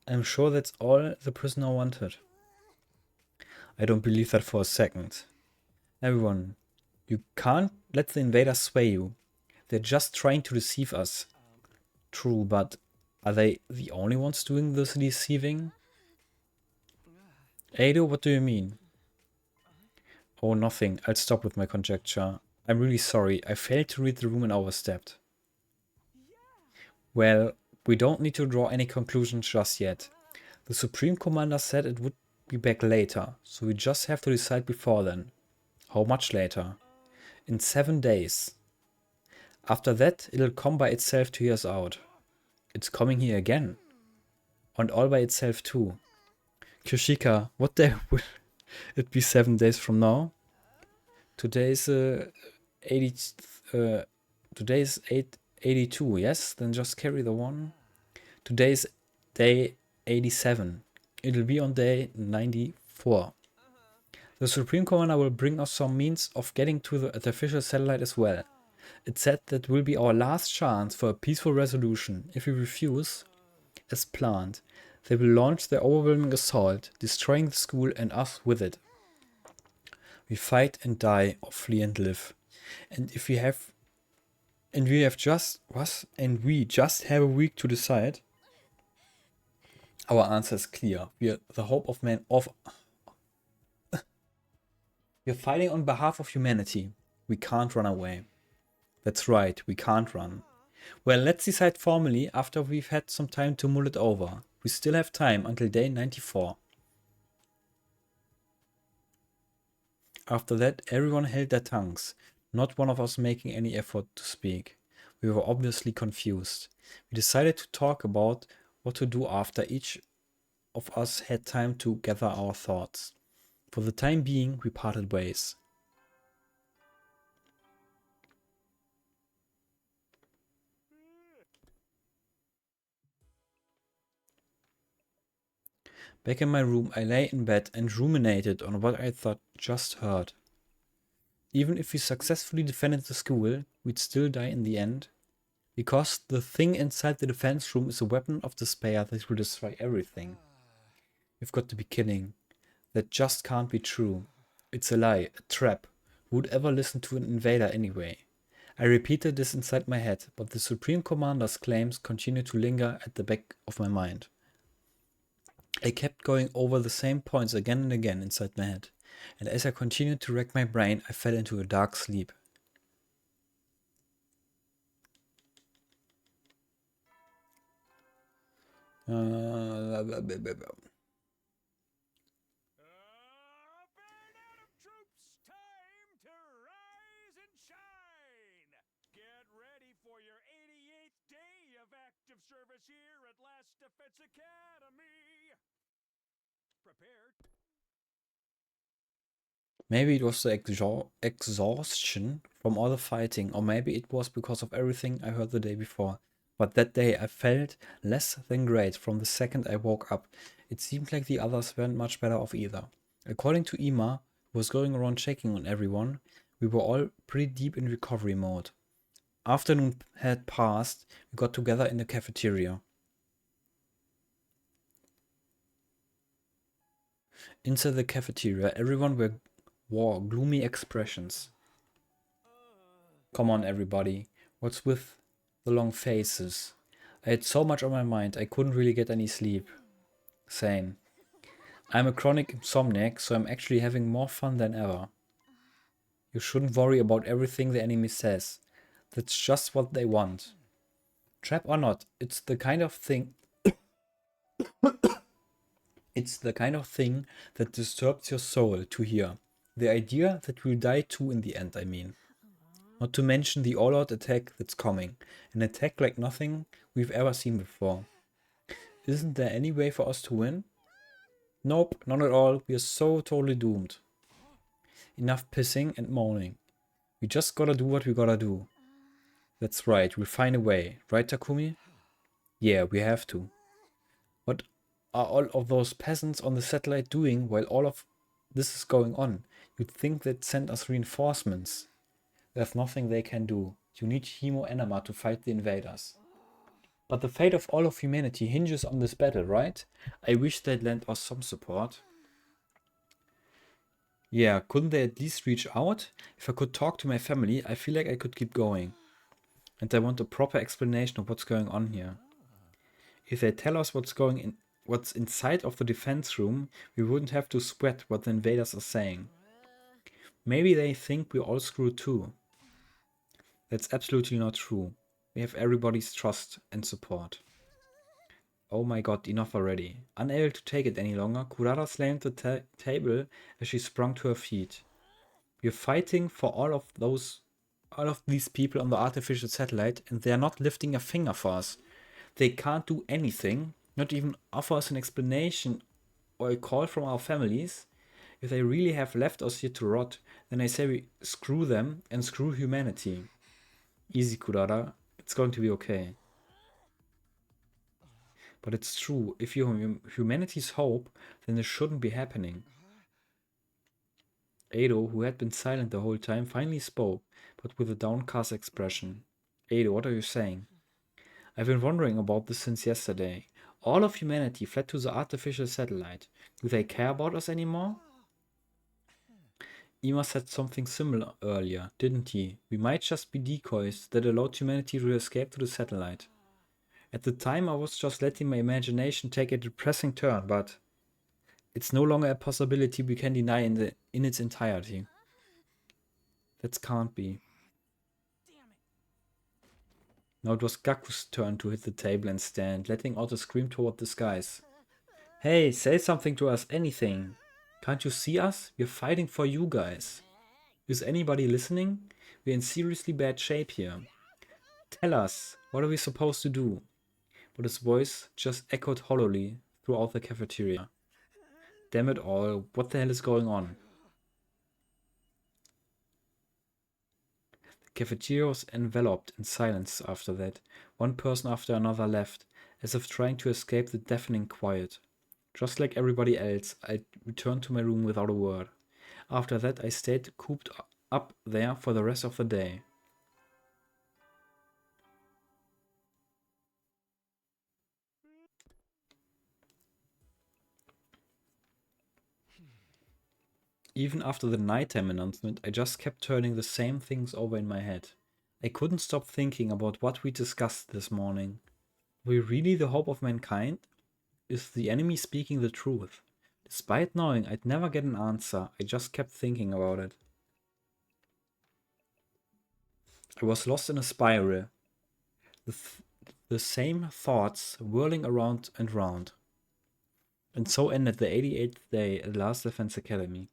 I'm sure that's all the prisoner wanted. I don't believe that for a second. Everyone, you can't let the invaders sway you. They're just trying to deceive us. True, but are they the only ones doing this deceiving? Ado, what do you mean? Oh, nothing. I'll stop with my conjecture. I'm really sorry. I failed to read the room and overstepped. Well, we don't need to draw any conclusions just yet. The Supreme Commander said it would be back later, so we just have to decide before then. How much later? In 7 days. After that, it'll come by itself to hear us out. It's coming here again. And all by itself too. Kyoshika, what day will it be 7 days from now? Today's 82, yes? Then just carry the one. Today's day 87. It'll be on day 94. The Supreme Commander will bring us some means of getting to the artificial satellite as well. It said that will be our last chance for a peaceful resolution. If we refuse, as planned, they will launch their overwhelming assault, destroying the school and us with it. We fight and die, or flee and live. And we just have a week to decide. Our answer is clear. We are the hope of man of We are fighting on behalf of humanity. We can't run away. That's right, we can't run. Well, let's decide formally after we've had some time to mull it over. We still have time until day 94. After that, everyone held their tongues, not one of us making any effort to speak. We were obviously confused. We decided to talk about what to do after each of us had time to gather our thoughts. For the time being, we parted ways. Back in my room, I lay in bed and ruminated on what I thought just heard. Even if we successfully defended the school, we'd still die in the end. Because the thing inside the defense room is a weapon of despair that will destroy everything. You've got to be kidding. That just can't be true. It's a lie, a trap. Who would ever listen to an invader anyway? I repeated this inside my head, but the Supreme Commander's claims continued to linger at the back of my mind. I kept going over the same points again and again inside my head, and as I continued to rack my brain, I fell into a dark sleep. Burn out of troops! Time to rise and shine! Get ready for your 88th day of active service here at Last Defense Academy! Prepared. Maybe it was the exhaustion from all the fighting, or maybe it was because of everything I heard the day before. But that day I felt less than great from the second I woke up. It seemed like the others weren't much better off either. According to Ima, who was going around checking on everyone, we were all pretty deep in recovery mode. Afternoon had passed, we got together in the cafeteria. Inside the cafeteria, everyone wore gloomy expressions. Come on, everybody. What's with the long faces? I had so much on my mind, I couldn't really get any sleep. Same. I'm a chronic insomniac, so I'm actually having more fun than ever. You shouldn't worry about everything the enemy says. That's just what they want. Trap or not, it's the kind of thing that disturbs your soul to hear. The idea that we'll die too in the end, I mean. Not to mention the all-out attack that's coming. An attack like nothing we've ever seen before. Isn't there any way for us to win? Nope, not at all. We are so totally doomed. Enough pissing and moaning. We just gotta do what we gotta do. That's right, we'll find a way. Right, Takumi? Yeah, we have to. What are all of those peasants on the satellite doing while all of this is going on? You'd think they'd send us reinforcements. There's nothing they can do. You need Hemo Enema to fight the invaders. But the fate of all of humanity hinges on this battle, right? I wish they'd lend us some support. Yeah, couldn't they at least reach out? If I could talk to my family, I feel like I could keep going. And I want a proper explanation of what's going on here. If they tell us what's inside of the defense room, we wouldn't have to sweat what the invaders are saying. Maybe they think we're all screwed too. That's absolutely not true. We have everybody's trust and support. Oh my god, enough already. Unable to take it any longer, Kurara slammed the table as she sprung to her feet. We're fighting for all of these people on the artificial satellite, and they're not lifting a finger for us. They can't do anything, not even offer us an explanation or a call from our families. If they really have left us here to rot, then I say we screw them and screw humanity. Easy, Kurara. It's going to be okay. But it's true. If you're humanity's hope, then this shouldn't be happening. Edo, who had been silent the whole time, finally spoke, but with a downcast expression. Edo, what are you saying? I've been wondering about this since yesterday. All of humanity fled to the artificial satellite. Do they care about us anymore? Ima said something similar earlier, didn't he? We might just be decoys that allowed humanity to escape to the satellite. At the time I was just letting my imagination take a depressing turn, but it's no longer a possibility we can deny in its entirety. That can't be. Now it was Gaku's turn to hit the table and stand, letting out a scream toward the skies. Hey, say something to us, anything. Can't you see us? We're fighting for you guys. Is anybody listening? We're in seriously bad shape here. Tell us, what are we supposed to do? But his voice just echoed hollowly throughout the cafeteria. Damn it all, what the hell is going on? The cafeteria was enveloped in silence after that. One person after another left, as if trying to escape the deafening quiet. Just like everybody else, I returned to my room without a word. After that, I stayed cooped up there for the rest of the day. Even after the nighttime announcement, I just kept turning the same things over in my head. I couldn't stop thinking about what we discussed this morning. Were we really the hope of mankind? Is the enemy speaking the truth? Despite knowing I'd never get an answer, I just kept thinking about it. I was lost in a spiral. The same thoughts whirling around and round. And so ended the 88th day at Last Defense Academy.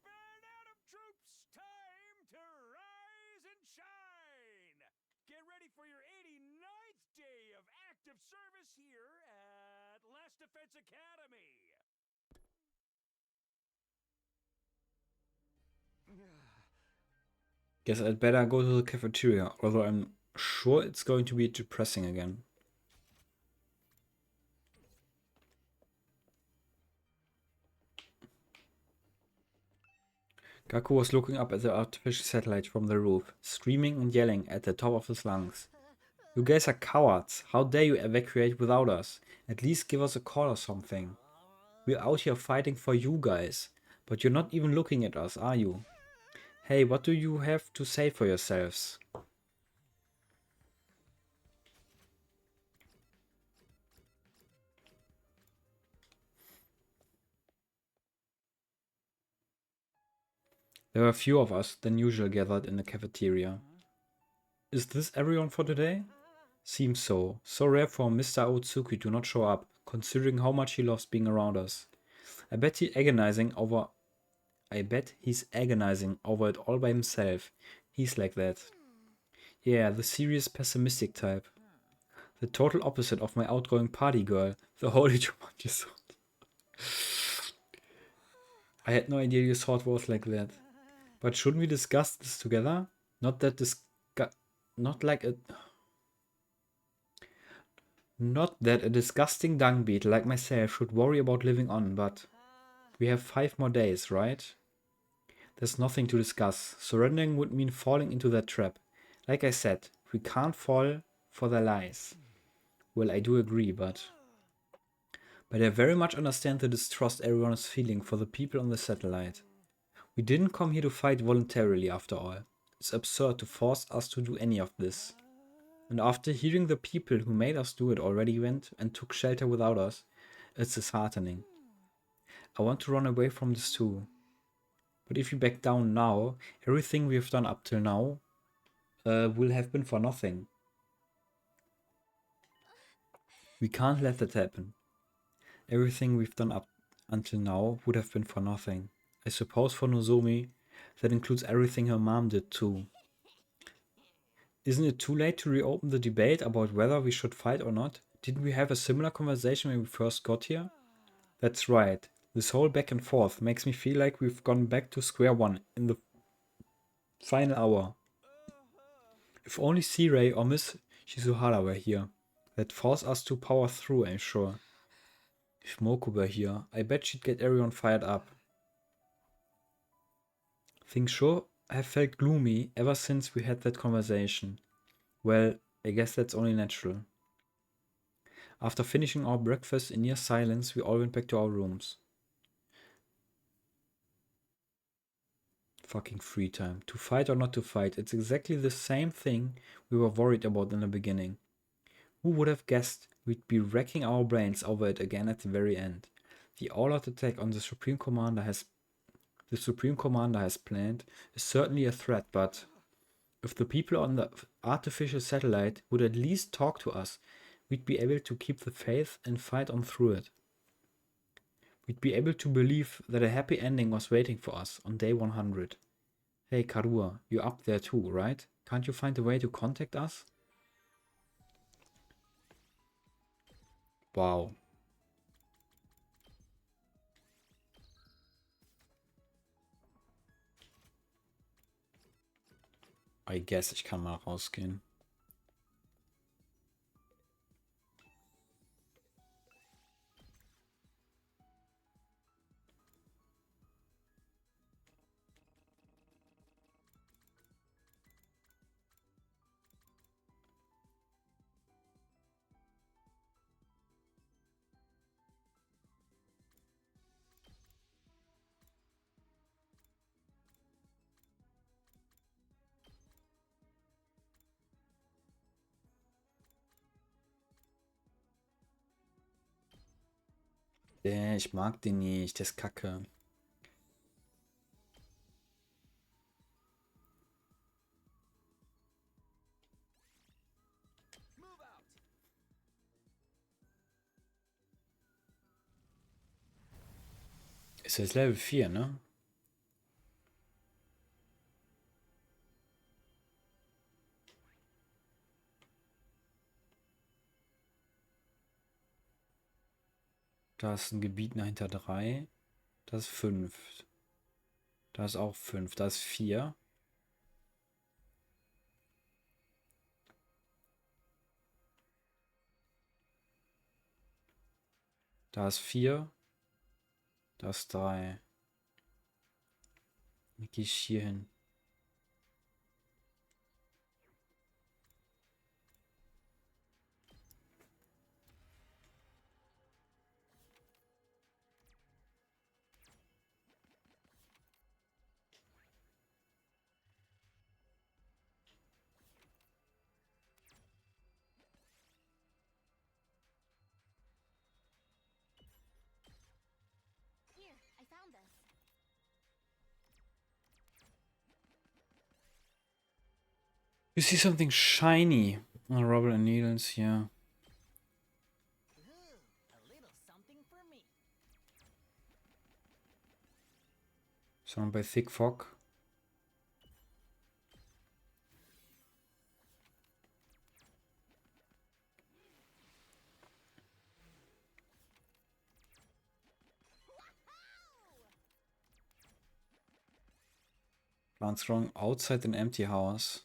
Burn out of troops! Time to rise and shine! Get ready for your 89th day of active service here at Last Defense Academy! Guess I'd better go to the cafeteria, although I'm sure it's going to be depressing again. Gaku was looking up at the artificial satellite from the roof, screaming and yelling at the top of his lungs. You guys are cowards. How dare you evacuate without us? At least give us a call or something. We're out here fighting for you guys. But you're not even looking at us, are you? Hey, what do you have to say for yourselves? There were fewer of us than usual gathered in the cafeteria. Is this everyone for today? Seems so. So rare for Mr. Otsuki to not show up, considering how much he loves being around us. I bet he's agonizing over it all by himself. He's like that. Yeah, the serious pessimistic type. The total opposite of my outgoing party girl, the holy Jumanji sword. I had no idea your sword was like that. But shouldn't we discuss this together? Not that a disgusting dung beetle like myself should worry about living on, but we have 5 more days, right? There's nothing to discuss. Surrendering would mean falling into that trap. Like I said, we can't fall for their lies. Well, I do agree, but I very much understand the distrust everyone is feeling for the people on the satellite. We didn't come here to fight voluntarily, after all. It's absurd to force us to do any of this. And after hearing the people who made us do it already went and took shelter without us, it's disheartening. I want to run away from this too. But if you back down now, everything we have done up till now will have been for nothing. We can't let that happen. Everything we've done up until now would have been for nothing. I suppose for Nozomi, that includes everything her mom did too. Isn't it too late to reopen the debate about whether we should fight or not? Didn't we have a similar conversation when we first got here? That's right. This whole back and forth makes me feel like we've gone back to square one in the final hour. If only C-Ray or Miss Shizuhara were here. That'd force us to power through, I'm sure. If Moko were here, I bet she'd get everyone fired up. Things sure have felt gloomy ever since we had that conversation. Well, I guess that's only natural. After finishing our breakfast in near silence, we all went back to our rooms. Fucking free time. To fight or not to fight, it's exactly the same thing we were worried about in the beginning. Who would have guessed we'd be racking our brains over it again at the very end? The all-out attack on the Supreme Commander has planned is certainly a threat, but if the people on the artificial satellite would at least talk to us, we'd be able to keep the faith and fight on through it. We'd be able to believe that a happy ending was waiting for us on day 100. Hey Karua, you're up there too, right? Can't you find a way to contact us? Wow. I guess ich kann mal rausgehen. Ich mag den nicht, der ist kacke. Ist jetzt Level 4, ne? Da ist ein Gebiet dahinter 3. Das ist 5. Da ist auch 5. Da ist 4. Da ist 4. Da ist 3. Wie gehe ich hier hin? You see something shiny on rubble and needles, yeah. Ooh, a little something for me. Surrounded by thick fog. Plants growing outside an empty house.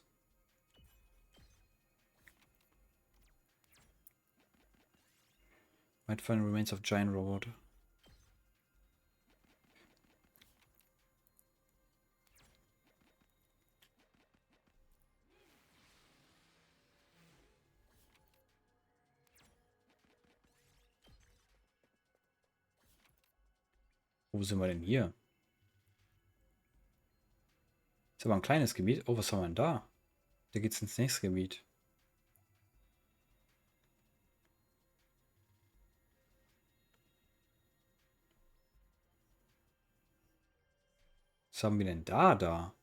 Might find remains of giant robot. Wo sind wir denn hier? Ist aber ein kleines Gebiet. Oh, was haben wir denn da? Da geht's ins nächste Gebiet. Was haben wir denn da?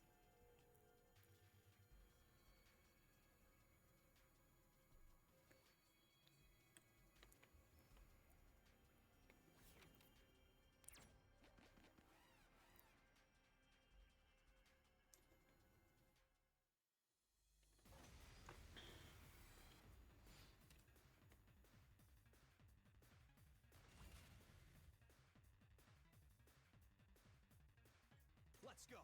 Let's go.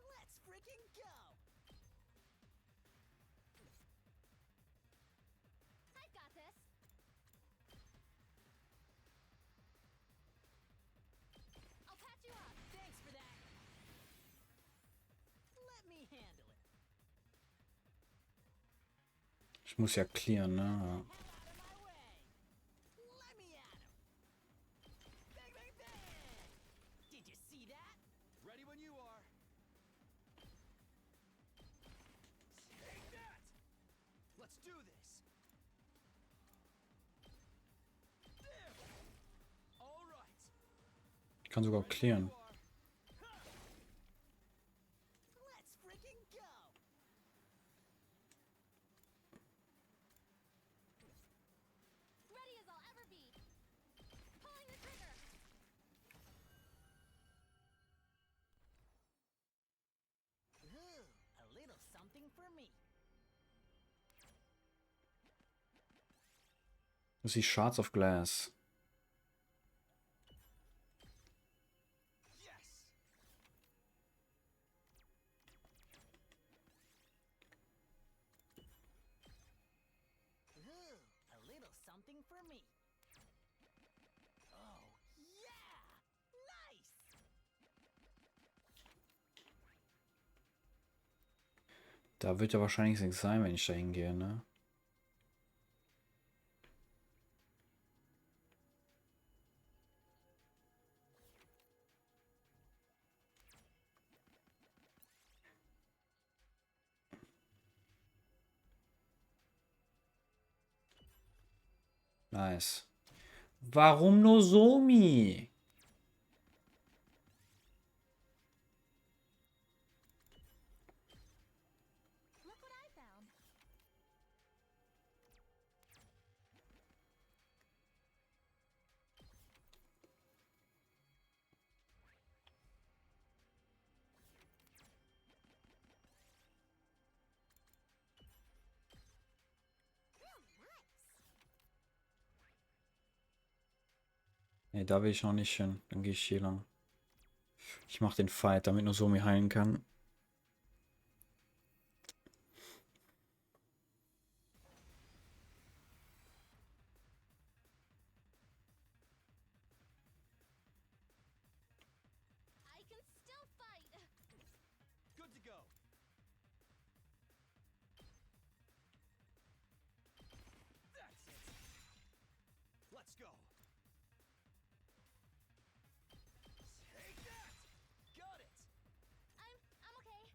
Let's freaking go! I've got this. I'll patch you up. Thanks for that. Let me handle it. Ich muss ja clearen, ne? Hell out of my way. Let me at him. Bang, bang, bang! Did you see that? Ready when you are. Take that! Let's do this. There! All right. Ich kann sogar clearen. Let's freaking go! Ready as I'll ever be. Pulling the trigger. Ooh, a little something for me. Du siehst Shards of Glass. Yes! Ooh, a little something for me. Oh, yeah! Nice! Da wird ja wahrscheinlich nichts sein, wenn ich da hingehe, ne? Nice. Warum Nozomi? Look what I found. Ne, da will ich noch nicht hin. Dann gehe ich hier lang. Ich mache den Fight, damit Nozomi heilen kann. I can still fight. Good to go. That's it! Let's go! Take that! Got it. I'm okay.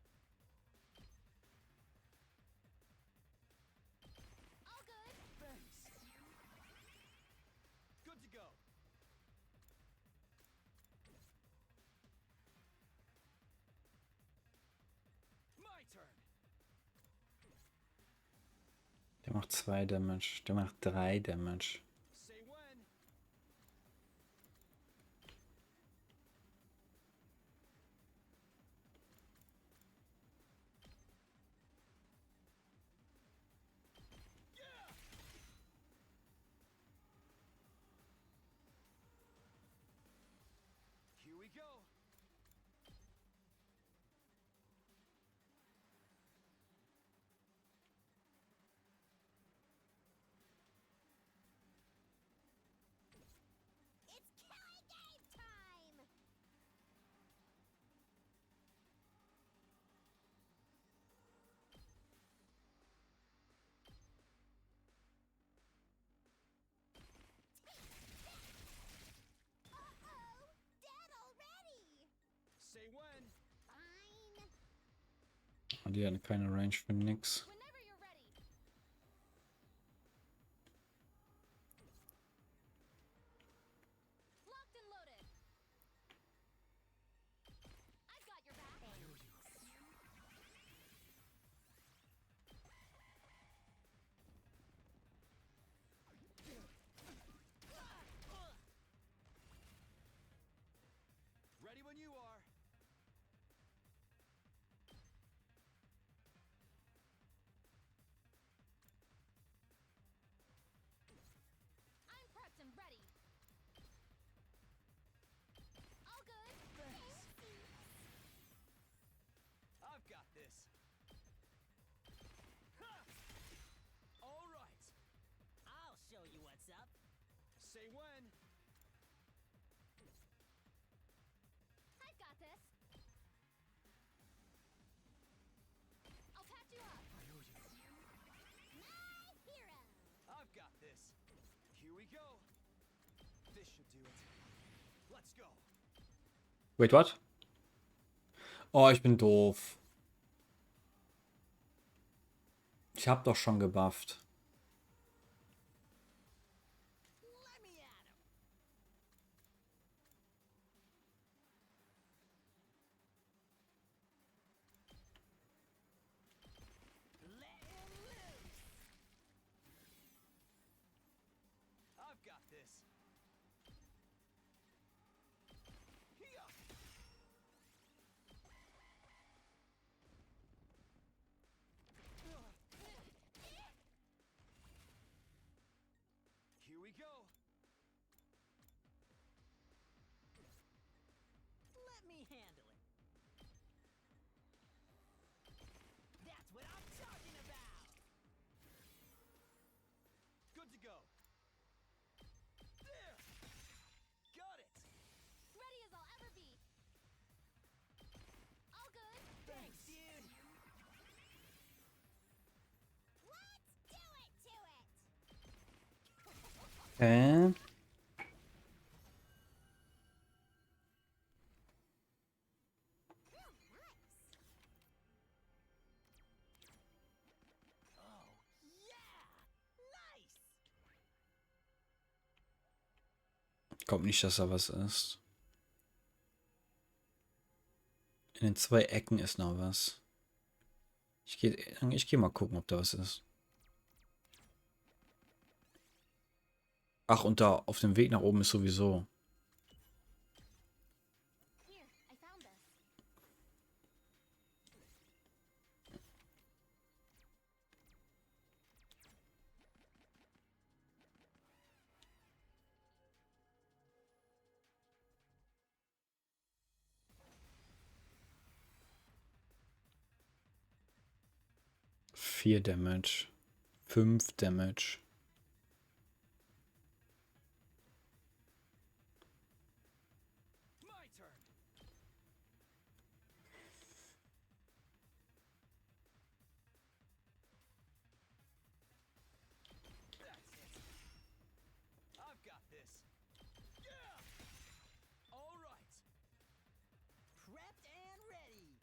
All good. turn. Der macht 2 Damage. Der macht 3 Damage. Say when. Here we go. It's killing game time! Uh-oh! Dead already! Say when. Fine. Die hatten keine Range für nix. Whenever you're ready. Locked and loaded. I've got your back. Ready when you are. I'm prepped and ready. All good. I've got this. Ha! All right. I'll show you what's up. Say when. I've got this. I'll patch you up. My hero! I've got this. Here we go. This should do it. Let's go. Wait, what? Oh, ich bin doof. Ich hab doch schon gebufft. Let me at him. Let him loose. I've got this. Here. Here we go. Let me handle it. That's what I'm talking about. Good to go. There. Got it. Ready as I'll ever be. All good. Thanks, dude. Let's do it to it! Okay. Oh, yeah! Nice! Kommt nicht, dass da was ist. In den 2 Ecken ist noch was. Ich geh mal gucken, ob da was ist. Ach, und da auf dem Weg nach oben ist sowieso. Here, I found this. Vier Damage. 5 Damage. My turn. That's it. I've got this. Yeah. All right. Prepped and ready.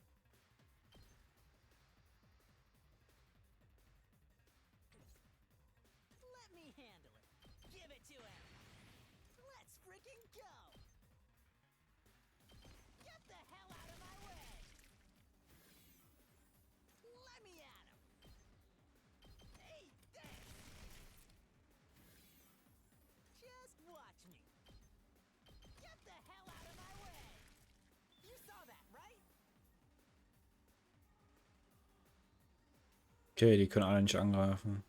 Let me handle it. Give it to him. Let's freaking go. Get the hell out of my way. Okay, die können alle nicht angreifen.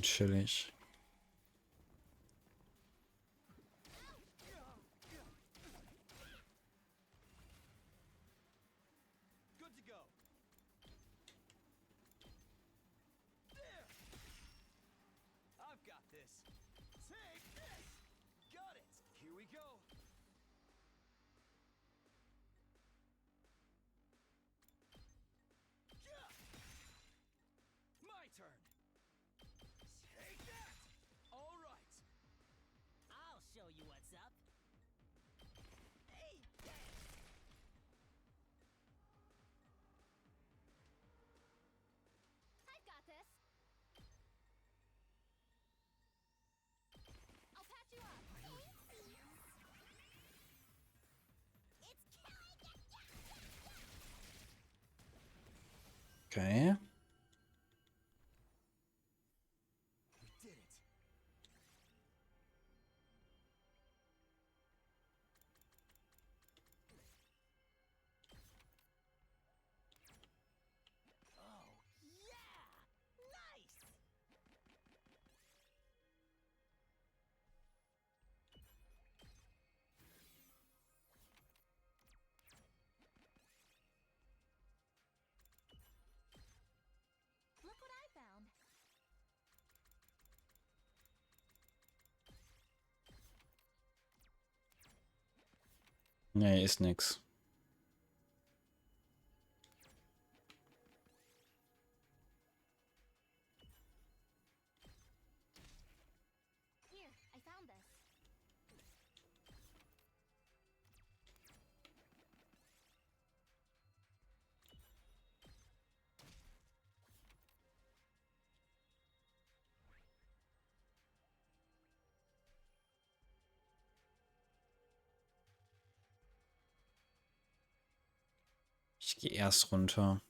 Chillig. Good to go. There. I've got this. Take this. Got it. Here we go. Yeah. My turn. Take that. All right. I'll show you what's up. Hey, I've got this. I'll patch you up. It's Okay. We did it. oh, yeah! Nice! Look what I found. Nee, ist nix. Here, I found this. Ich gehe erst runter.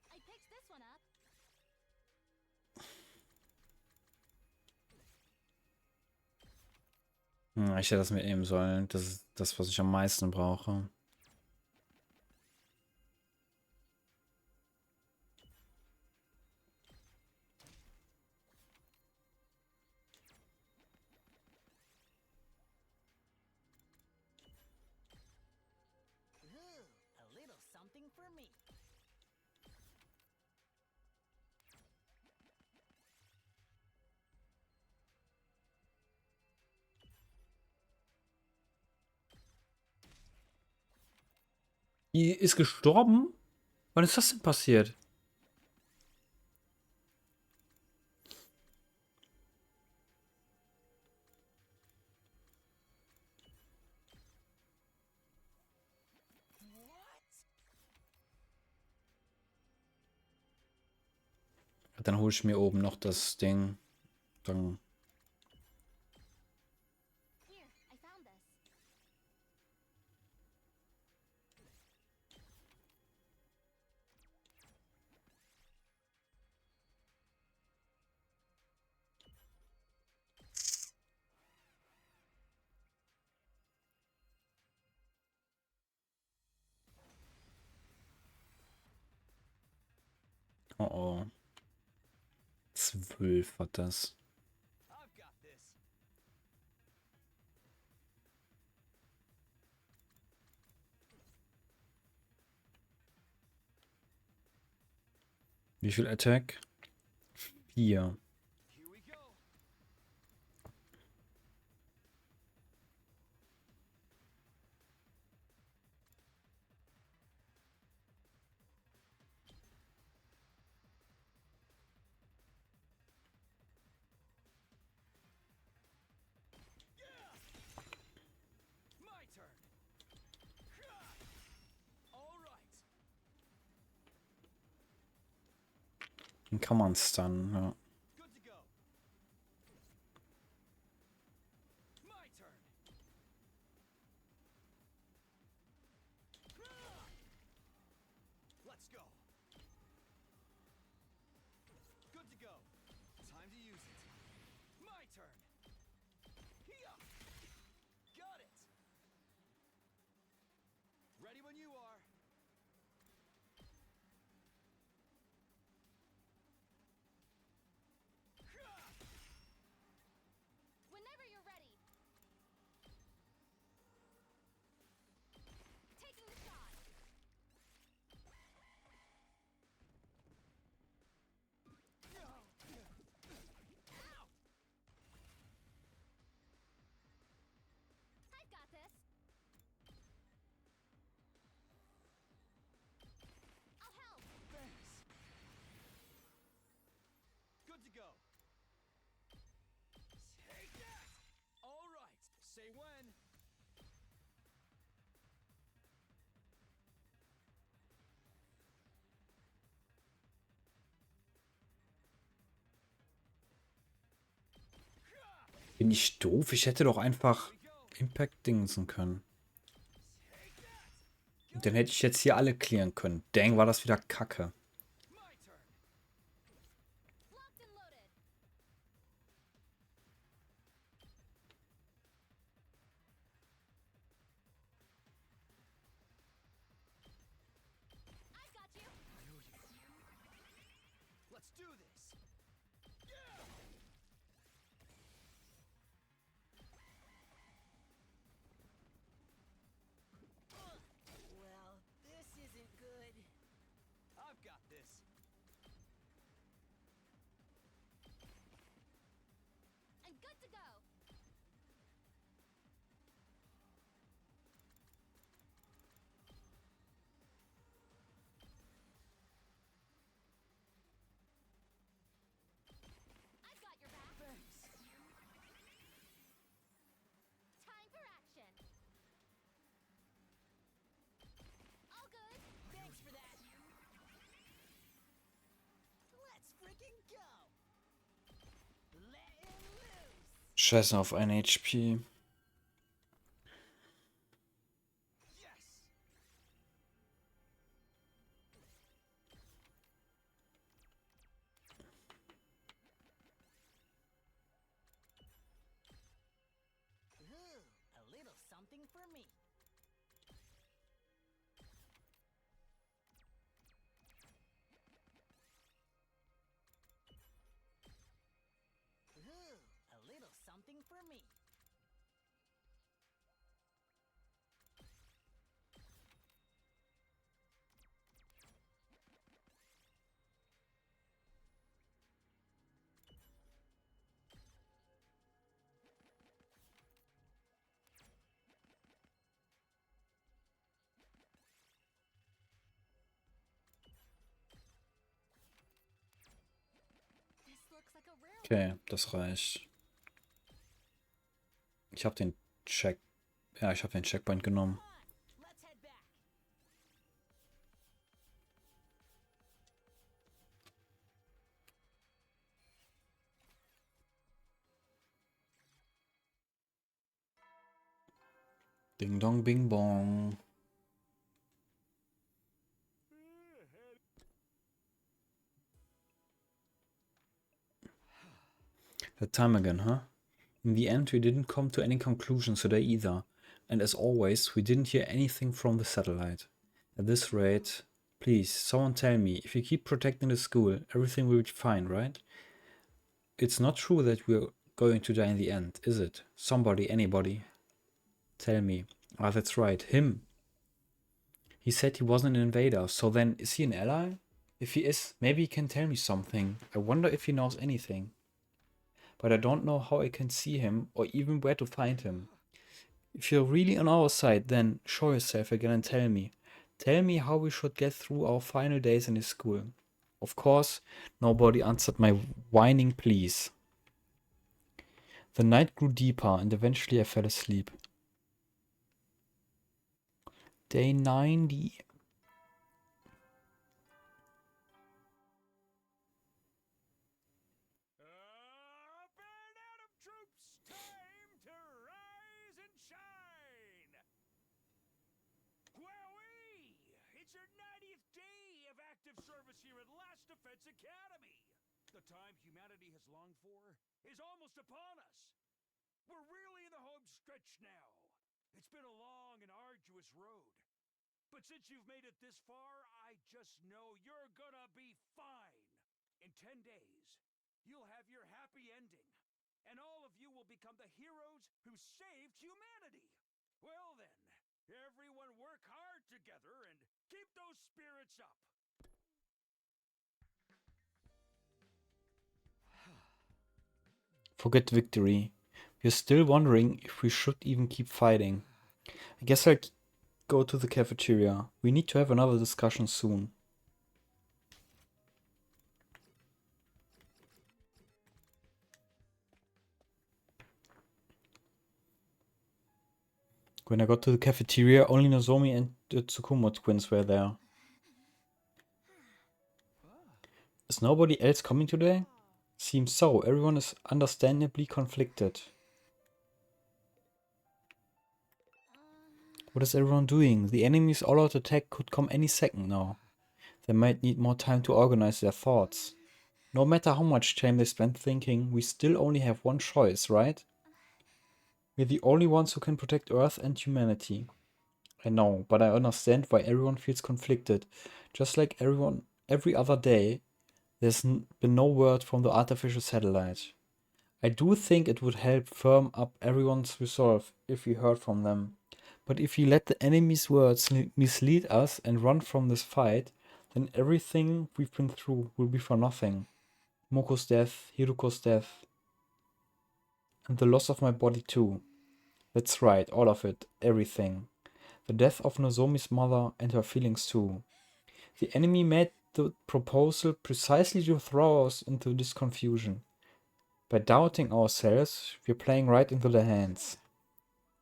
I picked this one up. Ich hätte das mitnehmen sollen. Das ist das, was ich am meisten brauche. Ooh, a little something for me. Die ist gestorben? Wann ist das denn passiert? Dann hole ich mir oben noch das Ding. Dann. Here, I found this. Oh oh. 12 hat das. I've got this. Wie viel Attack? 4. Here we go. Yeah. My turn. All right. Den kann man stunnen, ja. Good to go. My turn. Let's go. go. Time to use it. My turn. Hiya! Got it. Ready when you are. Whenever you're ready. Taking the shot. Ow! I've got this. I'll help. Thanks. Good to go. Take that! All right. Say when. Bin ich doof? Ich hätte doch einfach Impact dingsen können. Und dann hätte ich jetzt hier alle clearen können. Dang, war das wieder kacke. My turn. Locked and loaded. I've got you. Let's do this. Well, this isn't good. I've got this. I'm good to go. I've got your back. Thanks. Time for action. All good. Thanks for that. Let's freaking go. Letting loose. Scheiße auf 1 HP. Yes. Ooh, a little something for me. Ooh, a little something for me. This looks like a rare Okay, das reicht. Ich habe den Check... Ja, ich habe den Checkpoint genommen. Come on, let's head back. Ding dong bing bong. That time again, huh? In the end, we didn't come to any conclusions today either. And as always, we didn't hear anything from the satellite. At this rate, please, someone tell me, if you keep protecting the school, everything will be fine, right? It's not true that we're going to die in the end, is it? Somebody, anybody. Tell me. Ah, that's right, him. He said he wasn't an invader, so then is he an ally? If he is, maybe he can tell me something. I wonder if he knows anything. But I don't know how I can see him or even where to find him. If you're really on our side, then show yourself again and tell me. Tell me how we should get through our final days in his school. Of course, nobody answered my whining pleas. The night grew deeper and eventually I fell asleep. Day 90. Burn out of troops! Time to rise and shine! Wowee! It's your 90th day of active service here at Last Defense Academy! The time humanity has longed for is almost upon us. We're really in the home stretch now. It's been a long and arduous road. But since you've made it this far, I just know you're gonna be fine. In 10 days, you'll have your happy ending. And all of you will become the heroes who saved humanity. Well then, everyone work hard together and keep those spirits up. Forget victory. We're still wondering if we should even keep fighting. I guess I'll go to the cafeteria. We need to have another discussion soon. When I got to the cafeteria, only Nozomi and the Tsukumo twins were there. Is nobody else coming today? Seems so. Everyone is understandably conflicted. What is everyone doing? The enemy's all-out attack could come any second now. They might need more time to organize their thoughts. No matter how much time they spend thinking, we still only have one choice, right? We're the only ones who can protect Earth and humanity. I know, but I understand why everyone feels conflicted. Just like every other day, there's been no word from the artificial satellite. I do think it would help firm up everyone's resolve if we heard from them. But if we let the enemy's words mislead us and run from this fight, then everything we've been through will be for nothing. Moko's death, Hiruko's death, and the loss of my body too. That's right, all of it, everything. The death of Nozomi's mother and her feelings too. The enemy made the proposal precisely to throw us into this confusion. By doubting ourselves, we're playing right into their hands.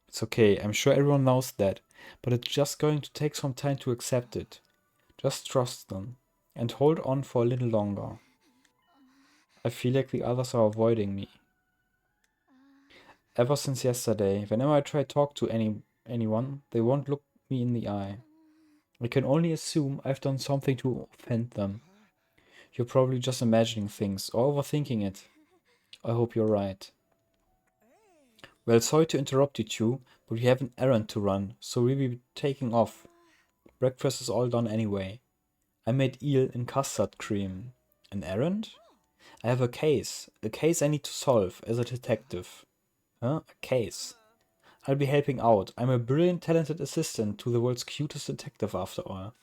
It's okay, I'm sure everyone knows that, but it's just going to take some time to accept it. Just trust them, and hold on for a little longer. I feel like the others are avoiding me. Ever since yesterday, whenever I try to talk to anyone, they won't look me in the eye. I can only assume I've done something to offend them. You're probably just imagining things, or overthinking it. I hope you're right. Well, sorry to interrupt you two, but we have an errand to run, so we'll be taking off. Breakfast is all done anyway. I made eel in custard cream. An errand? I have a case I need to solve as a detective. Huh? A case. I'll be helping out. I'm a brilliant, talented assistant to the world's cutest detective after all.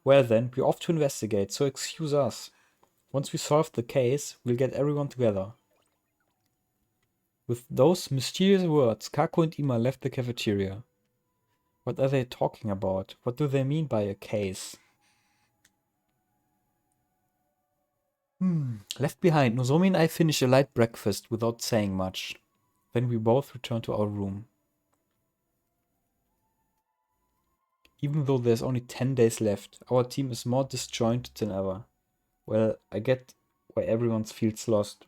Well then, we're off to investigate, so excuse us. Once we solve the case, we'll get everyone together. With those mysterious words, Kako and Ima left the cafeteria. What are they talking about? What do they mean by a case? Left behind, Nozomi and I finished a light breakfast without saying much. Then we both returned to our room. Even though there's only 10 days left, our team is more disjointed than ever. Well, I get why everyone feels lost.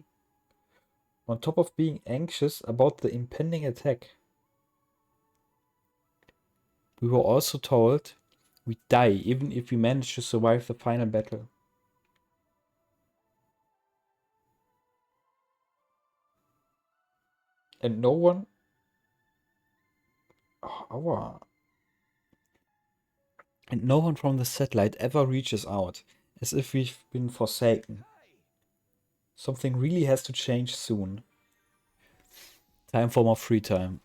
On top of being anxious about the impending attack, we were also told we'd die even if we managed to survive the final battle. And no one... And no one from the satellite ever reaches out, as if we've been forsaken. Something really has to change soon. Time for more free time.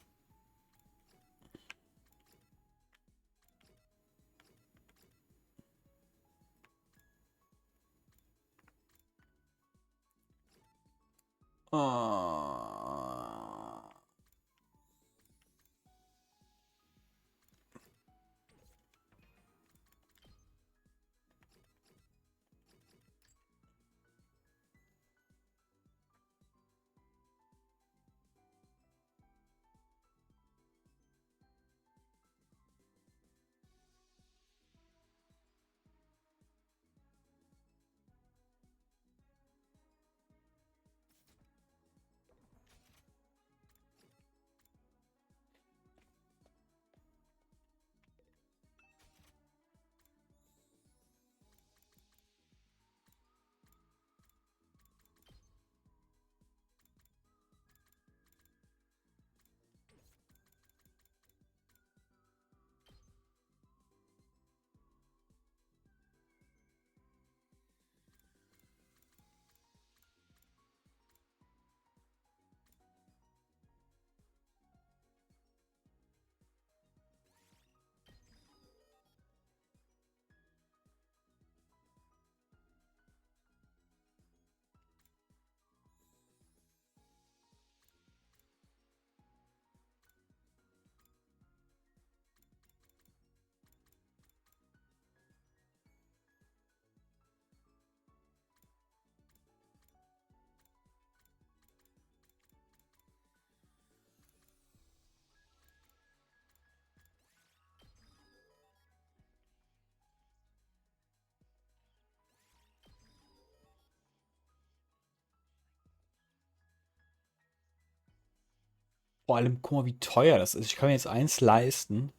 Vor allem, guck mal, wie teuer das ist. Ich kann mir jetzt eins leisten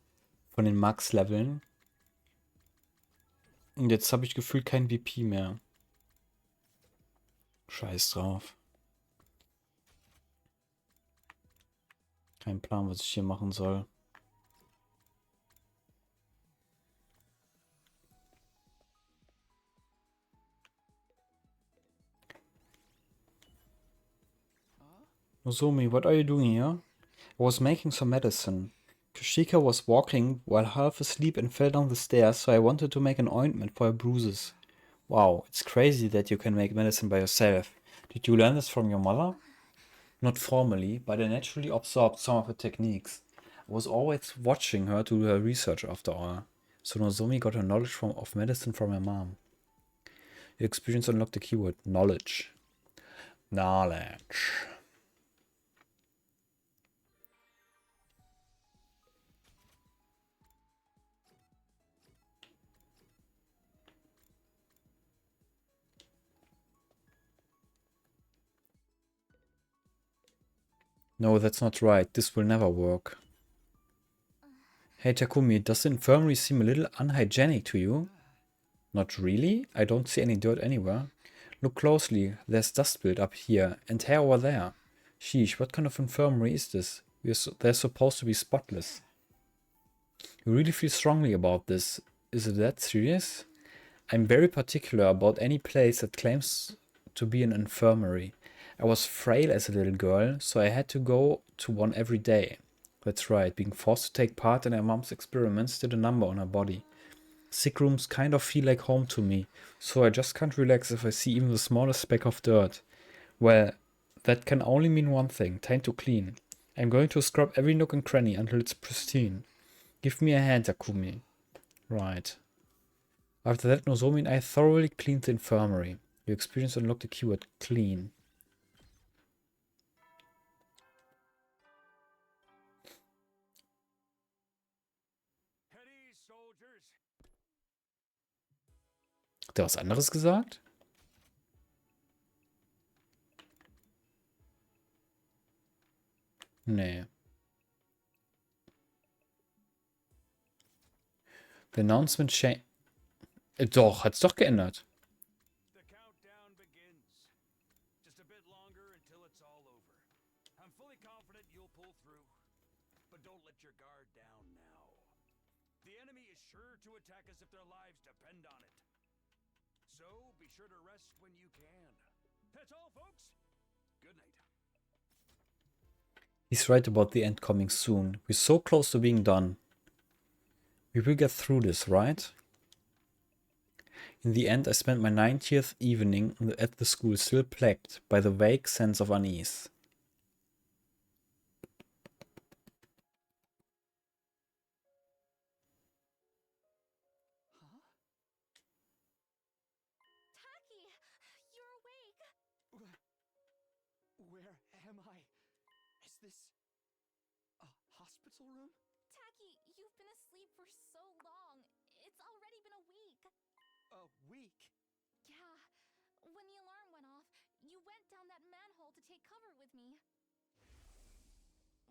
von den Max-Leveln. Und jetzt habe ich gefühlt kein VP mehr. Scheiß drauf. Kein Plan, was ich hier machen soll. Nozomi, what are you doing here? I was making some medicine. Kushika was walking while half asleep and fell down the stairs, so I wanted to make an ointment for her bruises. Wow, it's crazy that you can make medicine by yourself. Did you learn this from your mother? Not formally, but I naturally absorbed some of her techniques. I was always watching her to do her research after all. So Nozomi got her knowledge of medicine from her mom. Your experience unlocked the keyword knowledge. Knowledge. No, that's not right. This will never work. Hey Takumi, does the infirmary seem a little unhygienic to you? Not really. I don't see any dirt anywhere. Look closely. There's dust built up here and hair over there. Sheesh, what kind of infirmary is this? They're supposed to be spotless. You really feel strongly about this. Is it that serious? I'm very particular about any place that claims to be an infirmary. I was frail as a little girl, so I had to go to one every day. That's right, being forced to take part in her mom's experiments did a number on her body. Sick rooms kind of feel like home to me, so I just can't relax if I see even the smallest speck of dirt. Well, that can only mean one thing, time to clean. I'm going to scrub every nook and cranny until it's pristine. Give me a hand, Takumi. Right. After that, Nozomi and I thoroughly cleaned the infirmary. Your experience unlocked the keyword clean. Heady, soldiers. Hat der was anderes gesagt? Nee. The announcement changed. Doch, hat's doch geändert. The countdown begins. Just a bit longer until it's all over. I'm fully confident you'll pull through. But don't let your guard down now. The enemy is sure to attack us if their lives depend on it. So be sure to rest when you can. That's all, folks. Good night. He's right about the end coming soon. We're so close to being done. We will get through this, right? In the end, I spent my 90th evening at the school still plagued by the vague sense of unease. Huh? Taki! You're awake! Where am I? Is this a hospital room? Taki, you've been asleep for so long. It's already been a week. A week? Yeah. When the alarm went off, you went down that manhole to take cover with me.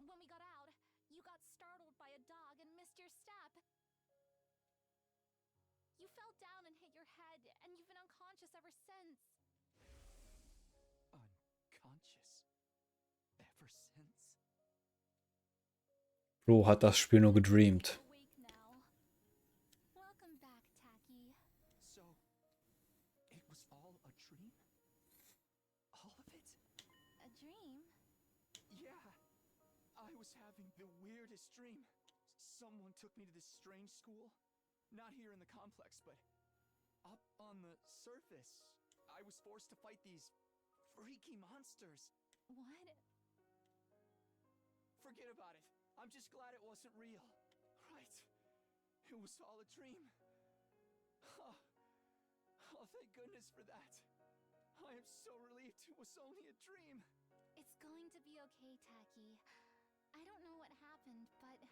When we got out, you got startled by a dog and missed your step. You fell down and hit your head, and you've been unconscious ever since. Unconscious? Ever since? Bro hat das Spiel nur gedreamt. Awake now. Welcome back, Taki. So, it was all a dream? All of it? A dream? Yeah. I was having the weirdest dream. Someone took me to this strange school. Not here in the complex, but up on the surface. I was forced to fight these freaky monsters. What? Forget about it. I'm just glad it wasn't real. Right. It was all a dream. Oh, thank goodness for that. I am so relieved it was only a dream. It's going to be okay, Taki. I don't know what happened, but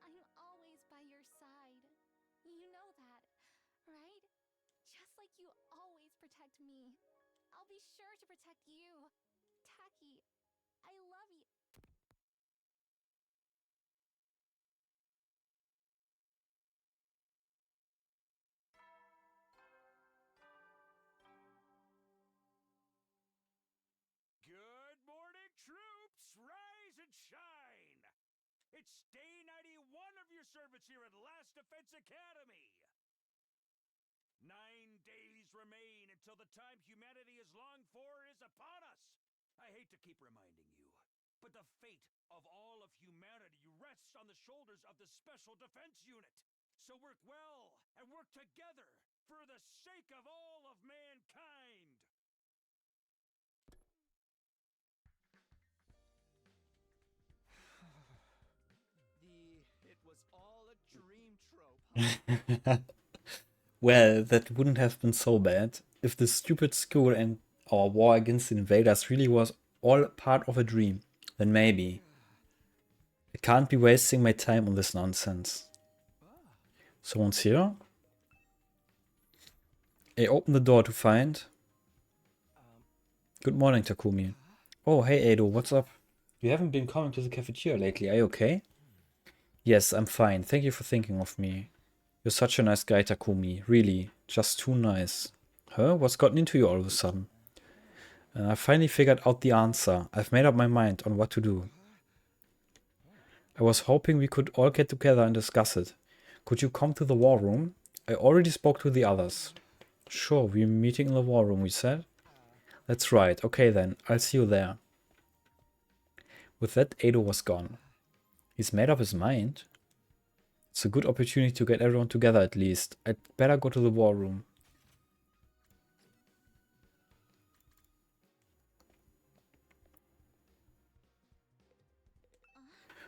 I'm always by your side. You know that, right? Just like you always protect me. I'll be sure to protect you. Taki, I love you. shine. It's day 91 of your service here at Last Defense Academy. 9 days remain until the time humanity has longed for is upon us. I hate to keep reminding you, but the fate of all of humanity rests on the shoulders of the Special Defense Unit. So work well and work together for the sake of all of mankind. It was all a dream trope, huh? Well, that wouldn't have been so bad if the stupid school and our war against the invaders really was all part of a dream. Then maybe. I can't be wasting my time on this nonsense. Someone's here? I open the door to find... Good morning, Takumi. Oh, hey Edo, what's up? You haven't been coming to the cafeteria lately, are you okay? Yes, I'm fine. Thank you for thinking of me. You're such a nice guy, Takumi. Really, just too nice. Huh? What's gotten into you all of a sudden? I finally figured out the answer. I've made up my mind on what to do. I was hoping we could all get together and discuss it. Could you come to the war room? I already spoke to the others. Sure, we're meeting in the war room, we said. That's right. Okay then, I'll see you there. With that, Edo was gone. He's made up his mind. It's a good opportunity to get everyone together at least. I'd better go to the war room.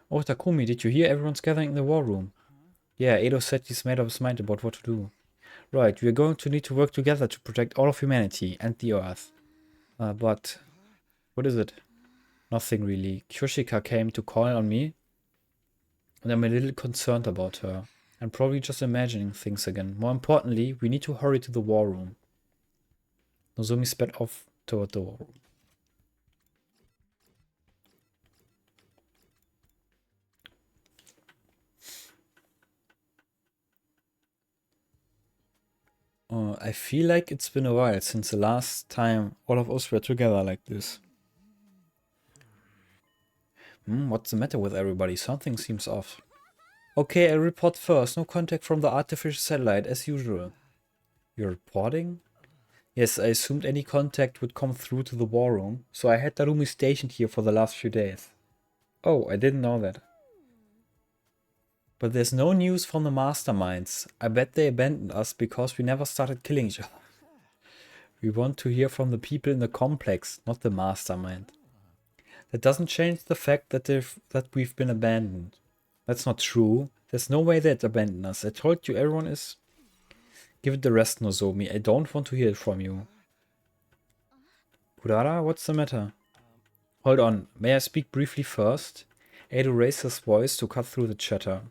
Oh, Takumi, did you hear everyone's gathering in the war room? Yeah, Edo said he's made up his mind about what to do. Right, we're going to need to work together to protect all of humanity and the Earth. But... what is it? Nothing really. Kyoshika came to call on me, and I'm a little concerned about her. I'm probably just imagining things again. More importantly, we need to hurry to the war room. Nozomi sped off toward the war room. I feel like it's been a while since the last time all of us were together like this. What's the matter with everybody? Something seems off. Okay, I report first. No contact from the artificial satellite, as usual. You're reporting? Yes, I assumed any contact would come through to the war room, so I had Darumi stationed here for the last few days. Oh, I didn't know that. But there's no news from the masterminds. I bet they abandoned us because we never started killing each other. We want to hear from the people in the complex, not the mastermind. That doesn't change the fact that we've been abandoned. That's not true. There's no way they'd abandon us. I told you everyone is... Give it the rest, Nozomi. I don't want to hear it from you. Kurara, what's the matter? Hold on. May I speak briefly first? Edo raised his voice to cut through the chatter.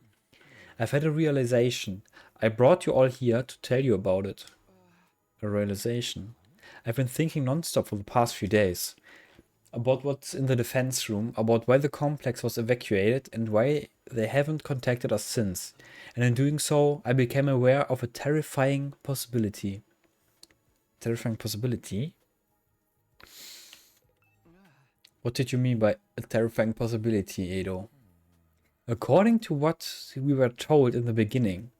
I've had a realization. I brought you all here to tell you about it. A realization? I've been thinking non-stop for the past few days. About what's in the defense room, about why the complex was evacuated and why they haven't contacted us since. And in doing so, I became aware of a terrifying possibility. Terrifying possibility? What did you mean by a terrifying possibility, Edo? According to what we were told in the beginning,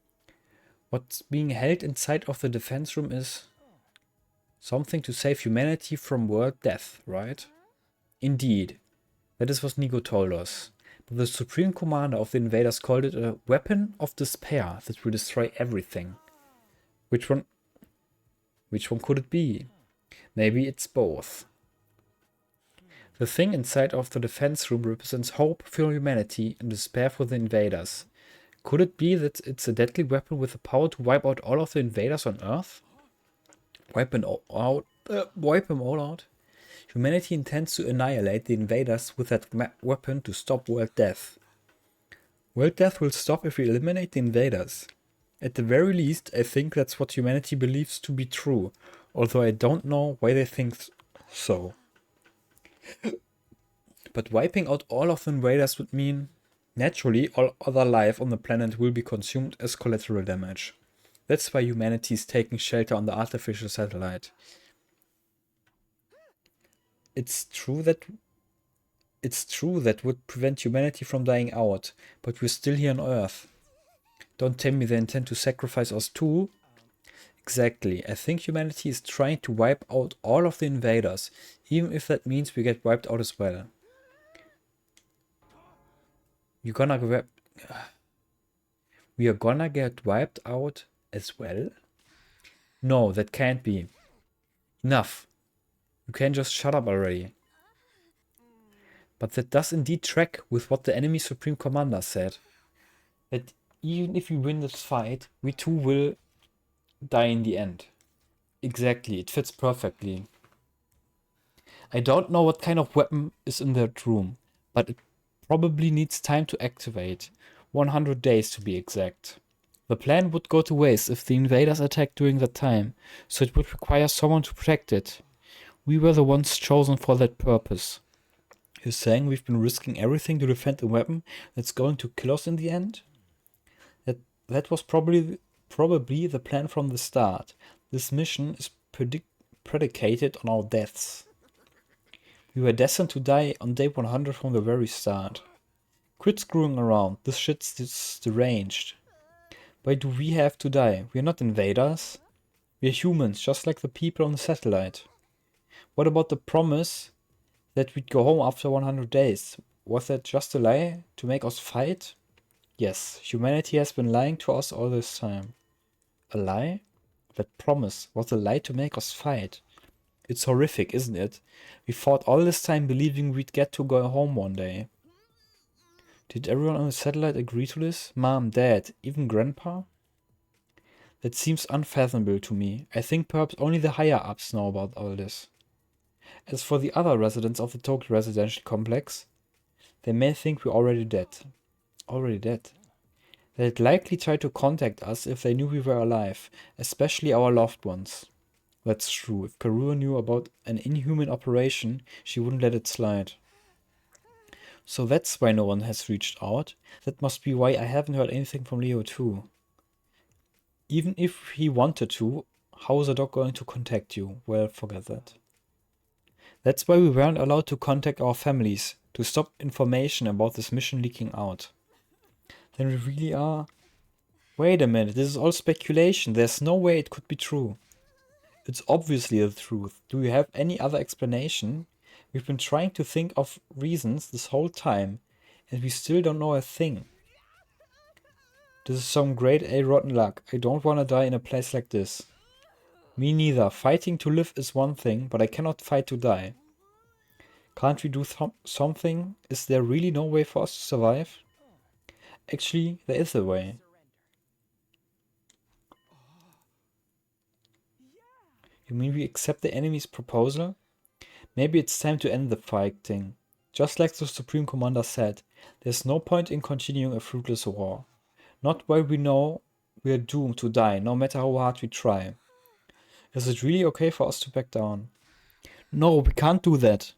what's being held inside of the defense room is something to save humanity from world death, right? Indeed. That is what Nigo told us. But the Supreme Commander of the invaders called it a weapon of despair that will destroy everything. Which one could it be? Maybe it's both. The thing inside of the defense room represents hope for humanity and despair for the invaders. Could it be that it's a deadly weapon with the power to wipe out all of the invaders on Earth? Wipe them all out? Humanity intends to annihilate the invaders with that weapon to stop world death. World death will stop if we eliminate the invaders. At the very least, I think that's what humanity believes to be true, although I don't know why they think so. But wiping out all of the invaders would mean, naturally, all other life on the planet will be consumed as collateral damage. That's why humanity is taking shelter on the artificial satellite. It's true that It's true that would prevent humanity from dying out, but we're still here on Earth. Don't tell me they intend to sacrifice us too. Exactly. I think humanity is trying to wipe out all of the invaders, even if that means we get wiped out as well. We are gonna get wiped out as well? No, that can't be. Enough. You can just shut up already. But that does indeed track with what the enemy Supreme Commander said. That even if we win this fight, we too will die in the end. Exactly, it fits perfectly. I don't know what kind of weapon is in that room, but it probably needs time to activate. 100 days to be exact. The plan would go to waste if the invaders attacked during that time, so it would require someone to protect it. We were the ones chosen for that purpose. You're saying we've been risking everything to defend a weapon that's going to kill us in the end? That was probably the plan from the start. This mission is predicated on our deaths. We were destined to die on day 100 from the very start. Quit screwing around, this shit's deranged. Why do we have to die? We're not invaders. We're humans, just like the people on the satellite. What about the promise that we'd go home after 100 days? Was that just a lie to make us fight? Yes, humanity has been lying to us all this time. A lie? That promise was a lie to make us fight. It's horrific, isn't it? We fought all this time believing we'd get to go home one day. Did everyone on the satellite agree to this? Mom, Dad, even Grandpa? That seems unfathomable to me. I think perhaps only the higher-ups know about all this. As for the other residents of the Tokyo residential complex, they may think we're already dead. Already dead? They'd likely try to contact us if they knew we were alive, especially our loved ones. That's true. If Karua knew about an inhuman operation, she wouldn't let it slide. So that's why no one has reached out. That must be why I haven't heard anything from Leo too. Even if he wanted to, how is a dog going to contact you? Well, forget that. That's why we weren't allowed to contact our families, to stop information about this mission leaking out. Then we really are... Wait a minute, this is all speculation. There's no way it could be true. It's obviously the truth. Do you have any other explanation? We've been trying to think of reasons this whole time, and we still don't know a thing. This is some grade A rotten luck. I don't want to die in a place like this. Me neither. Fighting to live is one thing, but I cannot fight to die. Can't we do something? Is there really no way for us to survive? Actually, there is a way. You mean we accept the enemy's proposal? Maybe it's time to end the fighting. Just like the Supreme Commander said, there's no point in continuing a fruitless war. Not while we know we're doomed to die, no matter how hard we try. Is it really okay for us to back down? No, we can't do that.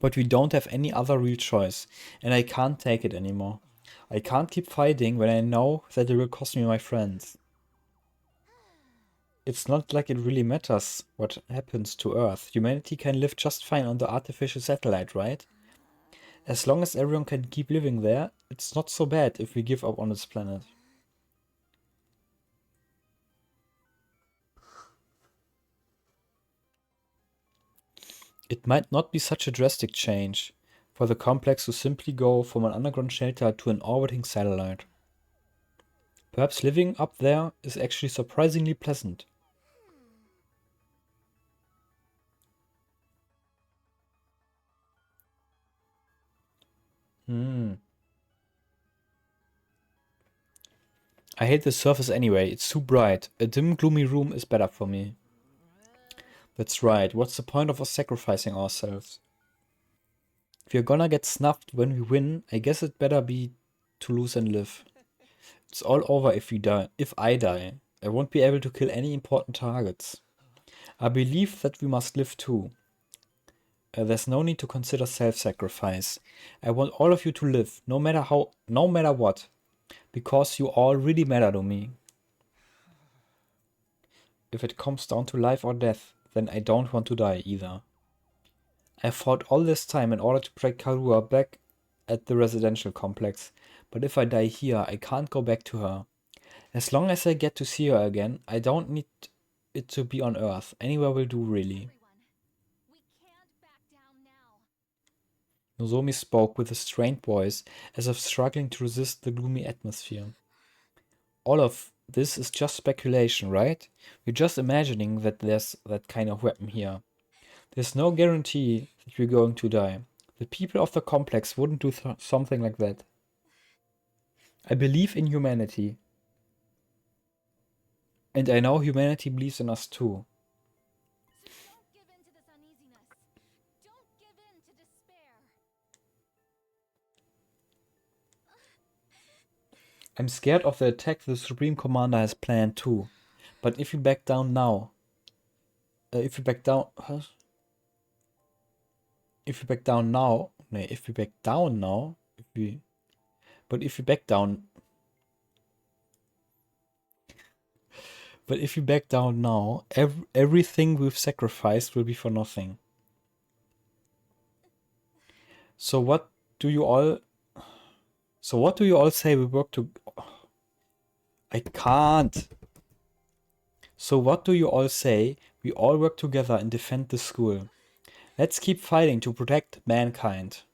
But we don't have any other real choice, and I can't take it anymore. I can't keep fighting when I know that it will cost me my friends. It's not like it really matters what happens to Earth. Humanity can live just fine on the artificial satellite, right? As long as everyone can keep living there, it's not so bad if we give up on this planet. It might not be such a drastic change for the complex to simply go from an underground shelter to an orbiting satellite. Perhaps living up there is actually surprisingly pleasant. I hate the surface anyway, it's too bright. A dim, gloomy room is better for me. That's right, what's the point of us sacrificing ourselves? If you're gonna get snuffed when we win, I guess it better be to lose and live. It's all over if we die. If I die, I won't be able to kill any important targets. I believe that we must live too. There's no need to consider self-sacrifice. I want all of you to live, no matter what. Because you all really matter to me. If it comes down to life or death, then I don't want to die either. I fought all this time in order to protect Karua back at the residential complex. But if I die here, I can't go back to her. As long as I get to see her again, I don't need it to be on Earth. Anywhere will do, really. Everyone, we can't back down now. Nozomi spoke with a strained voice, as if struggling to resist the gloomy atmosphere. All of this is just speculation, right? We're just imagining that there's that kind of weapon here. There's no guarantee that we're going to die. The people of the complex wouldn't do something like that. I believe in humanity. And I know humanity believes in us too. So don't give in to this uneasiness. Don't give in to despair. I'm scared of the attack the Supreme Commander has planned too. But if we back down now... if we back down... Huh? If we back down now... Nee, if we back down now... But if we back down... But if we back down now, everything we've sacrificed will be for nothing. So what do you all say we work to... I can't. So what do you all say we all work together and defend the school? Let's keep fighting to protect mankind.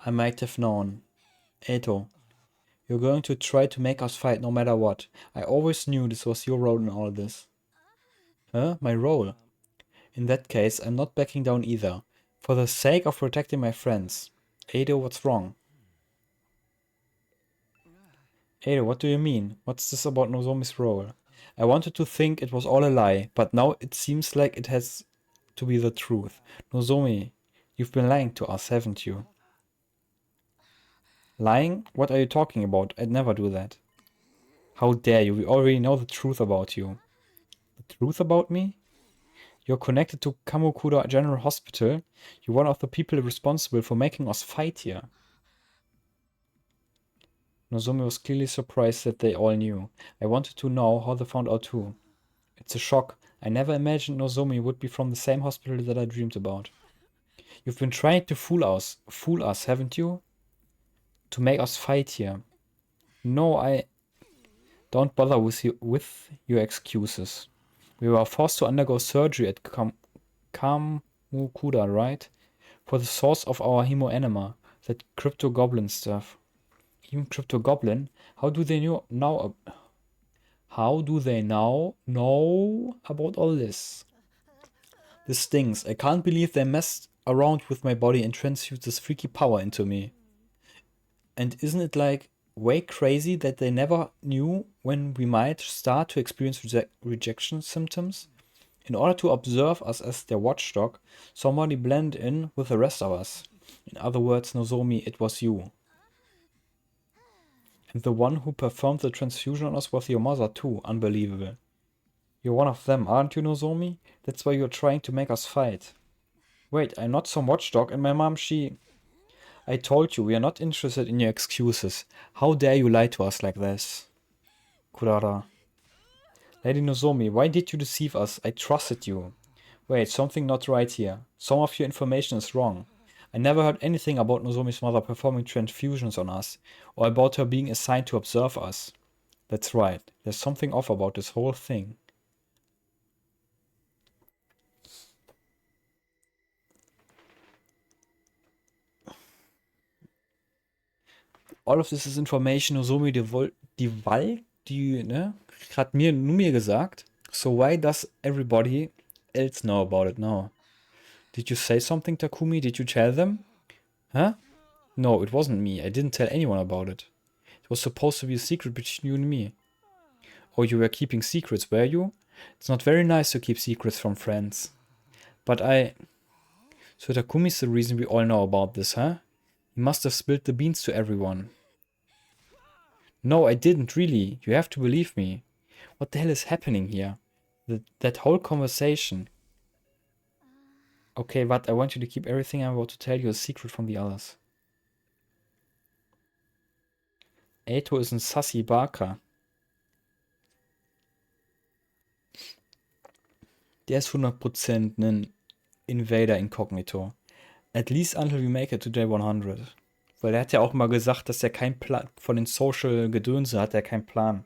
I might have known. Eito, you're going to try to make us fight no matter what. I always knew this was your role in all this. Huh? My role? In that case, I'm not backing down either. For the sake of protecting my friends. Eito, what's wrong? Eito, what do you mean? What's this about Nozomi's role? I wanted to think it was all a lie, but now it seems like it has to be the truth. Nozomi, you've been lying to us, haven't you? Lying? What are you talking about? I'd never do that. How dare you? We already know the truth about you. The truth about me? You're connected to Kamokura General Hospital. You're one of the people responsible for making us fight here. Nozomi was clearly surprised that they all knew. I wanted to know how they found out too. It's a shock. I never imagined Nozomi would be from the same hospital that I dreamed about. You've been trying to fool us, haven't you? To make us fight here. No, I... Don't bother with your excuses. We were forced to undergo surgery at Kamukura, right? For the source of our hemoenema, that crypto-goblin stuff. Even crypto-goblin? How do they now know about all this? This stings. I can't believe they messed around with my body and transfused this freaky power into me. And isn't it like way crazy that they never knew when we might start to experience rejection symptoms? In order to observe us as their watchdog, somebody blended in with the rest of us. In other words, Nozomi, it was you. And the one who performed the transfusion on us was your mother too. Unbelievable. You're one of them, aren't you, Nozomi? That's why you're trying to make us fight. Wait, I'm not some watchdog, and my mom, she... I told you, we are not interested in your excuses. How dare you lie to us like this? Kurara. Lady Nozomi, why did you deceive us? I trusted you. Wait, something not right here. Some of your information is wrong. I never heard anything about Nozomi's mother performing transfusions on us, or about her being assigned to observe us. That's right. There's something off about this whole thing. All of this is information Nozomi hat mir gesagt. So why does everybody else know about it now? Did you say something, Takumi? Did you tell them? Huh? No, it wasn't me. I didn't tell anyone about it. It was supposed to be a secret between you and me. Oh, you were keeping secrets, were you? It's not very nice to keep secrets from friends. But So Takumi's the reason we all know about this, huh? He must have spilled the beans to everyone. No, I didn't, really. You have to believe me. What the hell is happening here? That whole conversation. Okay, but I want you to keep everything I'm about to tell you a secret from the others. Eito ist ein Sassy Barker. Der ist 100% ein Invader Incognito. At least until we make it to day 100. Weil er hat ja auch mal gesagt, dass er keinen Plan, von den Social Gedönse hat er keinen Plan.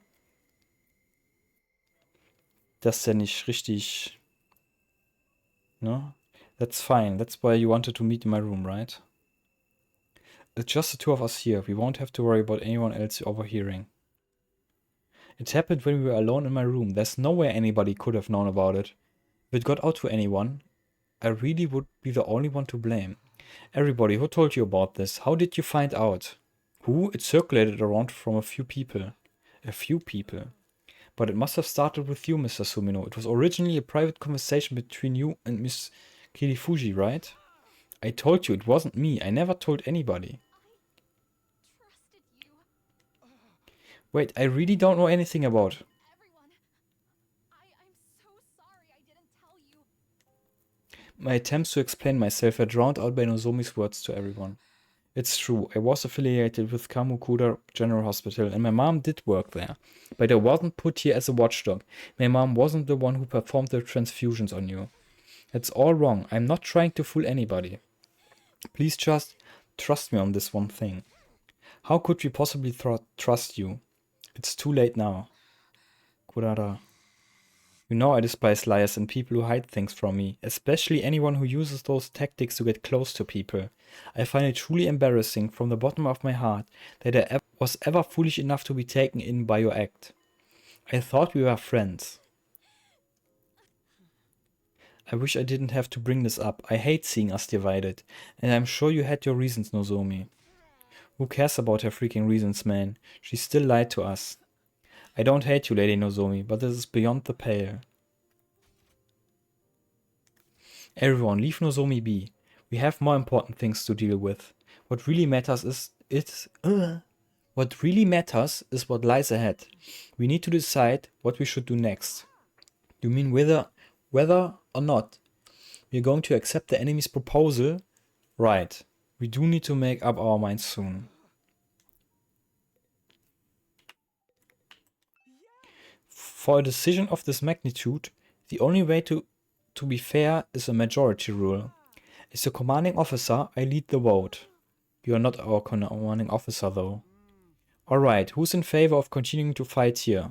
Dass er nicht richtig, ne? That's fine. That's why you wanted to meet in my room, right? It's just the two of us here. We won't have to worry about anyone else overhearing. It happened when we were alone in my room. There's no way anybody could have known about it. If it got out to anyone, I really would be the only one to blame. Everybody, who told you about this? How did you find out? Who? It circulated around from a few people. A few people. But it must have started with you, Mr. Sumino. It was originally a private conversation between you and Miss Kirifuji, right? I told you it wasn't me. I never told anybody. Trusted you. Wait, I really don't know anything about. Everyone. I'm so sorry I didn't tell you. My attempts to explain myself were drowned out by Nozomi's words to everyone. It's true, I was affiliated with Kamukura General Hospital and my mom did work there. But I wasn't put here as a watchdog. My mom wasn't the one who performed the transfusions on you. That's all wrong. I'm not trying to fool anybody. Please just trust me on this one thing. How could we possibly trust you? It's too late now. Kurara. You know I despise liars and people who hide things from me, especially anyone who uses those tactics to get close to people. I find it truly embarrassing from the bottom of my heart that I was ever foolish enough to be taken in by your act. I thought we were friends. I wish I didn't have to bring this up. I hate seeing us divided, and I'm sure you had your reasons, Nozomi. Who cares about her freaking reasons, man? She still lied to us. I don't hate you, Lady Nozomi, but this is beyond the pale. Everyone, leave Nozomi be. We have more important things to deal with. What really matters is what lies ahead. We need to decide what we should do next. You mean whether or not we're going to accept the enemy's proposal? Right. We do need to make up our minds soon. For a decision of this magnitude, the only way to be fair is a majority rule. As your commanding officer, I lead the vote. You are not our commanding officer, though. Alright, who's in favor of continuing to fight here?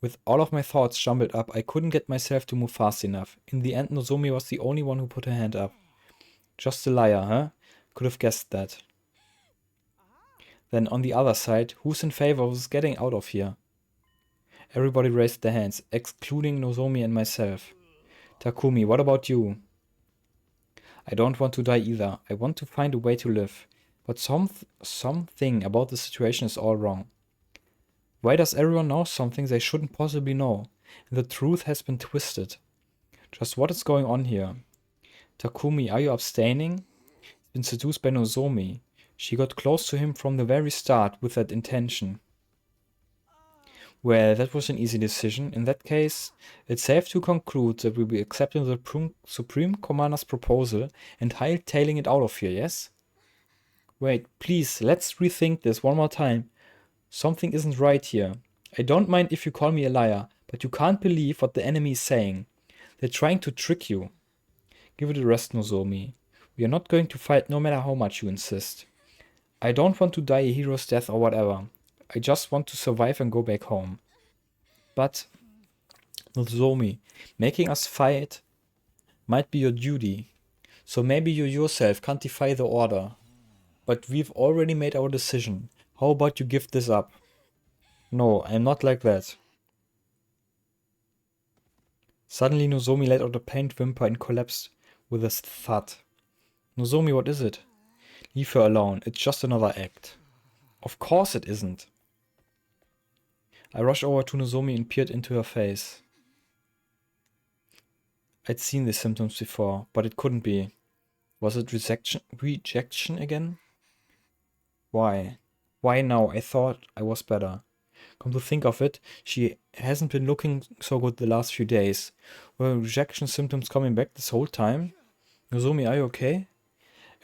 With all of my thoughts jumbled up, I couldn't get myself to move fast enough. In the end, Nozomi was the only one who put her hand up. Just a liar, huh? Could have guessed that. Then on the other side, who's in favor of us getting out of here? Everybody raised their hands, excluding Nozomi and myself. Takumi, what about you? I don't want to die either. I want to find a way to live. But something about the situation is all wrong. Why does everyone know something they shouldn't possibly know? And the truth has been twisted. Just what is going on here? Takumi, are you abstaining? He's been seduced by Nozomi. She got close to him from the very start with that intention. Well, that was an easy decision. In that case, it's safe to conclude that we'll be accepting the Supreme Commander's proposal and hightailing it out of here, yes? Wait, please, let's rethink this one more time. Something isn't right here. I don't mind if you call me a liar, but you can't believe what the enemy is saying. They're trying to trick you. Give it a rest, Nozomi. We are not going to fight no matter how much you insist. I don't want to die a hero's death or whatever. I just want to survive and go back home. But, Nozomi, making us fight might be your duty. So maybe you yourself can't defy the order. But we've already made our decision. How about you give this up? No, I'm not like that. Suddenly Nozomi let out a pained whimper and collapsed with a thud. Nozomi, what is it? Leave her alone. It's just another act. Of course it isn't. I rushed over to Nozomi and peered into her face. I'd seen these symptoms before, but it couldn't be. Was it rejection again? Why? Why now? I thought I was better. Come to think of it, she hasn't been looking so good the last few days. Were rejection symptoms coming back this whole time? Nozomi, are you okay?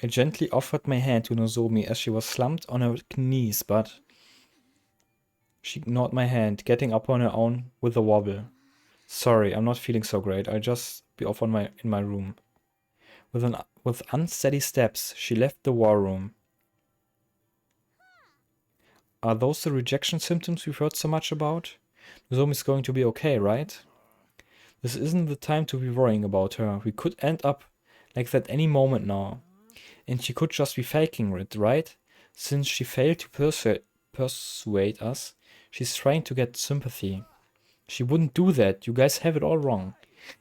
I gently offered my hand to Nozomi as she was slumped on her knees, but she ignored my hand, getting up on her own with a wobble. Sorry, I'm not feeling so great. I'll just be off in my room. With unsteady steps, she left the war room. Are those the rejection symptoms we've heard so much about? Nozomi's going to be okay, right? This isn't the time to be worrying about her. We could end up like that any moment now. And she could just be faking it, right? Since she failed to persuade us, she's trying to get sympathy. She wouldn't do that. You guys have it all wrong.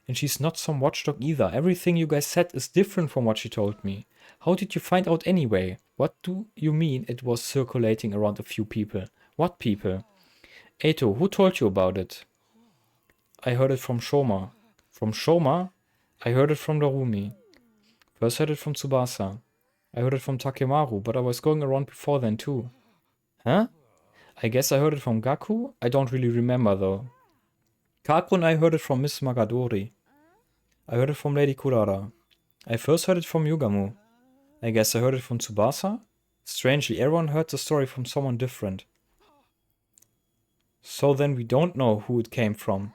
And she's not some watchdog either. Everything you guys said is different from what she told me. How did you find out anyway? What do you mean it was circulating around a few people? What people? Eito, who told you about it? I heard it from Shoma. From Shoma? I heard it from Darumi. First heard it from Tsubasa. I heard it from Takemaru, but I was going around before then too. Huh? I guess I heard it from Gaku? I don't really remember though. Kaku and I heard it from Miss Magadori. I heard it from Lady Kurara. I first heard it from Yugamu. I guess I heard it from Tsubasa? Strangely, everyone heard the story from someone different. So then we don't know who it came from.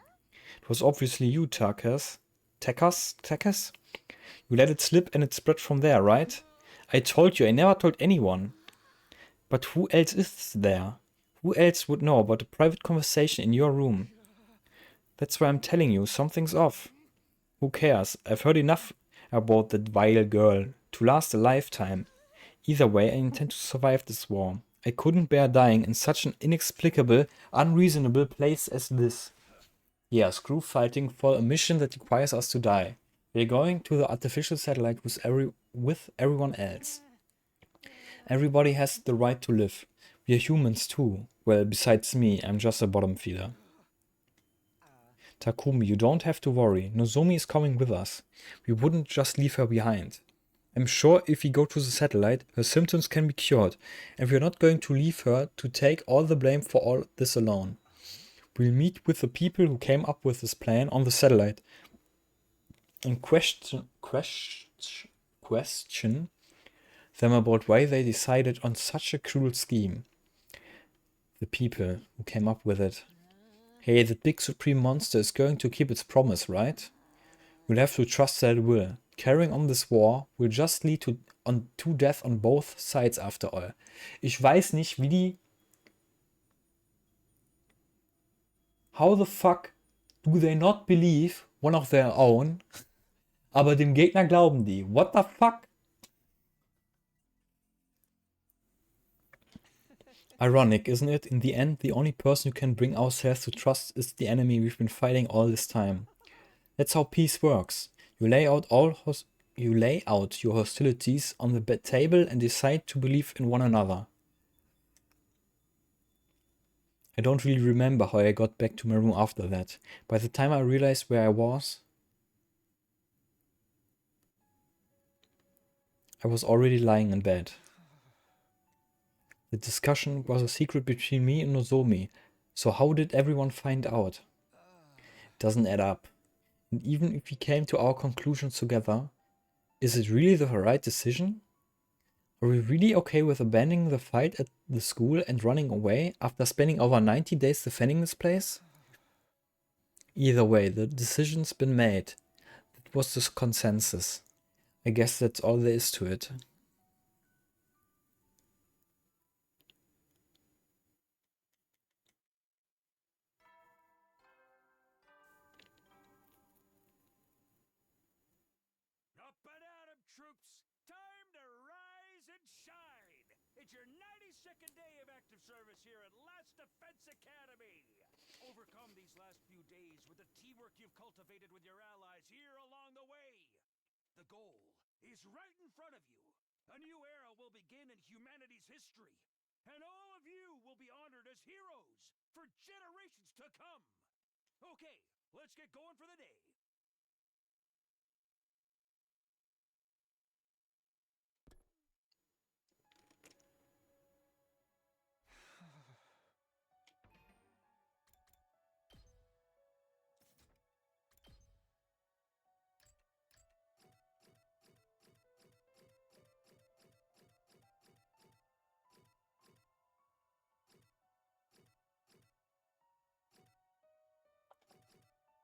It was obviously you, Takas. Takas? You let it slip and it spread from there, right? I told you, I never told anyone. But who else is there? Who else would know about a private conversation in your room? That's why I'm telling you, something's off. Who cares? I've heard enough about that vile girl to last a lifetime. Either way, I intend to survive this war. I couldn't bear dying in such an inexplicable, unreasonable place as this. Yeah, screw fighting for a mission that requires us to die. We're going to the artificial satellite with everyone else. Everybody has the right to live. We are humans too. Well, besides me, I'm just a bottom feeder. Takumi, you don't have to worry. Nozomi is coming with us. We wouldn't just leave her behind. I'm sure if we go to the satellite, her symptoms can be cured, and we're not going to leave her to take all the blame for all this alone. We'll meet with the people who came up with this plan on the satellite and question them about why they decided on such a cruel scheme. The people who came up with it. Hey, the big supreme monster is going to keep its promise, right? We'll have to trust that it will. Carrying on this war will just lead to death on both sides after all. Ich weiß nicht, wie die... How the fuck do they not believe one of their own, aber dem Gegner glauben die? What the fuck? Ironic, isn't it? In the end, the only person who can bring ourselves to trust is the enemy we've been fighting all this time. That's how peace works. You lay out your hostilities on the table and decide to believe in one another. I don't really remember how I got back to my room after that. By the time I realized where I was already lying in bed. The discussion was a secret between me and Nozomi, so how did everyone find out? It doesn't add up. And even if we came to our conclusions together, is it really the right decision? Are we really okay with abandoning the fight at the school and running away after spending over 90 days defending this place? Either way, the decision's been made. It was the consensus. I guess that's all there is to it. Up and at 'em, troops! Time to rise and shine! It's your 92nd day of active service here at Last Defense Academy! Overcome these last few days with the teamwork you've cultivated with your allies here along the way. The goal is right in front of you. A new era will begin in humanity's history, and all of you will be honored as heroes for generations to come. Okay, let's get going for the day.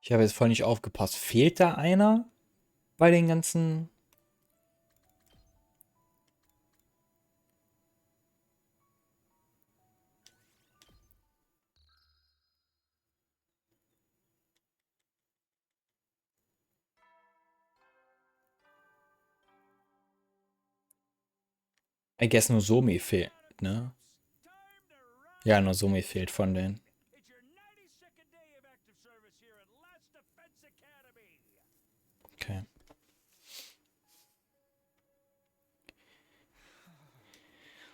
Ich habe jetzt voll nicht aufgepasst. Fehlt da einer? bei den ganzen... I guess nur Somi fehlt, ne? Time to rise Ja, nur Somi fehlt von denen. It's your 92nd day of active service here at Last Defense Academy. Okay.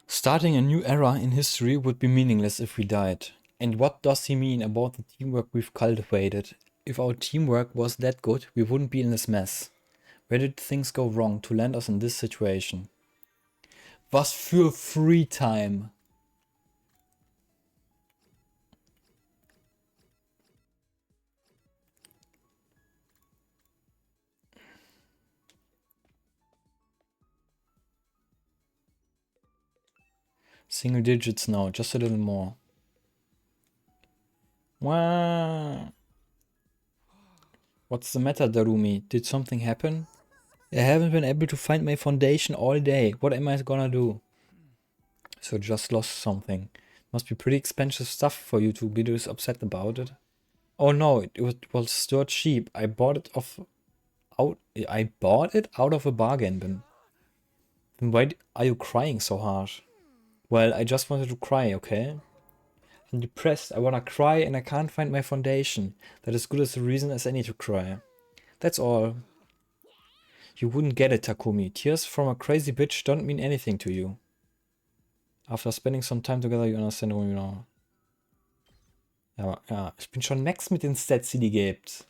Starting a new era in history would be meaningless if we died. And what does he mean about the teamwork we've cultivated? If our teamwork was that good, we wouldn't be in this mess. Where did things go wrong to land us in this situation? Was für Free Time. Single digits now, just a little more. Wow. What's the matter, Darumi? Did something happen? I haven't been able to find my foundation all day. What am I gonna do? So just lost something. Must be pretty expensive stuff for you to be this upset about it. Oh no, it was dirt cheap. I bought it out of a bargain bin. Then why are you crying so hard? Well, I just wanted to cry, okay? I'm depressed, I wanna cry and I can't find my foundation. That is good as a reason as any to cry. That's all. You wouldn't get it, Takumi. Tears from a crazy bitch don't mean anything to you. After spending some time together, you understand who you know. Ja, ich bin schon max mit den Stats, die gibt.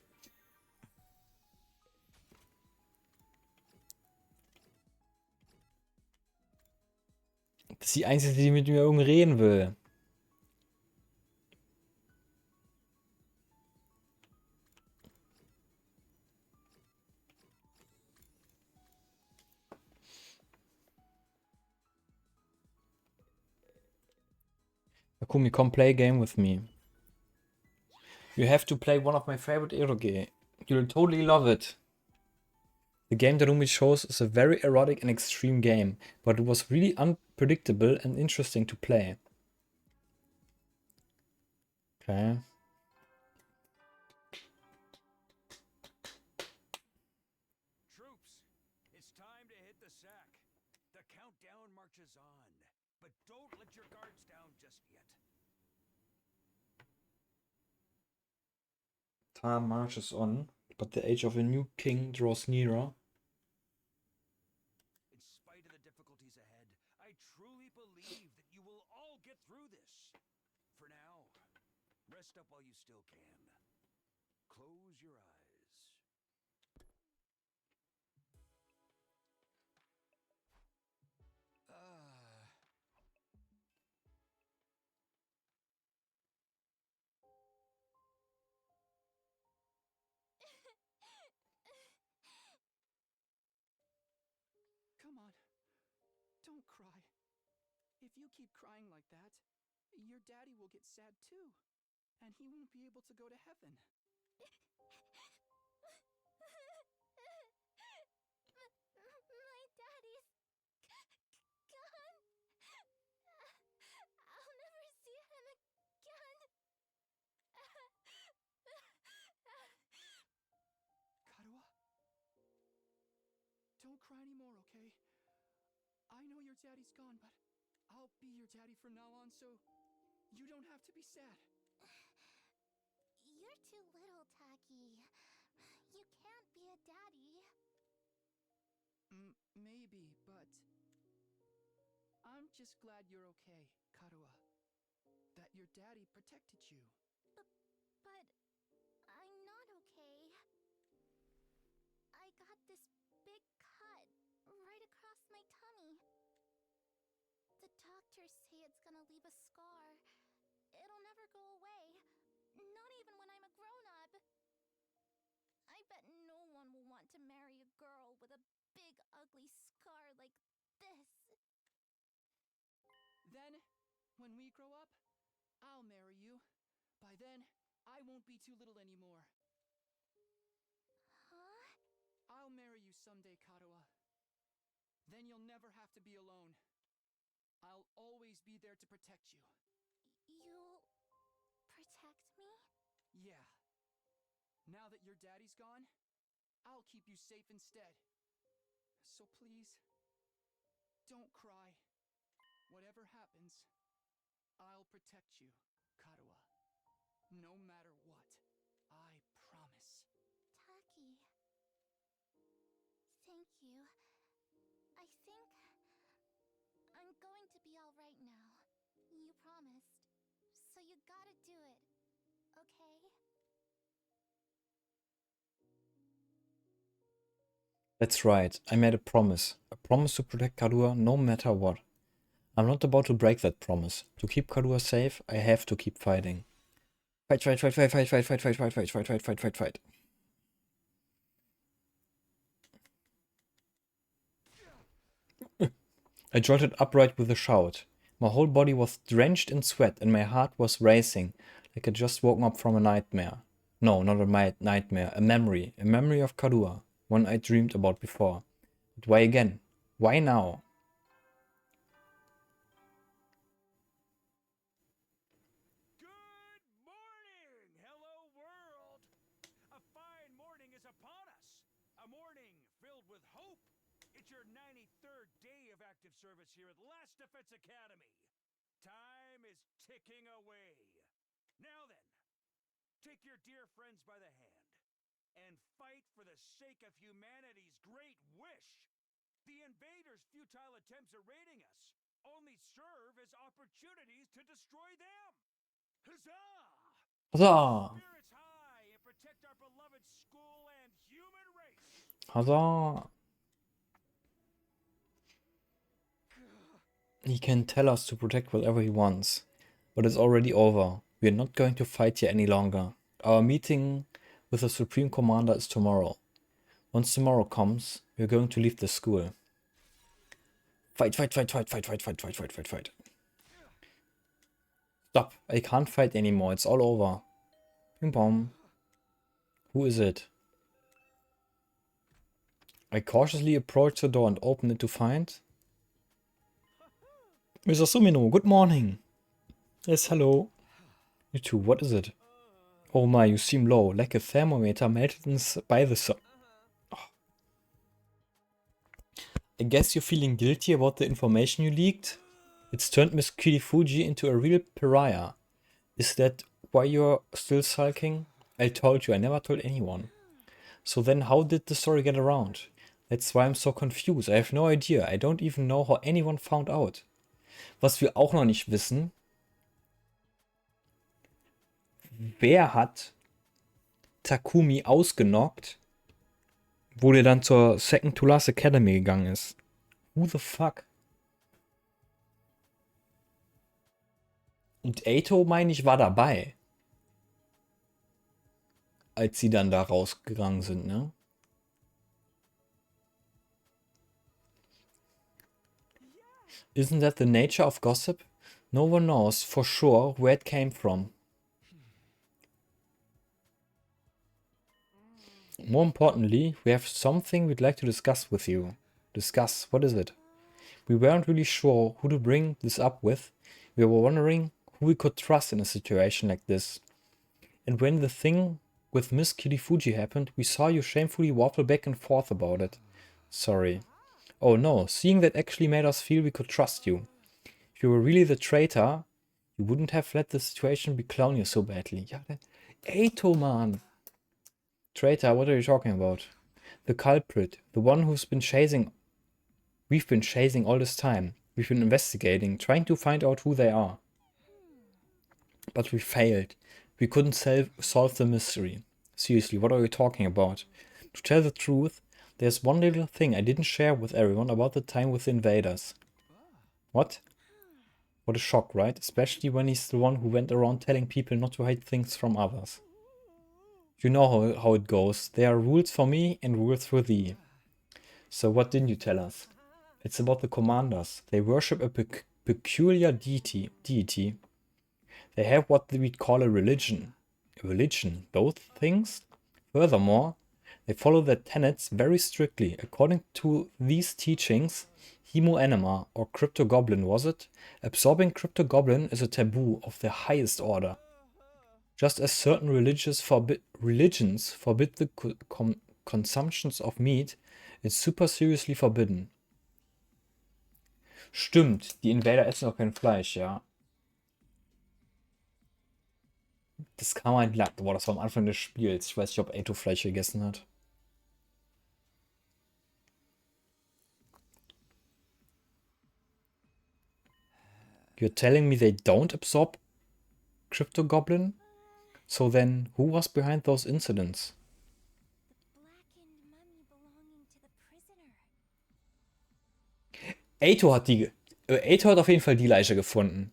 Das ist die Einzige, die mit mir irgendwie reden will. Takumi, come play a game with me. You have to play one of my favorite eroge. You'll totally love it. The game Darumi shows is a very erotic and extreme game, but it was really unpredictable and interesting to play. Okay. Troops, it's time to hit the sack. The countdown marches on, but don't let your guards down just yet. Time marches on, but the age of a new king draws nearer. In spite of the difficulties ahead, I truly believe that you will all get through this. For now, rest up while you still can. Close your eyes. Come on. Don't cry. If you keep crying like that, your daddy will get sad too. And he won't be able to go to heaven. My daddy's gone. I'll never see him again. Karuha? Don't cry anymore, okay? I know your daddy's gone, but I'll be your daddy from now on, so you don't have to be sad. You're too little, Taki. You can't be a daddy. Maybe, but I'm just glad you're okay, Karuha. That your daddy protected you. But I'm not okay. I got this big cut right across my tummy. The doctors say it's gonna leave a scar. It'll never go away. Not even when I'm a grown-up. I bet no one will want to marry a girl with a big ugly scar like this. Then, when we grow up, I'll marry you. By then, I won't be too little anymore. Huh? I'll marry you someday, Kadoa. Then you'll never have to be alone. I'll always be there to protect you. You'll protect me? Yeah. Now that your daddy's gone, I'll keep you safe instead. So please, don't cry. Whatever happens, I'll protect you, Kadoa. No matter what. I promise. Taki. Thank you. I think I'm going to be alright now. You promised. So you gotta do it. Okay? That's right, I made a promise. A promise to protect Kadua no matter what. I'm not about to break that promise. To keep Kadua safe, I have to keep fighting. Fight, fight, fight, fight, fight, fight, fight, fight, fight, fight, fight, fight, fight, fight, fight. I jolted upright with a shout. My whole body was drenched in sweat and my heart was racing, like I'd just woken up from a nightmare. No, not a nightmare, a memory of Kadua, one I dreamed about before. But why again? Why now? Good morning! Hello, world! A fine morning is upon us. A morning filled with hope. It's your 93rd day of active service here at Last Defense Academy. Time is ticking away. Now then, take your dear friends by the hand and fight for the sake of humanity's great wish. The invaders' futile attempts at raiding us only serve as opportunities to destroy them. Huzzah! Huzzah! Spirits high and protect our beloved school and human race. Huzzah! He can tell us to protect whatever he wants, but it's already over. We are not going to fight here any longer. Our meeting with the Supreme Commander is tomorrow. Once tomorrow comes, we are going to leave the school. Fight, fight, fight, fight, fight, fight, fight, fight, fight, fight, fight. Stop. I can't fight anymore. It's all over. Ping pong. Who is it? I cautiously approach the door and open it to find Mr. Sumino. Good morning. Yes, hello. You too. What is it? Oh my, you seem low. Like a thermometer melted by the sun. Oh. I guess you're feeling guilty about the information you leaked? It's turned Miss Kirifuji into a real pariah. Is that why you're still sulking? I told you, I never told anyone. So then how did the story get around? That's why I'm so confused. I have no idea. I don't even know how anyone found out. Was wir auch noch nicht wissen, wer hat Takumi ausgenockt, wo der dann zur Second to Last Academy gegangen ist? Who the fuck? Und Eito, meine ich, war dabei. Als sie dann da rausgegangen sind, ne? Isn't that the nature of gossip? No one knows for sure where it came from. More importantly, we have something we'd like to discuss with you. Discuss? What is it? We weren't really sure who to bring this up with. We were wondering who we could trust in a situation like this. And when the thing with Miss Kirifuji happened, we saw you shamefully waffle back and forth about it. Sorry. Oh no, seeing that actually made us feel we could trust you. If you were really the traitor, you wouldn't have let the situation beclown you so badly. Ja, Eito, man. Traitor, what are you talking about? The culprit, the one who's been chasing... We've been chasing all this time. We've been investigating, trying to find out who they are. But we failed. We couldn't solve the mystery. Seriously, what are you talking about? To tell the truth, there's one little thing I didn't share with everyone about the time with the invaders. What? What a shock, right? Especially when he's the one who went around telling people not to hide things from others. You know how it goes. There are rules for me and rules for thee. So what didn't you tell us? It's about the commanders. They worship a peculiar deity. They have what we'd call a religion. A religion? Both things? Furthermore, They follow their tenets very strictly. According to these teachings, Hemo Anima, or Crypto Goblin was it? Absorbing Crypto Goblin is a taboo of the highest order. Just as certain religions forbid the consumptions of meat, it's super seriously forbidden. Stimmt, die Invader essen auch kein Fleisch, ja. Das kam halt, boah, das war am Anfang des Spiels. Ich weiß nicht, ob Eito Fleisch gegessen hat. You're telling me they don't absorb Crypto Goblin? So then, who was behind those incidents? Blackened mummy belonging to the prisoner. Eito hat Eito hat auf jeden Fall die Leiche gefunden.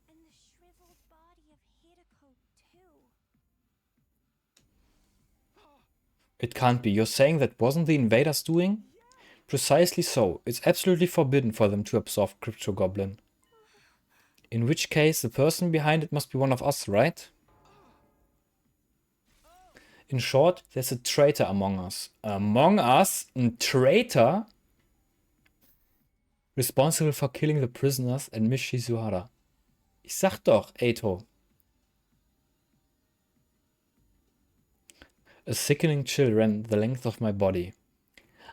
And the shriveled body of Hideko, too. It can't be. You're saying that wasn't the invaders doing? Precisely so. It's absolutely forbidden for them to absorb Crypto Goblin. In which case, the person behind it must be one of us, right? In short, there's a traitor among us. Among us? A traitor? Responsible for killing the prisoners and Miss Shizuhara. Ich sag doch, Eito. A sickening chill ran the length of my body.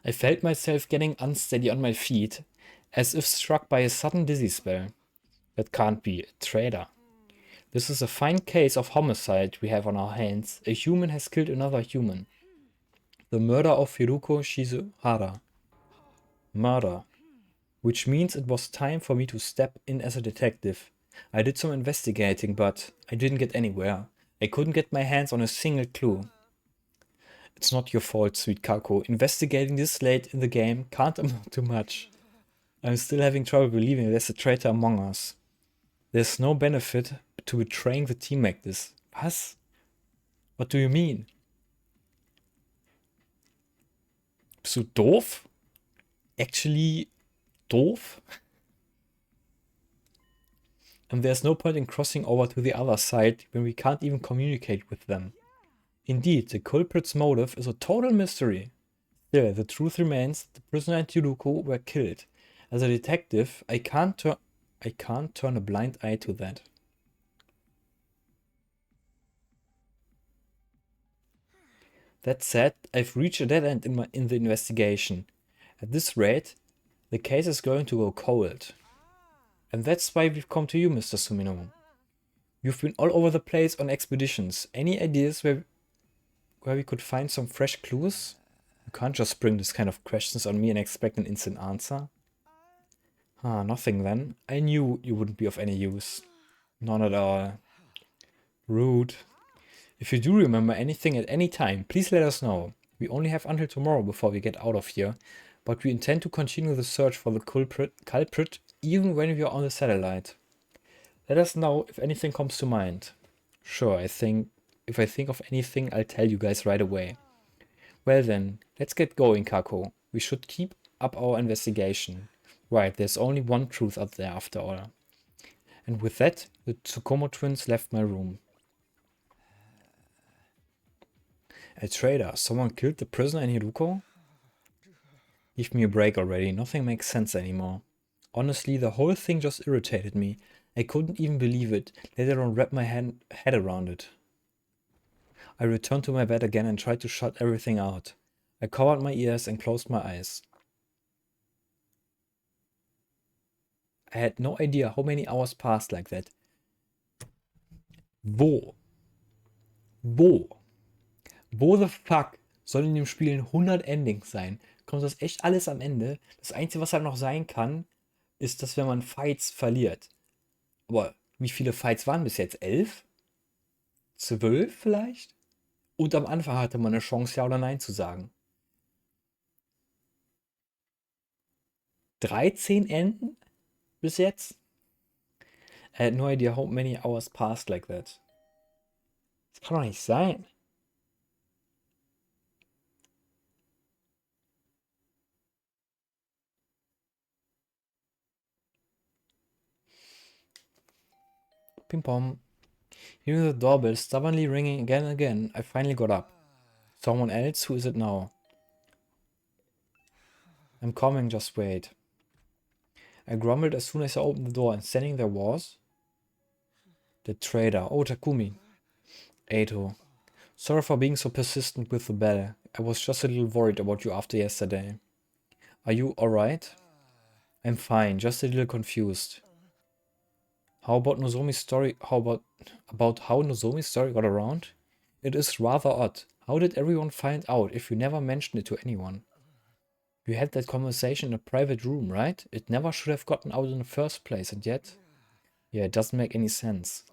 I felt myself getting unsteady on my feet, as if struck by a sudden dizzy spell. That can't be a traitor. This is a fine case of homicide we have on our hands. A human has killed another human. The murder of Hiruko Shizuhara. Murder. Which means it was time for me to step in as a detective. I did some investigating, but I didn't get anywhere. I couldn't get my hands on a single clue. It's not your fault, sweet Kako. Investigating this late in the game can't amount to much. I'm still having trouble believing there's a traitor among us. There's no benefit to betraying the team like this. Was? What do you mean? Bist du doof? Actually doof? And there's no point in crossing over to the other side when we can't even communicate with them. Indeed, the culprit's motive is a total mystery. Still, the truth remains, the prisoner and Yuruko were killed. As a detective, I can't turn a blind eye to that. That said, I've reached a dead end in the investigation. At this rate, the case is going to go cold. And that's why we've come to you, Mr. Sumino. You've been all over the place on expeditions. Any ideas where we could find some fresh clues? You can't just spring this kind of questions on me and expect an instant answer. Ah, nothing then. I knew you wouldn't be of any use. None at all. Rude. If you do remember anything at any time, please let us know. We only have until tomorrow before we get out of here, but we intend to continue the search for the culprit even when we are on the satellite. Let us know if anything comes to mind. Sure, if I think of anything, I'll tell you guys right away. Well then, let's get going, Kako. We should keep up our investigation. Right, there's only one truth out there after all. And with that, the Tsukumo twins left my room. A traitor. Someone killed the prisoner in Hiruko? Give me a break already. Nothing makes sense anymore. Honestly, the whole thing just irritated me. I couldn't even believe it, let alone wrap my head around it. I returned to my bed again and tried to shut everything out. I covered my ears and closed my eyes. I had no idea how many hours passed like that. Wo the fuck soll in dem Spiel 100 Endings sein? Kommt das echt alles am Ende? Das Einzige, was halt noch sein kann, ist, dass wenn man Fights verliert. Aber wie viele Fights waren bis jetzt? 11? 12 vielleicht? Und am Anfang hatte man eine Chance, ja oder nein zu sagen. 13 Enden bis jetzt? I had no idea how many hours passed like that. Das kann doch nicht sein. Pim-pom. Hearing the doorbell stubbornly ringing again and again, I finally got up. Someone else? Who is it now? I'm coming, just wait. I grumbled as soon as I opened the door, and standing there was... the trader. Oh, Takumi. Eito. Sorry for being so persistent with the bell. I was just a little worried about you after yesterday. Are you alright? I'm fine, just a little confused. How about Nozomi's story? About how Nozomi's story got around? It is rather odd. How did everyone find out if you never mentioned it to anyone? You had that conversation in a private room, right? It never should have gotten out in the first place, and yet... Yeah, it doesn't make any sense.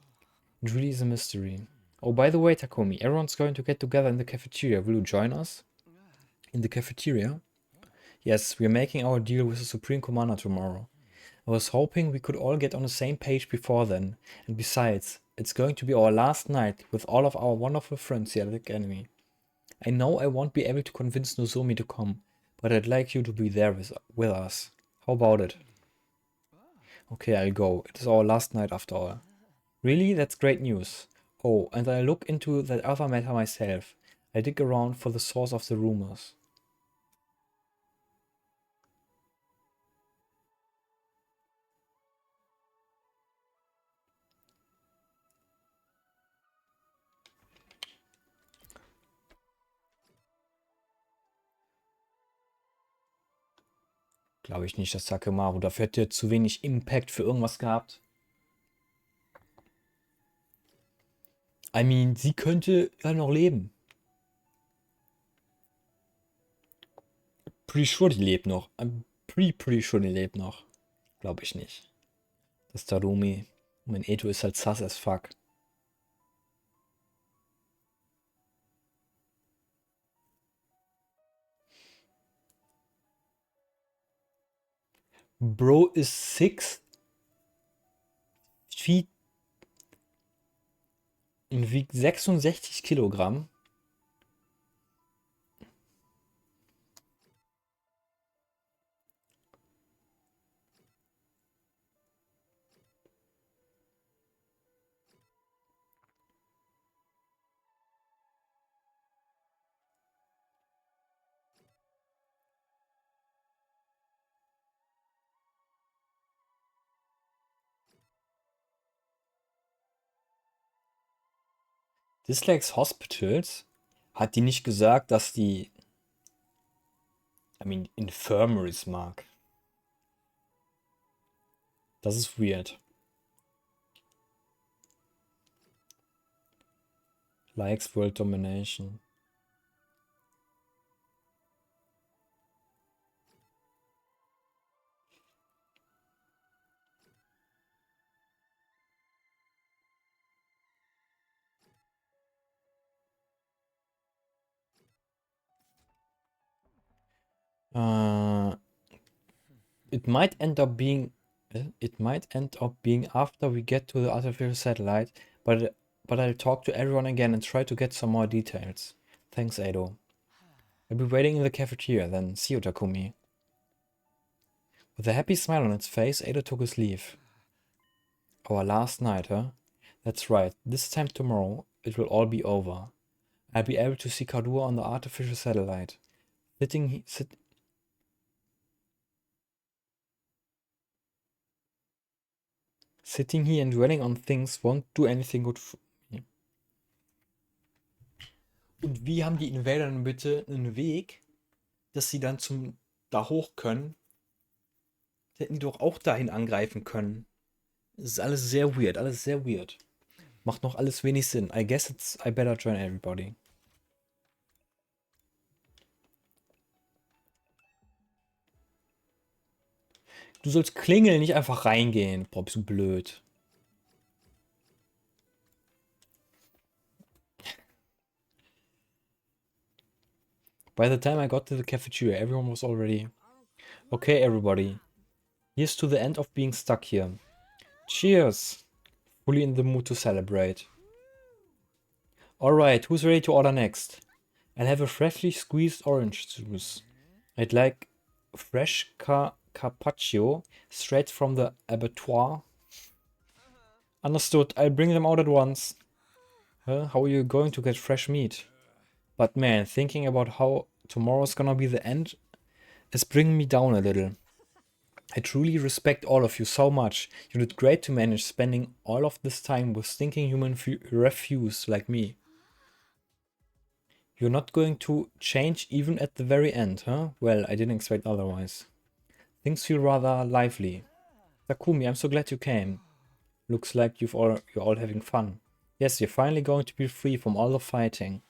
It really is a mystery. Oh, by the way, Takumi, everyone's going to get together in the cafeteria. Will you join us? In the cafeteria? Yes, we're making our deal with the Supreme Commander tomorrow. I was hoping we could all get on the same page before then. And besides, it's going to be our last night with all of our wonderful friends here at the Academy. I know I won't be able to convince Nozomi to come, but I'd like you to be there with us. How about it? Okay, I'll go. It is our last night after all. Really? That's great news. Oh, and I'll look into that other matter myself. I dig around for the source of the rumors. Glaube ich nicht, dass Sakemaru. Dafür hätte er zu wenig Impact für irgendwas gehabt. I mean, sie könnte ja noch leben. Pretty sure, die lebt noch. I'm pretty sure, die lebt noch. Glaube ich nicht. Das Tarumi. Mein Eto ist halt sass as fuck. Bro is 6 feet und wiegt 66 Kilogramm. Dislikes Hospitals? Hat die nicht gesagt, dass die... I mean, Infirmaries mag? Das ist weird. Likes World Domination. It might end up being after we get to the artificial satellite, but I'll talk to everyone again and try to get some more details. Thanks, Edo. I'll be waiting in the cafeteria then. See you, Takumi. With a happy smile on its face, Edo took his leave. Our last night, huh? That's right. This time tomorrow, it will all be over. I'll be able to see Kadua on the artificial satellite. Sitting here and dwelling on things won't do anything good for me. Und wie haben die Invader denn bitte einen Weg, dass sie dann da hoch können? Die hätten die doch auch dahin angreifen können. Das ist alles sehr weird, alles sehr weird. Macht noch alles wenig Sinn. I guess I better join everybody. Du sollst klingeln, nicht einfach reingehen. Boah, bist du blöd. By the time I got to the cafeteria, everyone was already... Okay, everybody. Here's to the end of being stuck here. Cheers! Fully in the mood to celebrate. Alright, who's ready to order next? I'll have a freshly squeezed orange juice. I'd like fresh carpaccio straight from the abattoir. Understood, I'll bring them out at once. Huh? How are you going to get fresh meat? But man, thinking about how tomorrow's gonna be the end is bringing me down a little. I truly respect all of you so much. You did great to manage spending all of this time with stinking human refuse like me. You're not going to change even at the very end, huh? Well, I didn't expect otherwise. Things feel rather lively. Takumi, I'm so glad you came. Looks like you're all having fun. Yes, you're finally going to be free from all the fighting.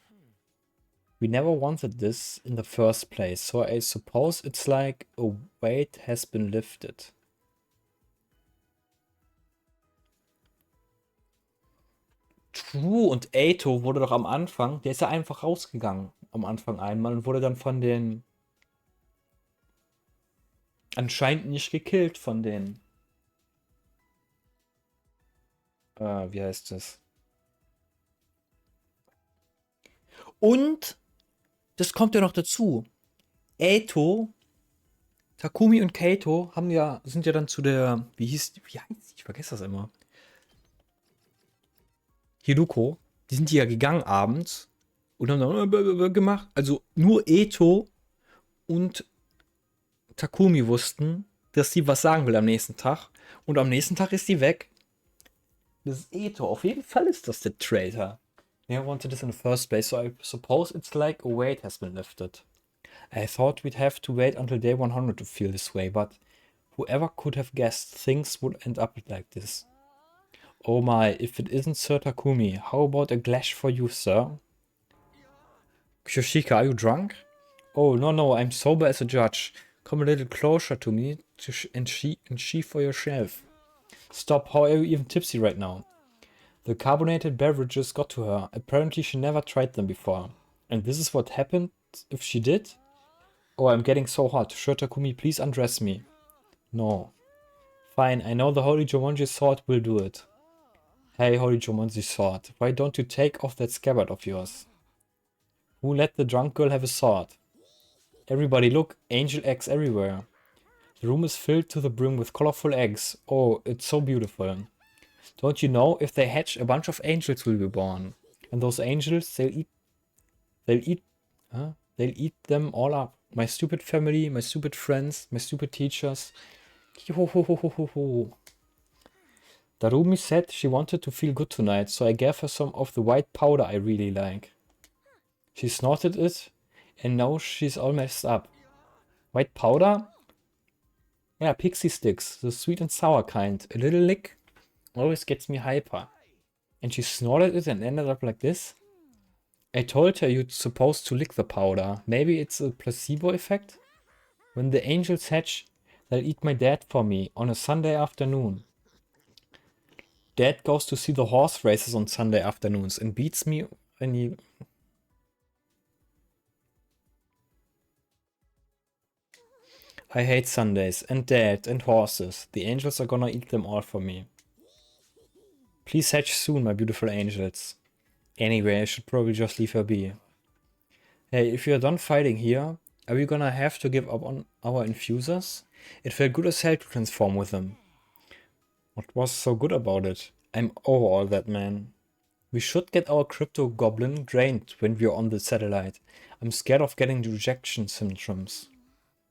We never wanted this in the first place, so I suppose it's like a weight has been lifted. True, und Eito wurde doch am Anfang, der ist ja einfach rausgegangen am Anfang einmal und wurde dann von den anscheinend nicht gekillt von den wie heißt es? Und das kommt ja noch dazu. Eito, Takumi und Keito sind ja dann zu der, wie heißt sie? Ich vergesse das immer. Hiruko, die sind ja gegangen abends und haben dann gemacht. Also nur Eto und Takumi wussten, dass sie was sagen will am nächsten Tag. Und am nächsten Tag ist die weg. Das ist Eto. Auf jeden Fall ist das der Traitor. Never wanted this in the first place, so I suppose it's like a weight has been lifted. I thought we'd have to wait until day 100 to feel this way, but whoever could have guessed things would end up like this. Oh my, if it isn't Sir Takumi, how about a glass for you, sir? Yoshika, are you drunk? Oh, no, I'm sober as a judge. Come a little closer to me and see for yourself. Stop, how are you even tipsy right now? The carbonated beverages got to her. Apparently she never tried them before. And this is what happened if she did? Oh, I'm getting so hot. Sir Takumi, please undress me. No. Fine, I know the Holy Jumanji sword will do it. Hey, Holy Jumanji sword, why don't you take off that scabbard of yours? Who let the drunk girl have a sword? Everybody look, angel eggs everywhere. The room is filled to the brim with colorful eggs. Oh, it's so beautiful. Don't you know, if they hatch, a bunch of angels will be born. And those angels, they'll eat them all up. My stupid family, my stupid friends, my stupid teachers. Darumi said she wanted to feel good tonight, so I gave her some of the white powder I really like. She snorted it, and now she's all messed up. White powder? Yeah, pixie sticks, the sweet and sour kind. A little lick always gets me hyper. And she snorted it and ended up like this? I told her you're supposed to lick the powder. Maybe it's a placebo effect? When the angels hatch, they'll eat my dad for me on a Sunday afternoon. Dad goes to see the horse races on Sunday afternoons and beats me when he... I hate Sundays and Dad and horses. The angels are gonna eat them all for me. Please hatch soon, my beautiful angels. Anyway, I should probably just leave her be. Hey, if you're done fighting here, are we gonna have to give up on our infusers? It felt good as hell to transform with them. What was so good about it? I'm over all that, man. We should get our crypto goblin drained when we're on the satellite. I'm scared of getting rejection syndromes.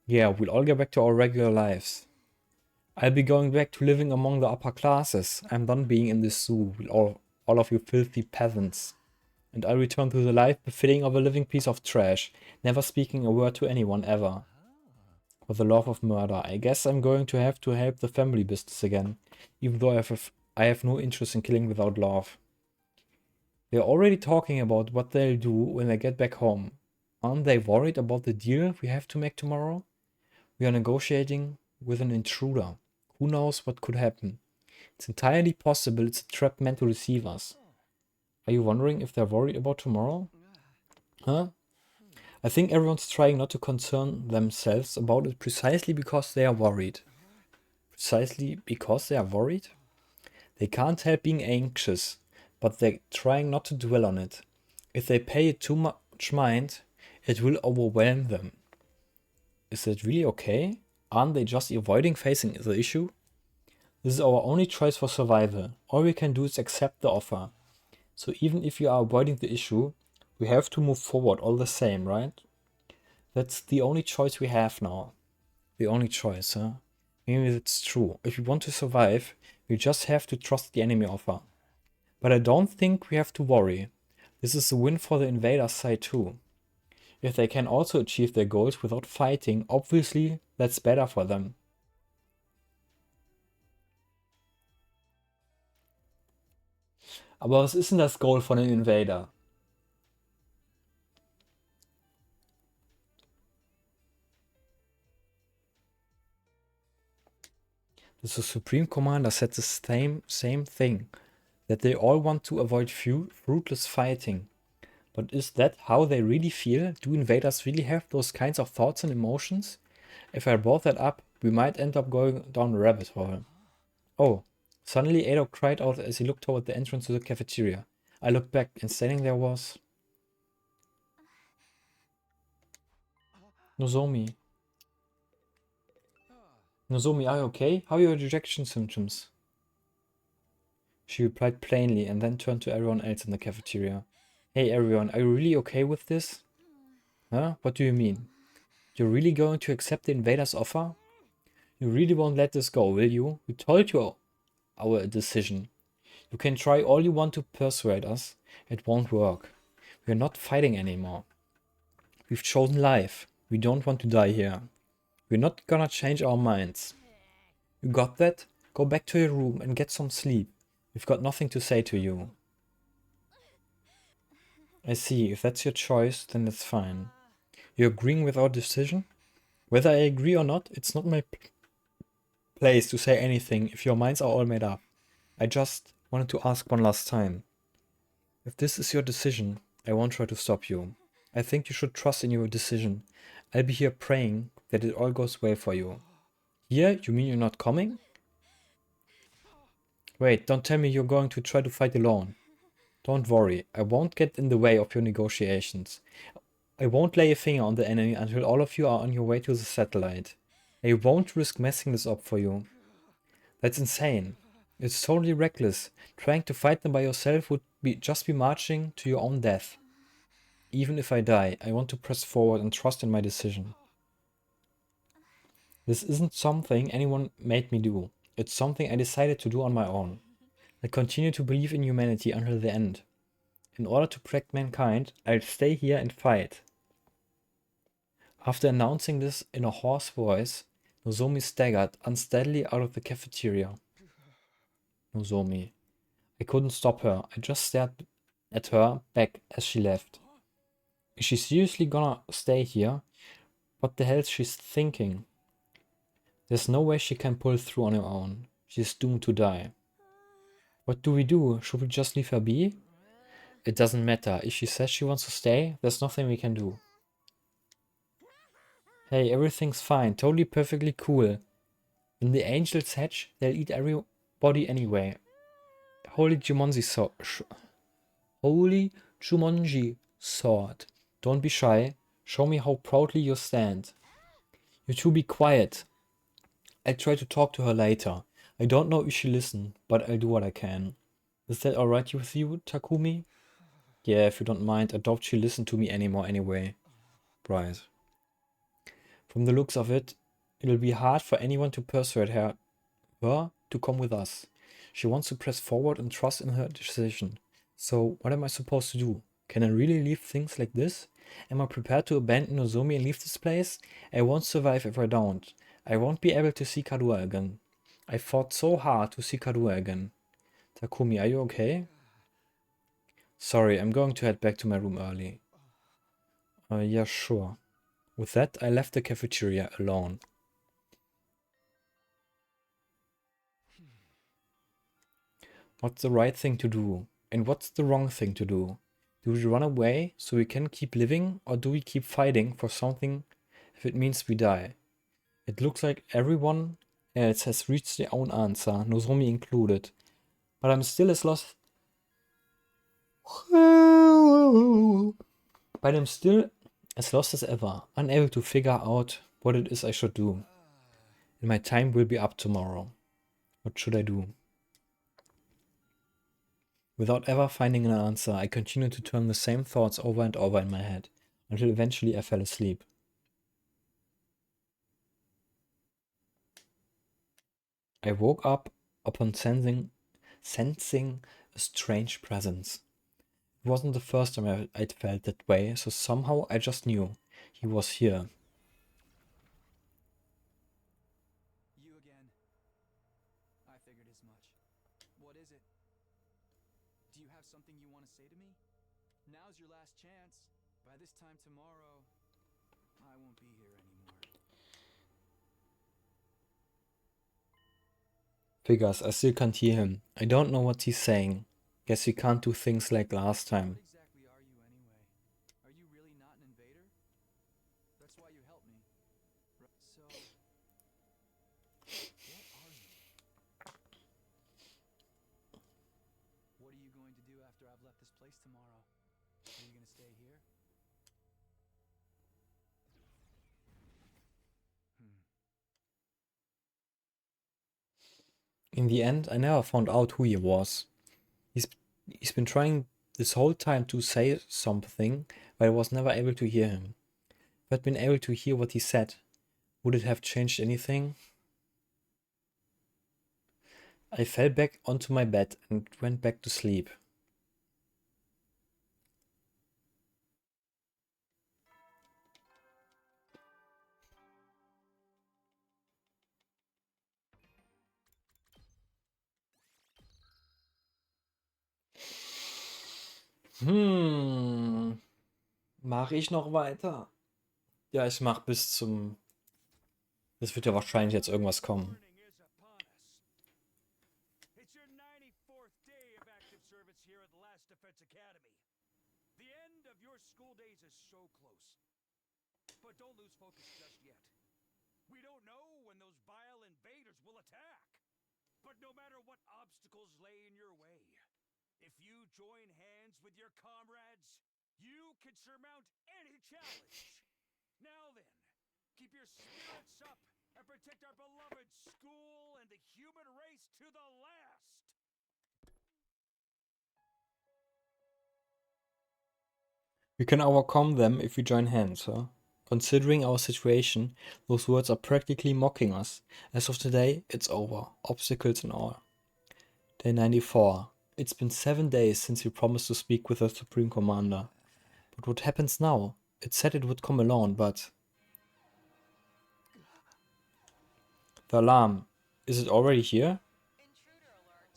Yeah, we'll all get back to our regular lives. I'll be going back to living among the upper classes. I'm done being in this zoo with all of you filthy peasants. And I'll return to the life befitting of a living piece of trash, never speaking a word to anyone ever. For the love of murder, I guess I'm going to have to help the family business again, even though I have no interest in killing without love. They're already talking about what they'll do when they get back home. Aren't they worried about the deal we have to make tomorrow? We are negotiating with an intruder. Who knows what could happen? It's entirely possible it's a trap meant to deceive us. Are you wondering if they're worried about tomorrow? Huh? I think everyone's trying not to concern themselves about it precisely because they are worried. Precisely because they are worried? They can't help being anxious, but they're trying not to dwell on it. If they pay it too much mind, it will overwhelm them. Is that really okay? Aren't they just avoiding facing the issue? This is our only choice for survival. All we can do is accept the offer. So even if you are avoiding the issue, we have to move forward all the same, right? That's the only choice we have now. The only choice, huh? Maybe that's true. If we want to survive, we just have to trust the enemy offer. But I don't think we have to worry. This is a win for the invaders' side too. If they can also achieve their goals without fighting, obviously that's better for them. Aber was ist denn das Goal von den Invader? The Supreme Commander said the same thing, that they all want to avoid fruitless fighting. But is that how they really feel? Do invaders really have those kinds of thoughts and emotions? If I brought that up, we might end up going down a rabbit hole. Oh, suddenly Ado cried out as he looked toward the entrance to the cafeteria. I looked back, and standing there was Nozomi. Nozomi, are you okay? How are your rejection symptoms? She replied plainly and then turned to everyone else in the cafeteria. Hey everyone, are you really okay with this? Huh? What do you mean? You're really going to accept the invaders' offer? You really won't let this go, will you? We told you our decision. You can try all you want to persuade us. It won't work. We're not fighting anymore. We've chosen life. We don't want to die here. We're not gonna change our minds. You got that? Go back to your room and get some sleep. We've got nothing to say to you. I see. If that's your choice, then that's fine. You're agreeing with our decision? Whether I agree or not, it's not my place to say anything if your minds are all made up. I just wanted to ask one last time. If this is your decision, I won't try to stop you. I think you should trust in your decision. I'll be here praying that it all goes well for you. Here? You mean you're not coming? Wait, don't tell me you're going to try to fight alone. Don't worry, I won't get in the way of your negotiations. I won't lay a finger on the enemy until all of you are on your way to the satellite. I won't risk messing this up for you. That's insane. It's totally reckless. Trying to fight them by yourself would just be marching to your own death. Even if I die, I want to press forward and trust in my decision. This isn't something anyone made me do. It's something I decided to do on my own. I continue to believe in humanity until the end. In order to protect mankind, I'll stay here and fight. After announcing this in a hoarse voice, Nozomi staggered unsteadily out of the cafeteria. Nozomi. I couldn't stop her. I just stared at her back as she left. Is she seriously gonna stay here? What the hell is she thinking? There's no way she can pull through on her own. She's doomed to die. What do we do? Should we just leave her be? It doesn't matter. If she says she wants to stay, there's nothing we can do. Hey, everything's fine. Totally perfectly cool. When the angels hatch, they'll eat everybody anyway. Holy Jumanji sword. Don't be shy. Show me how proudly you stand. You two be quiet. I'll try to talk to her later. I don't know if she'll listen, but I'll do what I can. Is that alright with you, Takumi? Yeah, if you don't mind, I doubt she'll listen to me anymore anyway. Right. From the looks of it, it'll be hard for anyone to persuade her to come with us. She wants to press forward and trust in her decision. So, what am I supposed to do? Can I really leave things like this? Am I prepared to abandon Nozomi and leave this place? I won't survive if I don't. I won't be able to see Karuha again. I fought so hard to see Karuha again. Takumi, are you okay? Sorry, I'm going to head back to my room early. Yeah, sure. With that, I left the cafeteria alone. What's the right thing to do? And what's the wrong thing to do? Do we run away so we can keep living, or do we keep fighting for something if it means we die? It looks like everyone else has reached their own answer, Nozomi included. But I'm still as lost. But I'm still as lost as ever, unable to figure out what it is I should do. And my time will be up tomorrow. What should I do? Without ever finding an answer, I continued to turn the same thoughts over and over in my head, until eventually I fell asleep. I woke up upon sensing a strange presence. It wasn't the first time I'd felt that way, so somehow I just knew he was here. You again. I figured as much. What is it? Do you have something you want to say to me? Now's your last chance. By this time tomorrow, I won't be here anymore. Figures, I still can't hear him. I don't know what he's saying. Guess we can't do things like last time. What exactly are you anyway? Are you really not an invader? That's why you helped me. So, what are you? What are you going to do after I've left this place tomorrow? Are you going to stay here? In the end, I never found out who he was. He's been trying this whole time to say something, but I was never able to hear him. If I'd been able to hear what he said, would it have changed anything? I fell back onto my bed and went back to sleep. Mache ich noch weiter? Ja, ich mach bis zum... Es wird ja wahrscheinlich jetzt irgendwas kommen. Morning is upon us. It's your 94th day of active service here at the Last Defense Academy. The end of your school days is so close. But don't lose focus just yet. We don't know when those vile invaders will attack. But no matter what obstacles lay in your way, if you join hands with your comrades, you can surmount any challenge. Now then, keep your spirits up and protect our beloved school and the human race to the last. We can overcome them if we join hands, huh? Considering our situation, those words are practically mocking us. As of today, it's over. Obstacles and all. Day 94. It's been 7 days since we promised to speak with the Supreme Commander. But what happens now? It said it would come alone, but... The alarm. Is it already here? Intruder alert.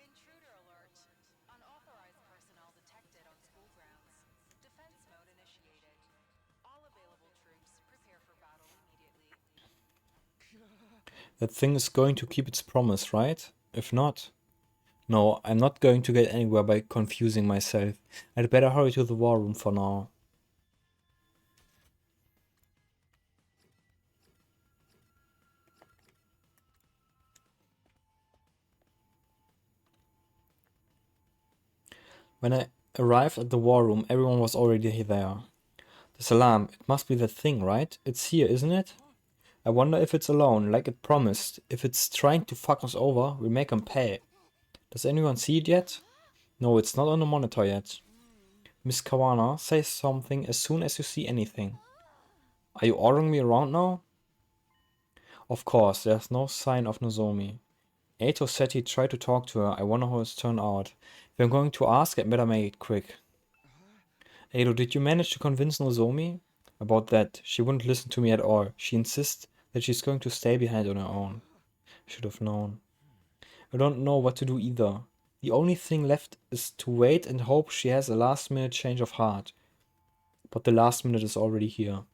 Intruder alert. Unauthorized personnel detected on school grounds. Defense mode initiated. All available troops prepare for battle immediately. That thing is going to keep its promise, right? If not... No, I'm not going to get anywhere by confusing myself. I'd better hurry to the war room for now. When I arrived at the war room, everyone was already there. This alarm, it must be that thing, right? It's here, isn't it? I wonder if it's alone, like it promised. If it's trying to fuck us over, we make 'em pay. Does anyone see it yet? No, it's not on the monitor yet. Miss Kawana, say something as soon as you see anything. Are you ordering me around now? Of course, there's no sign of Nozomi. Eito said he'd try to talk to her. I wonder how it's turned out. If I'm going to ask, I better make it quick. Eito, did you manage to convince Nozomi? About that, she wouldn't listen to me at all. She insists that she's going to stay behind on her own. Should have known. I don't know what to do either. The only thing left is to wait and hope she has a last-minute change of heart. But the last minute is already here.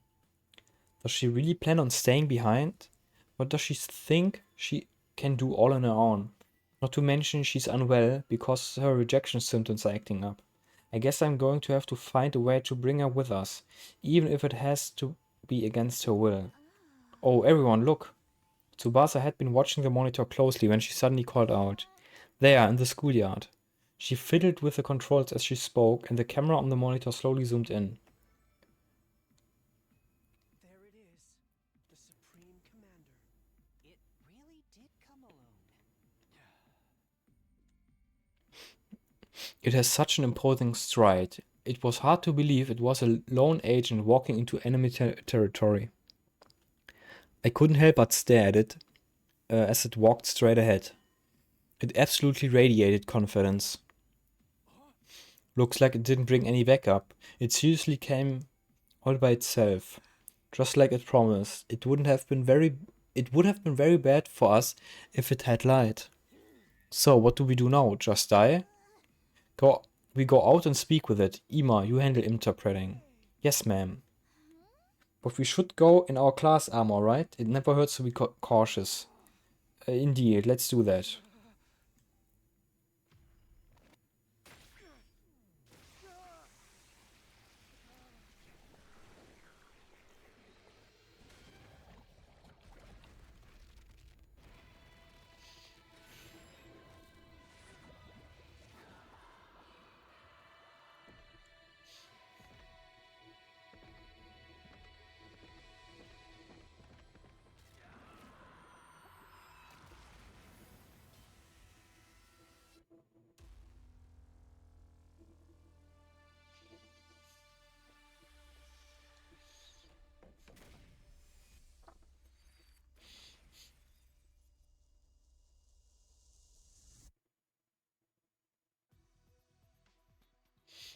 Does she really plan on staying behind? What does she think she can do all on her own? Not to mention she's unwell because her rejection symptoms are acting up. I guess I'm going to have to find a way to bring her with us, even if it has to be against her will. Oh, everyone, look! Tsubasa had been watching the monitor closely when she suddenly called out. There, in the schoolyard. She fiddled with the controls as she spoke, and the camera on the monitor slowly zoomed in. There it is. The Supreme Commander. It really did come alone. It has such an imposing stride. It was hard to believe it was a lone agent walking into enemy territory. I couldn't help but stare at it as it walked straight ahead. It absolutely radiated confidence. Looks like it didn't bring any backup. It seriously came all by itself. Just like it promised. It would have been very bad for us if it had lied. So what do we do now? Just die? We go out and speak with it. Ima, you handle interpreting. Yes, ma'am. But we should go in our class armor, right? It never hurts to be cautious. Indeed, let's do that.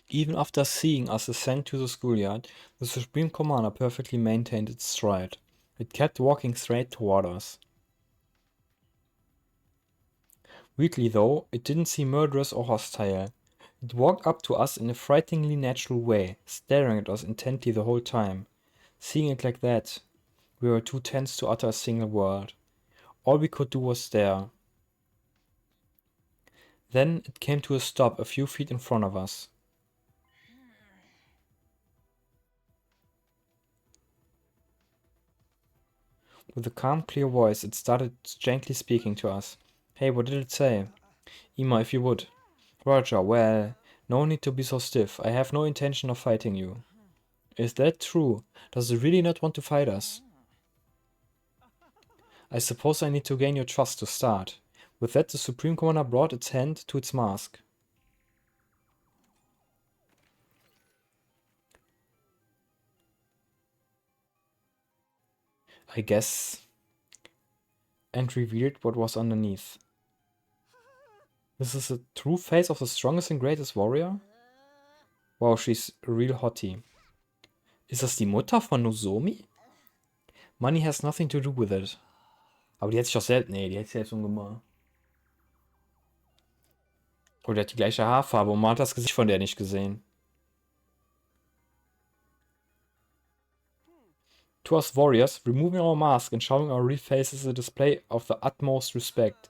Even after seeing us ascend to the schoolyard, the Supreme Commander perfectly maintained its stride. It kept walking straight toward us. Weirdly though, it didn't seem murderous or hostile. It walked up to us in a frighteningly natural way, staring at us intently the whole time. Seeing it like that, we were too tense to utter a single word. All we could do was stare. Then it came to a stop a few feet in front of us. With a calm, clear voice, it started gently speaking to us. Hey, what did it say? Ima, if you would. Roger, well, no need to be so stiff. I have no intention of fighting you. Is that true? Does it really not want to fight us? I suppose I need to gain your trust to start. With that, the Supreme Commander brought its hand to its mask. I guess, and revealed what was underneath. This is the true face of the strongest and greatest warrior? Wow, she's a real hottie. Ist das die Mutter von Nozomi? Money has nothing to do with it. Aber die hat sich doch selbst... Nee, die hat sich selbst umgebracht. Oh, die hat die gleiche Haarfarbe und man hat das Gesicht von der nicht gesehen. To us warriors, removing our mask and showing our real faces is a display of the utmost respect.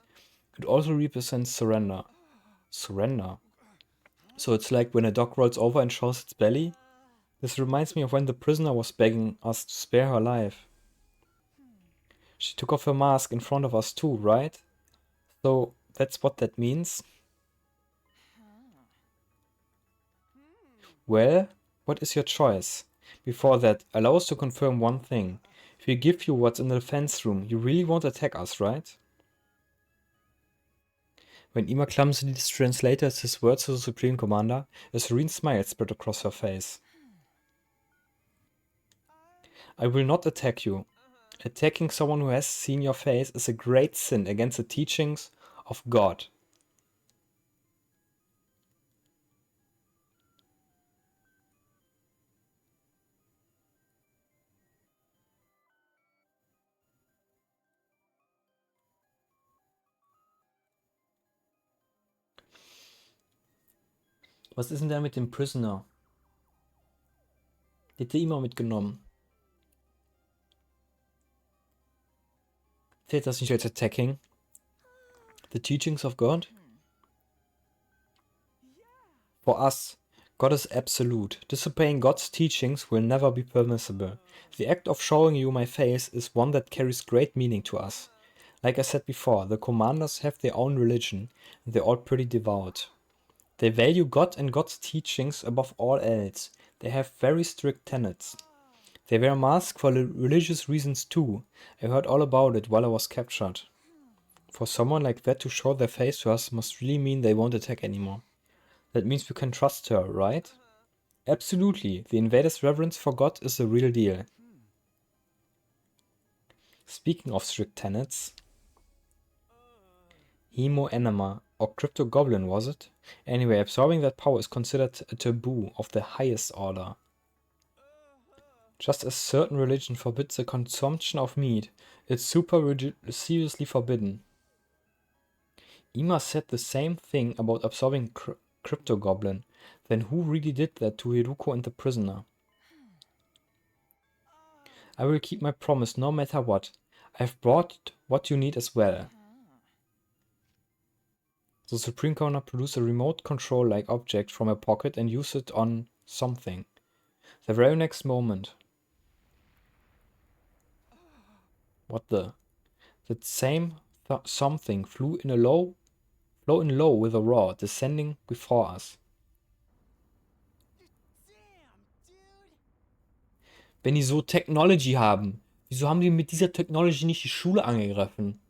It also represents surrender. Surrender? So it's like when a dog rolls over and shows its belly? This reminds me of when the prisoner was begging us to spare her life. She took off her mask in front of us too, right? So that's what that means? Well, what is your choice? Before that, allow us to confirm one thing. If we give you what's in the defense room, you really won't attack us, right? When Ima clumsily translated his words to the Supreme Commander, a serene smile spread across her face. I will not attack you. Attacking someone who has seen your face is a great sin against the teachings of God. Was ist denn da mit dem Prisoner? Die hat die immer mitgenommen. Zählt das nicht als attacking? The teachings of God? For us, God is absolute. Disobeying God's teachings will never be permissible. The act of showing you my face is one that carries great meaning to us. Like I said before, the commanders have their own religion, and they're all pretty devout. They value God and God's teachings above all else. They have very strict tenets. They wear masks for religious reasons too. I heard all about it while I was captured. For someone like that to show their face to us must really mean they won't attack anymore. That means we can trust her, right? Absolutely. The invader's reverence for God is the real deal. Speaking of strict tenets, Hemo Enema, or Crypto Goblin was it? Anyway, absorbing that power is considered a taboo of the highest order. Just as certain religion forbids the consumption of meat, it's super seriously forbidden. Ima said the same thing about absorbing Crypto Goblin. Then who really did that to Hiruko and the prisoner? I will keep my promise no matter what. I've brought what you need as well. The Supreme Commander produced a remote control-like object from her pocket and used it on something. The very next moment. What the? That same something flew in low with a roar, descending before us. Wenn die so Technology haben, wieso haben die mit dieser Technology nicht die Schule angegriffen?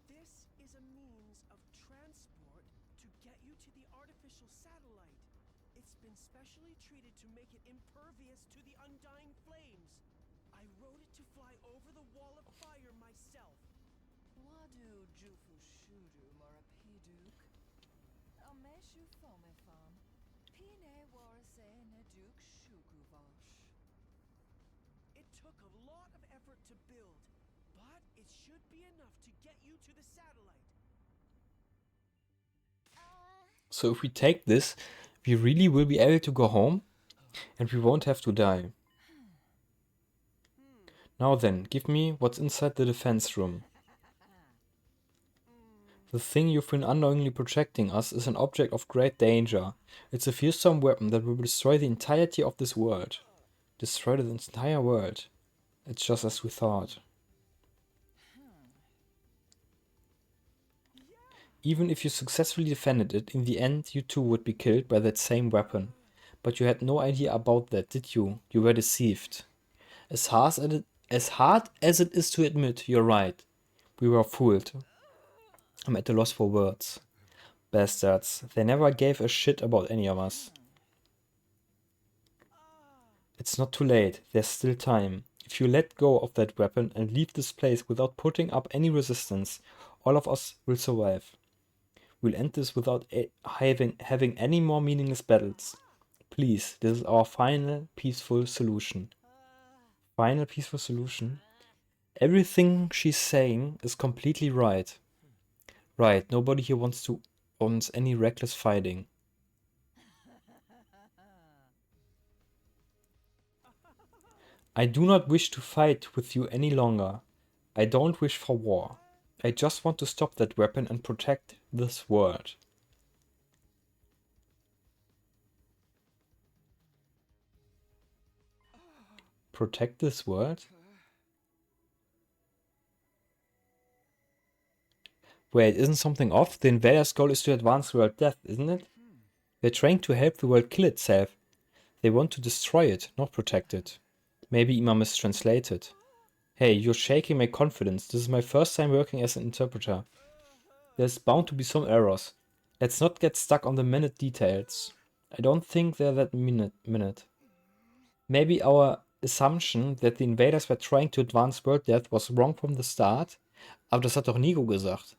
This is a means of transport to get you to the artificial satellite. It's been specially treated to make it impervious to the undying flames. I wrote it to fly over the wall of fire myself. Wadu jufu shudu morapiduk. Ameshu fomefam. Pine warase neduk shukuvosh. It took a lot of effort to build, but it should be enough to get you to the satellite. So if we take this, we really will be able to go home and we won't have to die. Now then, give me what's inside the defense room. The thing you've been unknowingly projecting us is an object of great danger. It's a fearsome weapon that will destroy the entirety of this world. Destroy the entire world. It's just as we thought. Even if you successfully defended it, in the end you too would be killed by that same weapon. But you had no idea about that, did you? You were deceived. As hard as it is to admit, you're right. We were fooled. I'm at a loss for words. Bastards. They never gave a shit about any of us. It's not too late. There's still time. If you let go of that weapon and leave this place without putting up any resistance, all of us will survive. We'll end this without having any more meaningless battles. Please, this is our final peaceful solution. Final peaceful solution? Everything she's saying is completely right. Right, nobody here wants any reckless fighting. I do not wish to fight with you any longer. I don't wish for war. I just want to stop that weapon and protect this world. Protect this world? Wait, isn't something off? The invader's goal is to advance world death, isn't it? They're trying to help the world kill itself. They want to destroy it, not protect it. Maybe Ima mistranslated. Hey, you're shaking my confidence. This is my first time working as an interpreter. There's bound to be some errors. Let's not get stuck on the minute details. I don't think they're that minute. Maybe our assumption that the invaders were trying to advance world death was wrong from the start. Aber das hat doch Nico gesagt.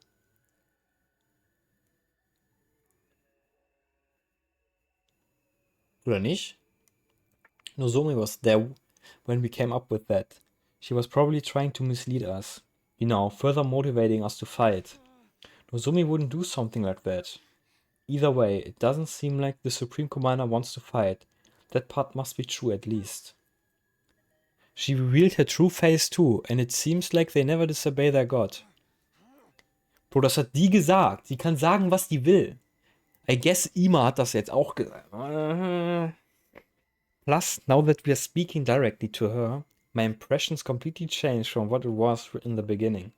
Oder nicht? Nozomi was there when we came up with that. She was probably trying to mislead us. You know, further motivating us to fight. Nozomi wouldn't do something like that. Either way, it doesn't seem like the Supreme Commander wants to fight. That part must be true at least. She revealed her true face too, and it seems like they never disobey their god. Bro, das hat die gesagt. Sie kann sagen, was die will. I guess Ima hat das jetzt auch gesagt. Plus, now that we are speaking directly to her, my impressions completely changed from what it was in the beginning.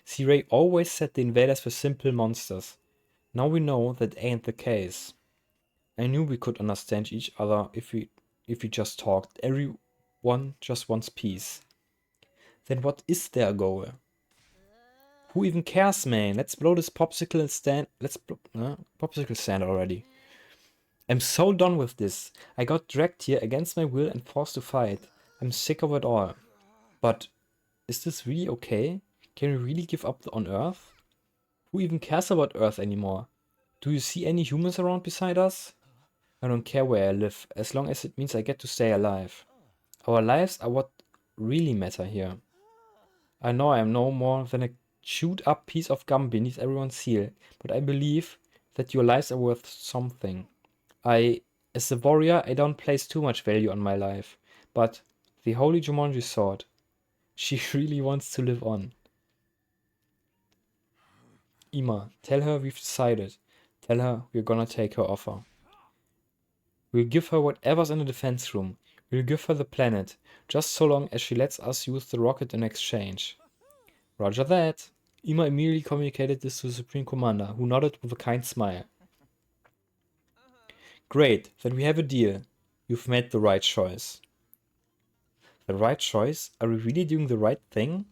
C-Ray always said the invaders were simple monsters. Now we know that ain't the case. I knew we could understand each other if we just talked. Everyone just wants peace. Then what is their goal? Who even cares, man? Let's blow this popsicle stand. Popsicle stand already. I'm so done with this. I got dragged here against my will and forced to fight. I'm sick of it all. But is this really okay? Can we really give up on Earth? Who even cares about Earth anymore? Do you see any humans around beside us? I don't care where I live, as long as it means I get to stay alive. Our lives are what really matter here. I know I am no more than a chewed up piece of gum beneath everyone's heel, but I believe that your lives are worth something. As a warrior, I don't place too much value on my life, but the Holy Jumanji sword, she really wants to live on. Ima, tell her we've decided. Tell her we're gonna take her offer. We'll give her whatever's in the defense room. We'll give her the planet, just so long as she lets us use the rocket in exchange. Roger that. Ima immediately communicated this to the Supreme Commander, who nodded with a kind smile. Great, then we have a deal. You've made the right choice. The right choice? Are we really doing the right thing?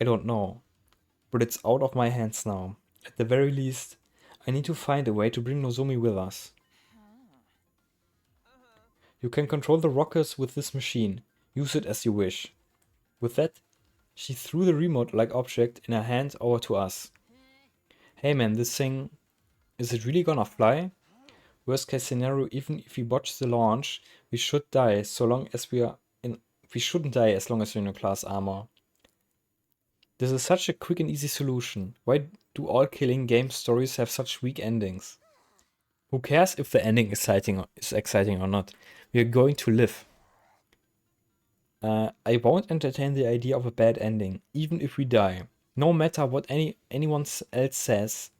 I don't know. But it's out of my hands now. At the very least, I need to find a way to bring Nozomi with us. You can control the rockets with this machine. Use it as you wish. With that, she threw the remote-like object in her hand over to us. Hey man, this thing... Is it really gonna fly? Worst case scenario, even if we botch the launch, we should die so long as we are in... We shouldn't die as long as we're in class armor. This is such a quick and easy solution. Why do all killing game stories have such weak endings? Who cares if the ending is exciting or not? We are going to live. I won't entertain the idea of a bad ending, even if we die. No matter what anyone else says,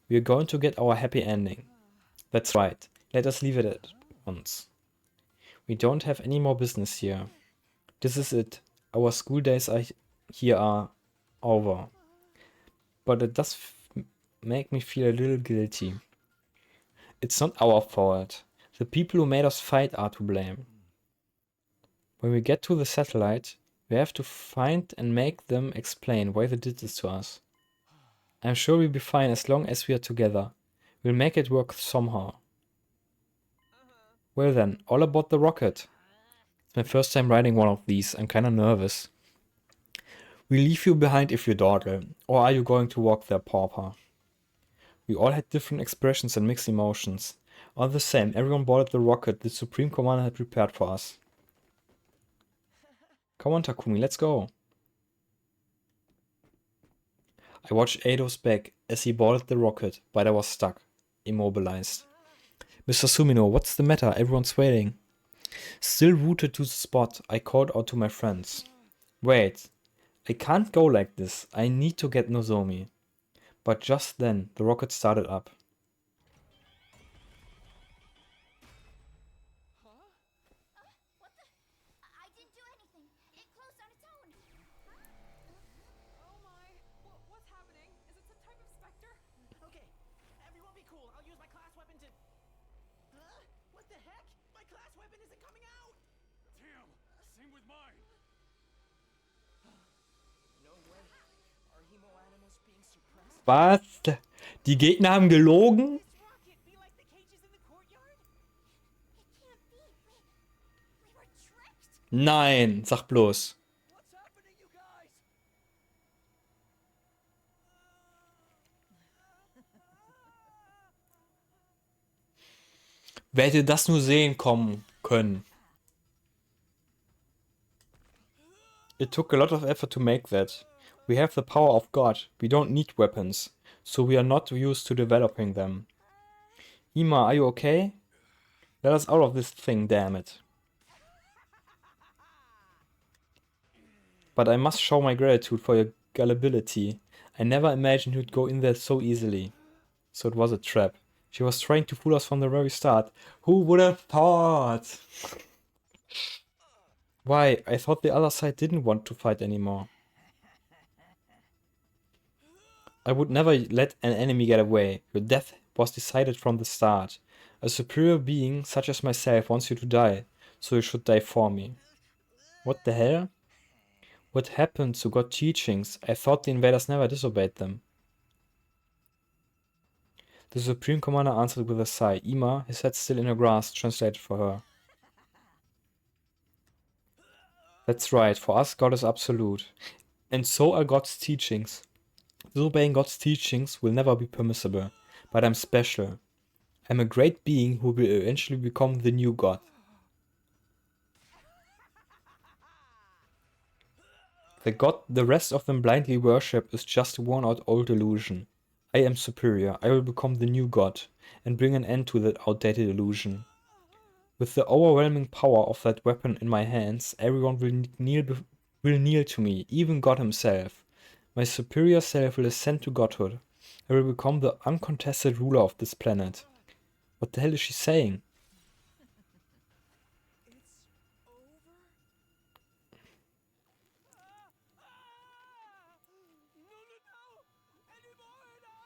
we are going to get our happy ending. That's right. Let us leave it at once. We don't have any more business here. This is it. Our school days are over. But it does make me feel a little guilty. It's not our fault. The people who made us fight are to blame. When we get to the satellite, we have to find and make them explain why they did this to us. I'm sure we'll be fine as long as we are together. We'll make it work somehow. Well then, all about the rocket. It's my first time riding one of these. I'm kinda nervous. We leave you behind if you dawdle, or are you going to walk there, pauper? We all had different expressions and mixed emotions. All the same, everyone boarded the rocket the Supreme Commander had prepared for us. Come on, Takumi, let's go. I watched Eido's back as he boarded the rocket, but I was stuck, immobilized. Mr. Sumino, what's the matter? Everyone's waiting. Still rooted to the spot, I called out to my friends. Wait, I can't go like this. I need to get Nozomi. But just then, the rocket started up. What the? I didn't do anything. It closed on its own. Oh my! What's happening? Is it some type of specter? Okay, everyone be cool. I'll use my class weapon to... Huh? What the heck? My class weapon isn't coming out! Damn! Same with mine! No way. Are hemo animals being suppressed? Was? Die Gegner haben gelogen? This rocket be like the cages in the courtyard? It can't be. We were tricked. Nein, sag bloß. What's happening, you guys? Wer hätte das nur sehen kommen können? It took a lot of effort to make that. We have the power of God. We don't need weapons. So we are not used to developing them. Ima, are you okay? Let us out of this thing, damn it. But I must show my gratitude for your gullibility. I never imagined you'd go in there so easily. So it was a trap. She was trying to fool us from the very start. Who would have thought? Why? I thought the other side didn't want to fight anymore. I would never let an enemy get away. Your death was decided from the start. A superior being such as myself wants you to die, so you should die for me. What the hell? What happened to God teachings? I thought the invaders never disobeyed them. The Supreme Commander answered with a sigh. Ima, his head still in her grasp, translated for her. That's right, for us God is absolute. And so are God's teachings. Disobeying God's teachings will never be permissible. But I'm special. I'm a great being who will eventually become the new God. The God the rest of them blindly worship is just a worn-out old illusion. I am superior. I will become the new God and bring an end to that outdated illusion. With the overwhelming power of that weapon in my hands, everyone will kneel to me, even God himself. My superior self will ascend to godhood. I will become the uncontested ruler of this planet. What the hell is she saying? It's over? No, no, no! Anymore, no!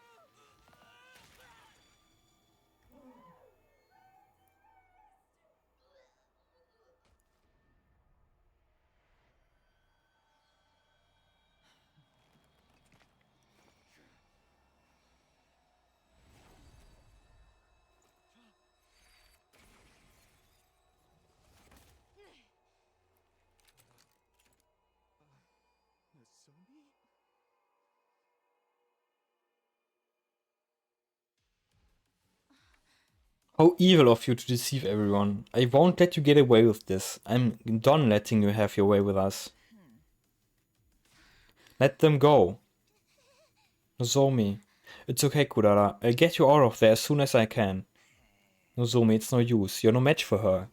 Nozomi? How evil of you to deceive everyone. I won't let you get away with this. I'm done letting you have your way with us. Let them go. Nozomi. It's okay, Kudara. I'll get you out of there as soon as I can. Nozomi, it's no use. You're no match for her.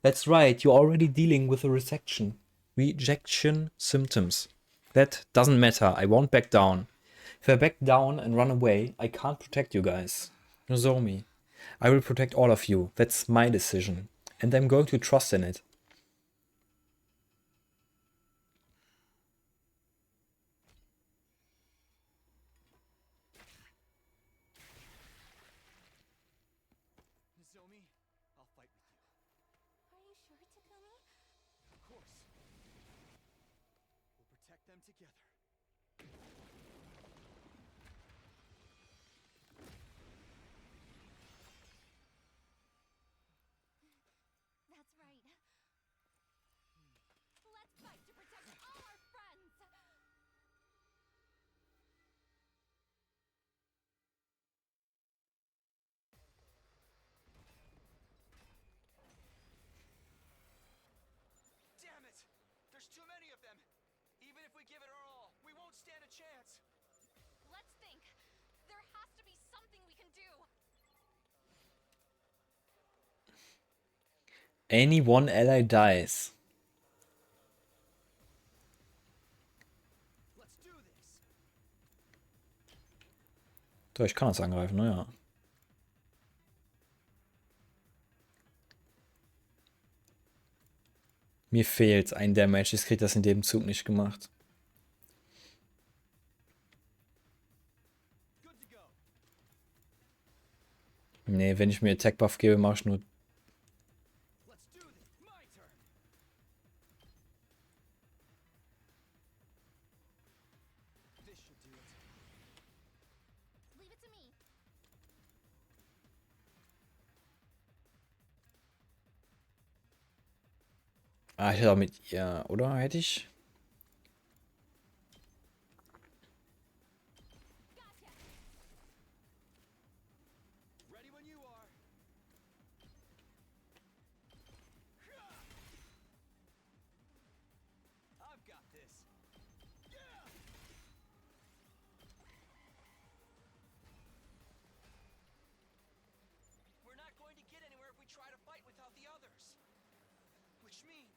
That's right, you're already dealing with a rejection. Rejection symptoms. That doesn't matter. I won't back down. If I back down and run away, I can't protect you guys. Nozomi. I will protect all of you. That's my decision. And I'm going to trust in it. Nozomi, I'll fight with you. Are you sure, Takumi? Of course. We'll protect them together. That's right. Let's fight to protect all our friends! Damn it! There's too many of them! Even if we give it our all, we won't stand a chance! Let's think. There has to be something we can do. Any one ally dies. Let's do this! Doch, ich kann das angreifen, naja. Mir fehlt ein Damage, ich krieg das in dem Zug nicht gemacht. Good to go! Nee, wenn ich mir Attack Buff gebe, mach ich nur. Let's do this! My turn! This should do it. Leave it to me. Ah, ich hätte auch mit ihr, oder? Hätte ich? Ready when you are. I've got this. Yeah! We're not going to get anywhere if we try to fight without the others. Which means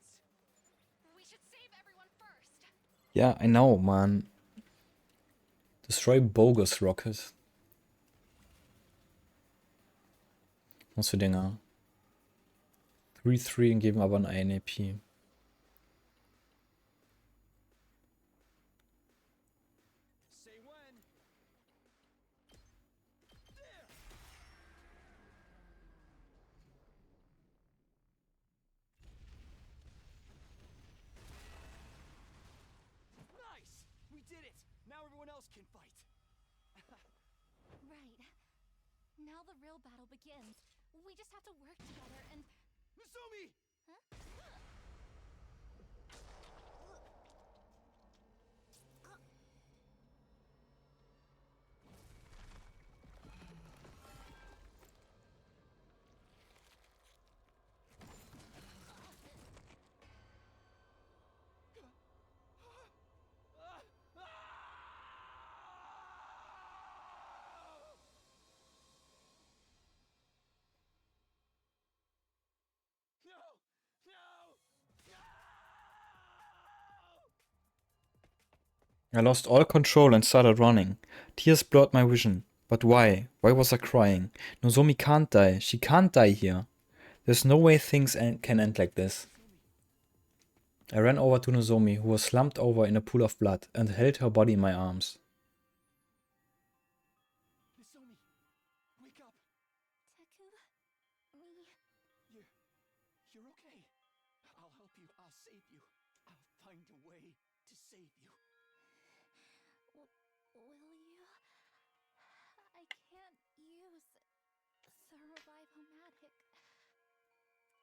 We should save everyone first. Ja, I know, man. Destroy Bogus Rocket. Was für Dinger? 3-3 und geben aber ein AP. say when. There! the real battle begins. We just have to work together and... Misumi! No! No! I lost all control and started running. Tears blurred my vision. But why? Why was I crying? Nozomi can't die. She can't die here. There's no way things can end like this. I ran over to Nozomi, who was slumped over in a pool of blood, and held her body in my arms. Misumi! Wake up! Taku... me... You're okay. I'll help you. I'll save you. I'll find a way to save you. Will you? I can't use the revive-o-matic.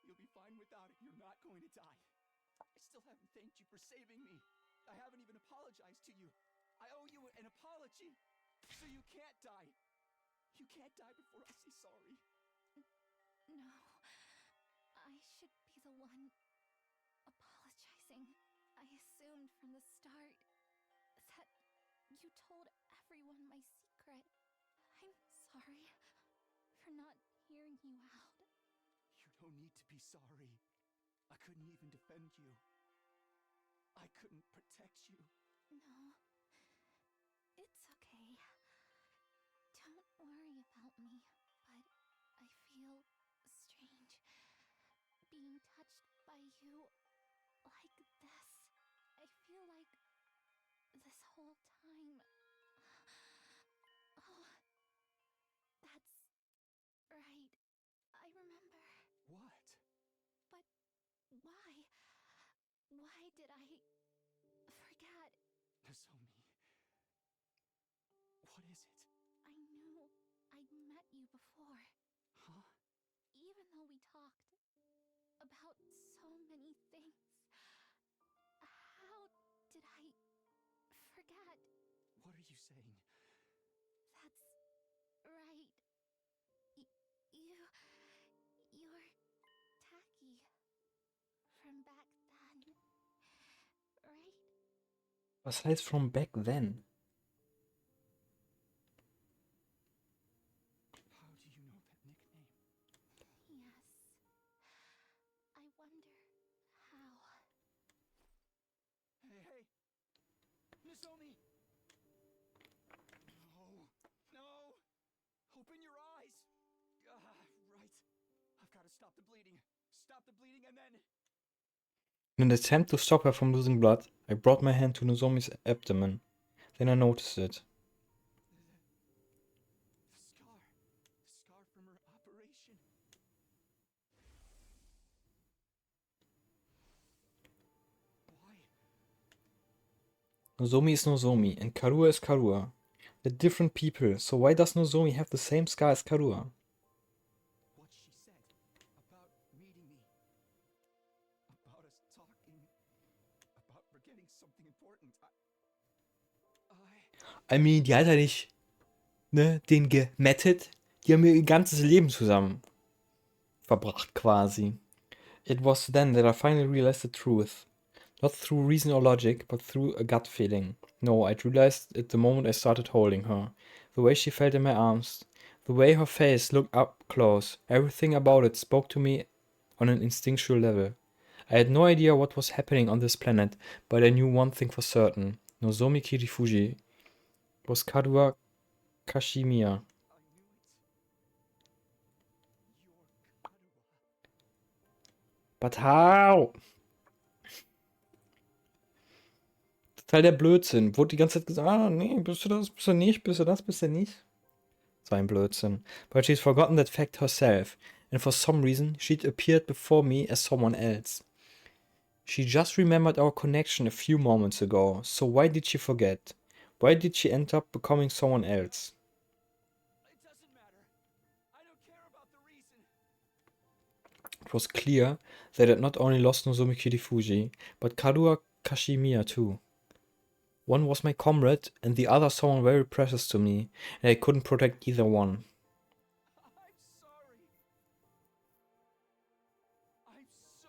You'll be fine without it. You're not going to die. I still haven't thanked you for saving me. I haven't even apologized to you. I owe you an apology. So you can't die. You can't die before I say sorry. No. I should be the one apologizing. I assumed from the start that you told everyone my secret. I'm sorry for not hearing you out. You don't need to be sorry. I couldn't even defend you. I couldn't protect you. No. It's okay. Don't worry about me, but I feel strange being touched by you like this. I feel like this whole time... Oh, that's right. I remember. What? But why? Why did I forget? Nozomi. What is it? I knew I'd met you before. Huh? Even though we talked about so many things. How did I forget? What are you saying? That's right. You're Tacky from back then, right? Was heißt from back then? How do you know that nickname? Yes. I wonder how. Hey! Nozomi! No! No! Open your eyes! Right. I've got to stop the bleeding. Stop the bleeding and then... In an attempt to stop her from losing blood, I brought my hand to Nozomi's abdomen. Then I noticed it. The scar from her operation. Why? Nozomi is Nozomi, and Karua is Karua. They're different people, so why does Nozomi have the same scar as Karua? What she said about meeting me. About us talking. About forgetting something important. I mean, die hat ja nicht, ne, den gemettet. Die haben ihr ganzes Leben zusammen verbracht, quasi. It was then that I finally realized the truth. Not through reason or logic, but through a gut feeling. No, I'd realized it the moment I started holding her. The way she felt in my arms. The way her face looked up close. Everything about it spoke to me on an instinctual level. I had no idea what was happening on this planet, but I knew one thing for certain. Nozomi Kirifuji was Kadua Kashimiya. I knew it. You're Kadua. But how? Total der Blödsinn. Wurde die ganze Zeit gesagt, ah, nee, bist du das, bist du nicht, bist du das, bist du nicht? So ein Blödsinn. But she's forgotten that fact herself, and for some reason, she'd appeared before me as someone else. She just remembered our connection a few moments ago, so why did she forget? Why did she end up becoming someone else? It doesn't matter. I it was clear that I had not only lost Nozomi Kirifuji, but Karua Kashimiya too. One was my comrade, and the other someone very precious to me, and I couldn't protect either one. I'm sorry. I'm so sorry. I'm so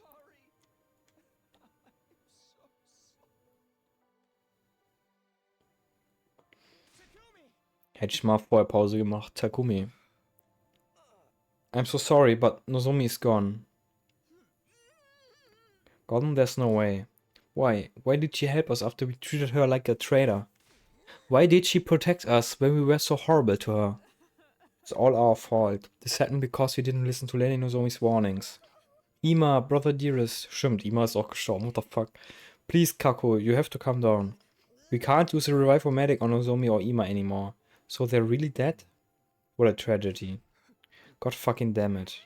sorry. Takumi! Hätte ich mal vorher Pause gemacht. Takumi. I'm so sorry, but Nozomi is gone. Gone? There's no way. Why? Why did she help us after we treated her like a traitor? Why did she protect us when we were so horrible to her? It's all our fault. This happened because we didn't listen to Lady Nozomi's warnings. Ima, brother dearest. Stimmt, Ima ist auch gestorben. What the fuck? Please, Kako, you have to calm down. We can't use a revive-o-matic on Nozomi or Ima anymore. So they're really dead? What a tragedy. God fucking damn it.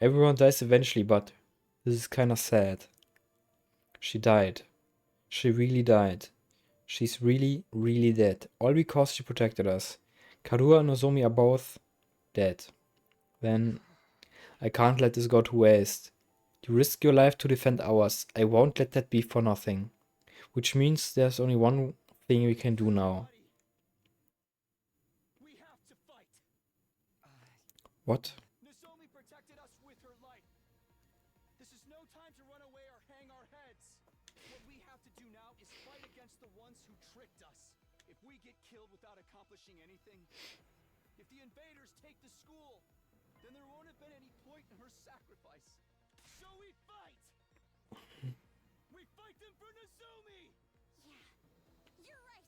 Everyone dies eventually, but this is kinda sad. She died. She really died. She's really, really dead. All because she protected us. Karua and Nozomi are both dead. Then I can't let this go to waste. You risk your life to defend ours. I won't let that be for nothing. Which means there's only one thing we can do now. We have to fight. What? Nozomi protected us with her light. This is no time to run away or hang our heads. What we have to do now is fight against the ones who tricked us. If we get killed without accomplishing anything, if the invaders take the school, then there won't have been any point in her sacrifice. So we fight! We fight them for Nozomi! Yeah, you're right.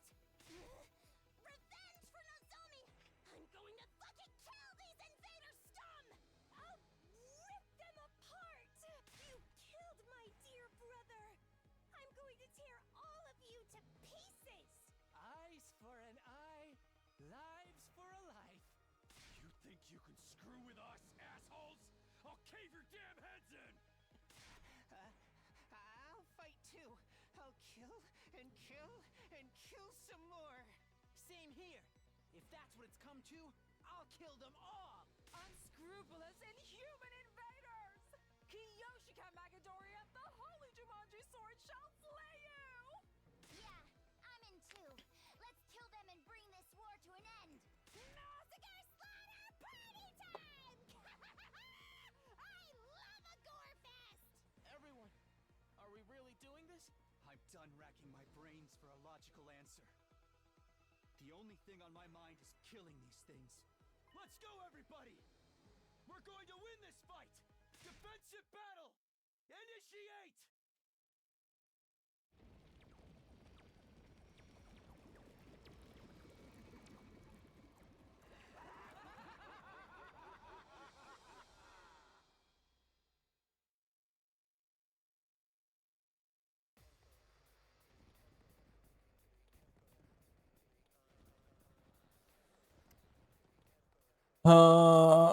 Revenge for Nozomi! I'm going to fucking kill these invader scum! I'll rip them apart! You killed my dear brother! I'm going to tear all of you to pieces! Eyes for an eye, lives for a life. You think you can screw with us, assholes? I'll cave your damn heads in! I'll fight too. I'll kill and kill and kill some more. Same here. If that's what it's come to, I'll kill them all. Unscrupulous, inhuman invaders! Kiyoshika Magadori and the Holy Jumanji Sword shall slay you! Yeah, I'm in too. Let's kill them and bring this war to an end. Massacre slaughter party time! I love a gore fest! Everyone, are we really doing this? I'm done racking my brains for a logical answer. The only thing on my mind is killing these things. Let's go, everybody! We're going to win this fight! Defensive battle! Initiate!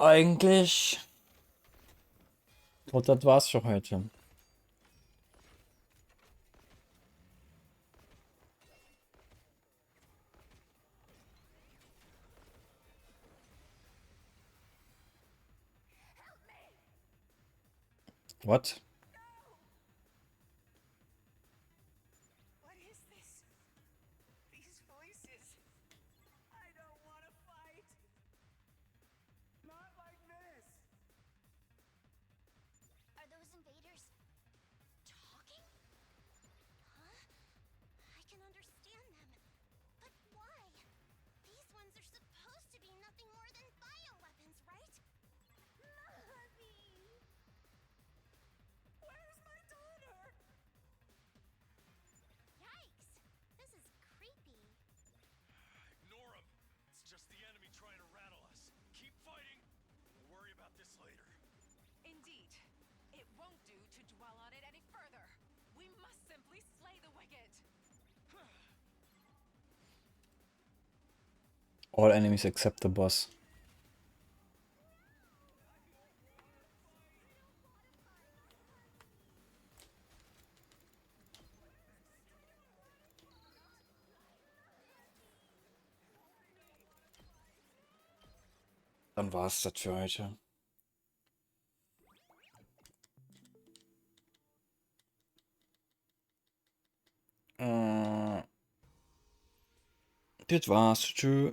Eigentlich. Und das war's für heute. What? What is this? These voices. I don't want to fight. Not like this! Are those invaders talking? Huh? I can understand them. But why? These ones are supposed to be nothing more than bioweapons, right? Mommy! Where's my daughter? Yikes! This is creepy. Ignore him. It's just the enemy trying to rattle us. Keep fighting. We'll worry about this later. Indeed. It won't do to dwell on it any further. We must simply slay the wicked. All enemies except the boss. Dann war's das für heute. Das war's. Tschö.